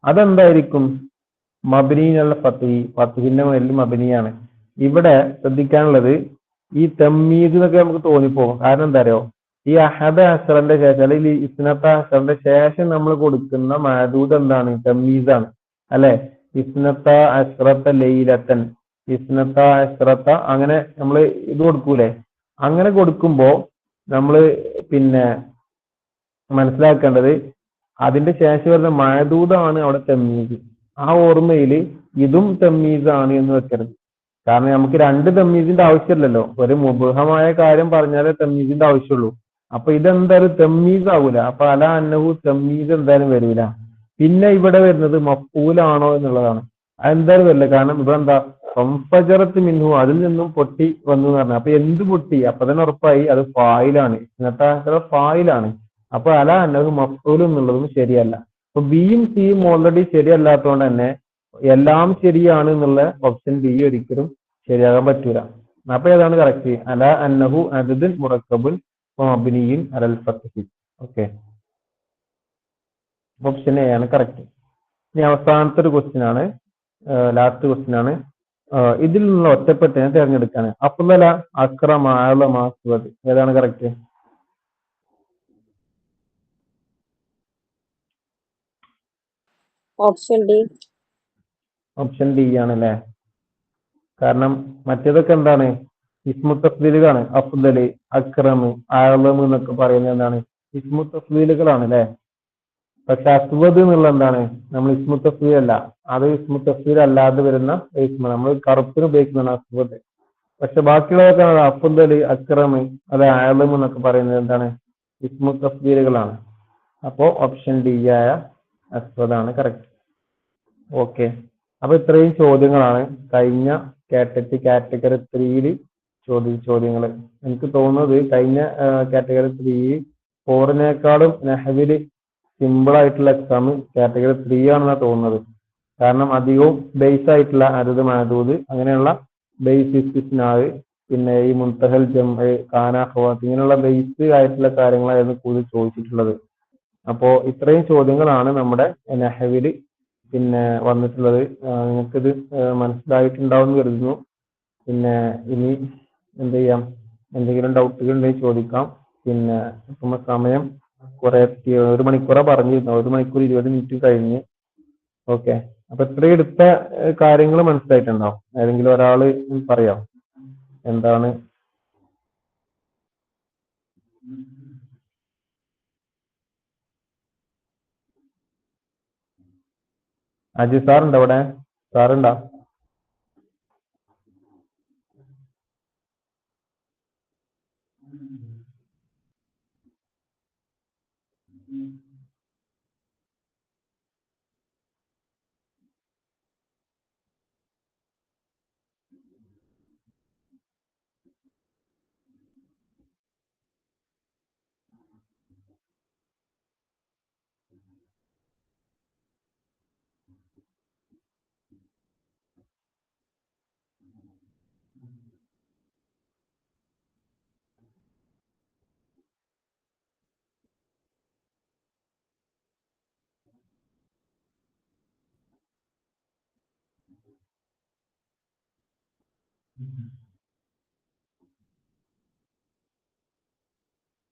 അതെന്തായിരിക്കും? മബ്നിയുള്ള ഫത്ഹിന്റെ മേലിൽ മബ്നിയാണ്. ഇവിടെ ശ്രദ്ധിക്കാനുള്ളത് ഈ തമ്മീസ് എന്നൊക്കെ നമുക്ക് തോന്നിപ്പോകും. കാരണം എന്താ അറിയോ? ഈ അഹദ അശ്റന്റെ ശേഷം അല്ലെങ്കിൽ ഈ ഇസ്നത്ത അശ്റന്റെ ശേഷം നമ്മൾ കൊടുക്കുന്ന മഅദൂദ് എന്താണ്? തമ്മീസാണ് അല്ലെ. ഇസ്നത്ത അശ്റത്ത ലൈലത്തൻ, ഇസ്നത്ത അശ്റത്ത, അങ്ങനെ നമ്മൾ ഇത് കൊടുക്കൂലേ? അങ്ങനെ കൊടുക്കുമ്പോ നമ്മള് പിന്നെ മനസ്സിലാക്കേണ്ടത് അതിന്റെ ശേഷം വരുന്ന മഅദൂദാണ് അവിടെ തമ്മീസ്. ആ ഓർമ്മയിൽ ഇതും തമ്മീസാണ് എന്ന് വെക്കരുത്. കാരണം നമുക്ക് 2 തമ്മീസിന്റെ ആവശ്യമില്ലല്ലോ, ഒരു മുബഹമായ കാര്യം പറഞ്ഞാലേ തമ്മീസിന്റെ ആവശ്യമുള്ളൂ. അപ്പൊ ഇതെന്തായാലും തമ്മീസ് ആവൂല. അപ്പൊ അല അന്നഹു തമ്മീസ് എന്തായാലും വരൂല. പിന്നെ ഇവിടെ വരുന്നത് മഫ്ഊലാണോ എന്നുള്ളതാണ്. അതെന്തായാലും വരില്ല. കാരണം ഇവിടെ എന്താ? ഫംഫജറത്ത് മിൻഹു, അതിൽ നിന്നും പൊട്ടി വന്നു എന്ന് പറഞ്ഞു. അപ്പൊ എന്ത് പൊട്ടി? അപ്പൊ തന്നെ ഉറപ്പായി അത് ഫായിലാണ്, ഇന്നത്തെ ഫായിലാണ്. അപ്പൊ അല അന്നഹു മഫ്ഊൽ എന്നുള്ളതും ശരിയല്ല. അപ്പൊ ബിയും സിയും ഓൾറെഡി ശരിയല്ലാത്തതുകൊണ്ട് തന്നെ എല്ലാം ശരിയാണ് എന്നുള്ള ഓപ്ഷൻ ബി ഒരിക്കലും ശരിയാകാൻ പറ്റൂല. അപ്പൊ ഏതാണ് കറക്റ്റ്? അല അന്നഹു അദദുൻ മുറക്കബുൻ മബ്നിയുൻ അലൽ ഫത്ഹി. ഓക്കെ, ഓപ്ഷൻ എ ആണ് കറക്റ്റ്. ഇനി അവസാനത്തെ ഒരു ക്വസ്റ്റ്യൻ ആണ്, ലാസ്റ്റ് ക്വസ്റ്റ്യൻ ആണ്. ഇതിൽ നിന്നുള്ള ഒറ്റപ്പെട്ടതിനെ തിരഞ്ഞെടുക്കാണ്. അഫ്ളല, അക്രമ, അഅ്ലമ, അസ്വദ്, ഏതാണ് correct? Option D. Option D ആണ് അല്ലേ? കാരണം മറ്റേതൊക്കെ എന്താണ്? ഇസ്മു തഫ്ദീലുകളാണ്. അഫ്ളല്, അക്രമ്, അഅ്ലമ് എന്നൊക്കെ പറയുന്നത് എന്താണ്? ഇസ്മു തഫ്ദീലുകളാണ് അല്ലെ. പക്ഷെ അസ്വദ് എന്നുള്ള എന്താണ്? നമ്മൾ ഇസ്മു തഫ്ദീൽ അല്ല, അത് ഇസ്മു തഫ്ദീൽ അല്ലാതെ വരുന്ന ഇസ്മ, നമ്മൾ കറുപ്പിന് ഉപയോഗിക്കുന്നതാണ് അസ്വദ്. പക്ഷെ ബാക്കിയുള്ളതൊക്കെ അഫ്ളല്, അക്രമ്, അത് അഅ്ലമ് എന്നൊക്കെ പറയുന്നത് എന്താണ്? ഇസ്മു തഫ്ദീലുകളാണ്. അപ്പോ ഓപ്ഷൻ ഡി ആയ അസ്വദാണ് കറക്റ്റ്. ഓക്കെ, അപ്പൊ ഇത്രയും ചോദ്യങ്ങളാണ് കഴിഞ്ഞ കാറ്റഗറി 3 ചോദ്യങ്ങൾ. എനിക്ക് തോന്നുന്നത് കഴിഞ്ഞ കാറ്റഗറി 4 നഹ്വില് സിമ്പിൾ ആയിട്ടുള്ള എക്സാം കാറ്റഗറി 3 ആണെന്നാണ് തോന്നുന്നത്. കാരണം അധികവും ബേസ് ആയിട്ടുള്ള അദദ് മഅദൂദ് അങ്ങനെയുള്ള ബേസ് ഇസ്തിസ്നാ പിന്നെ ഈ മുൻതഹൽ ജംഅ് കാന അഖവാത്ത് ഇങ്ങനെയുള്ള ബേസ് ആയിട്ടുള്ള കാര്യങ്ങളായിരുന്നു കൂടുതൽ ചോദിച്ചിട്ടുള്ളത്. അപ്പോ ഇത്രയും ചോദ്യങ്ങളാണ് നമ്മുടെ നഹ്വില് പിന്നെ വന്നിട്ടുള്ളത്. നിങ്ങൾക്കിത് മനസ്സിലായിട്ടുണ്ടാവും എന്ന് കരുതുന്നു. പിന്നെ ഇനി എന്ത് ചെയ്യാം, എന്തെങ്കിലും ഡൗട്ടുകൾ ഉണ്ടെങ്കിൽ ചോദിക്കാം. പിന്നെ ഇപ്പം സമയം കുറെ 1 മണിക്കൂറാ പറഞ്ഞിരുന്നു, 1 മണിക്കൂർ 20 മിനിറ്റ് കഴിഞ്ഞ്. ഓക്കെ, അപ്പൊ ഇത്രയും എടുത്ത കാര്യങ്ങൾ മനസ്സിലായിട്ടുണ്ടാവും. ഏതെങ്കിലും ഒരാള് പറയാം എന്താണ്? അജി സാറുണ്ടോ അവിടെ? സാറുണ്ടോ?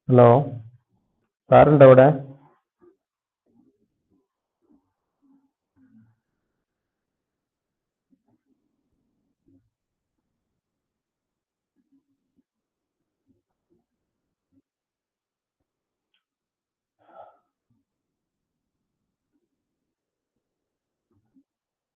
ഹലോ, സാറുണ്ടോ അവിടെ?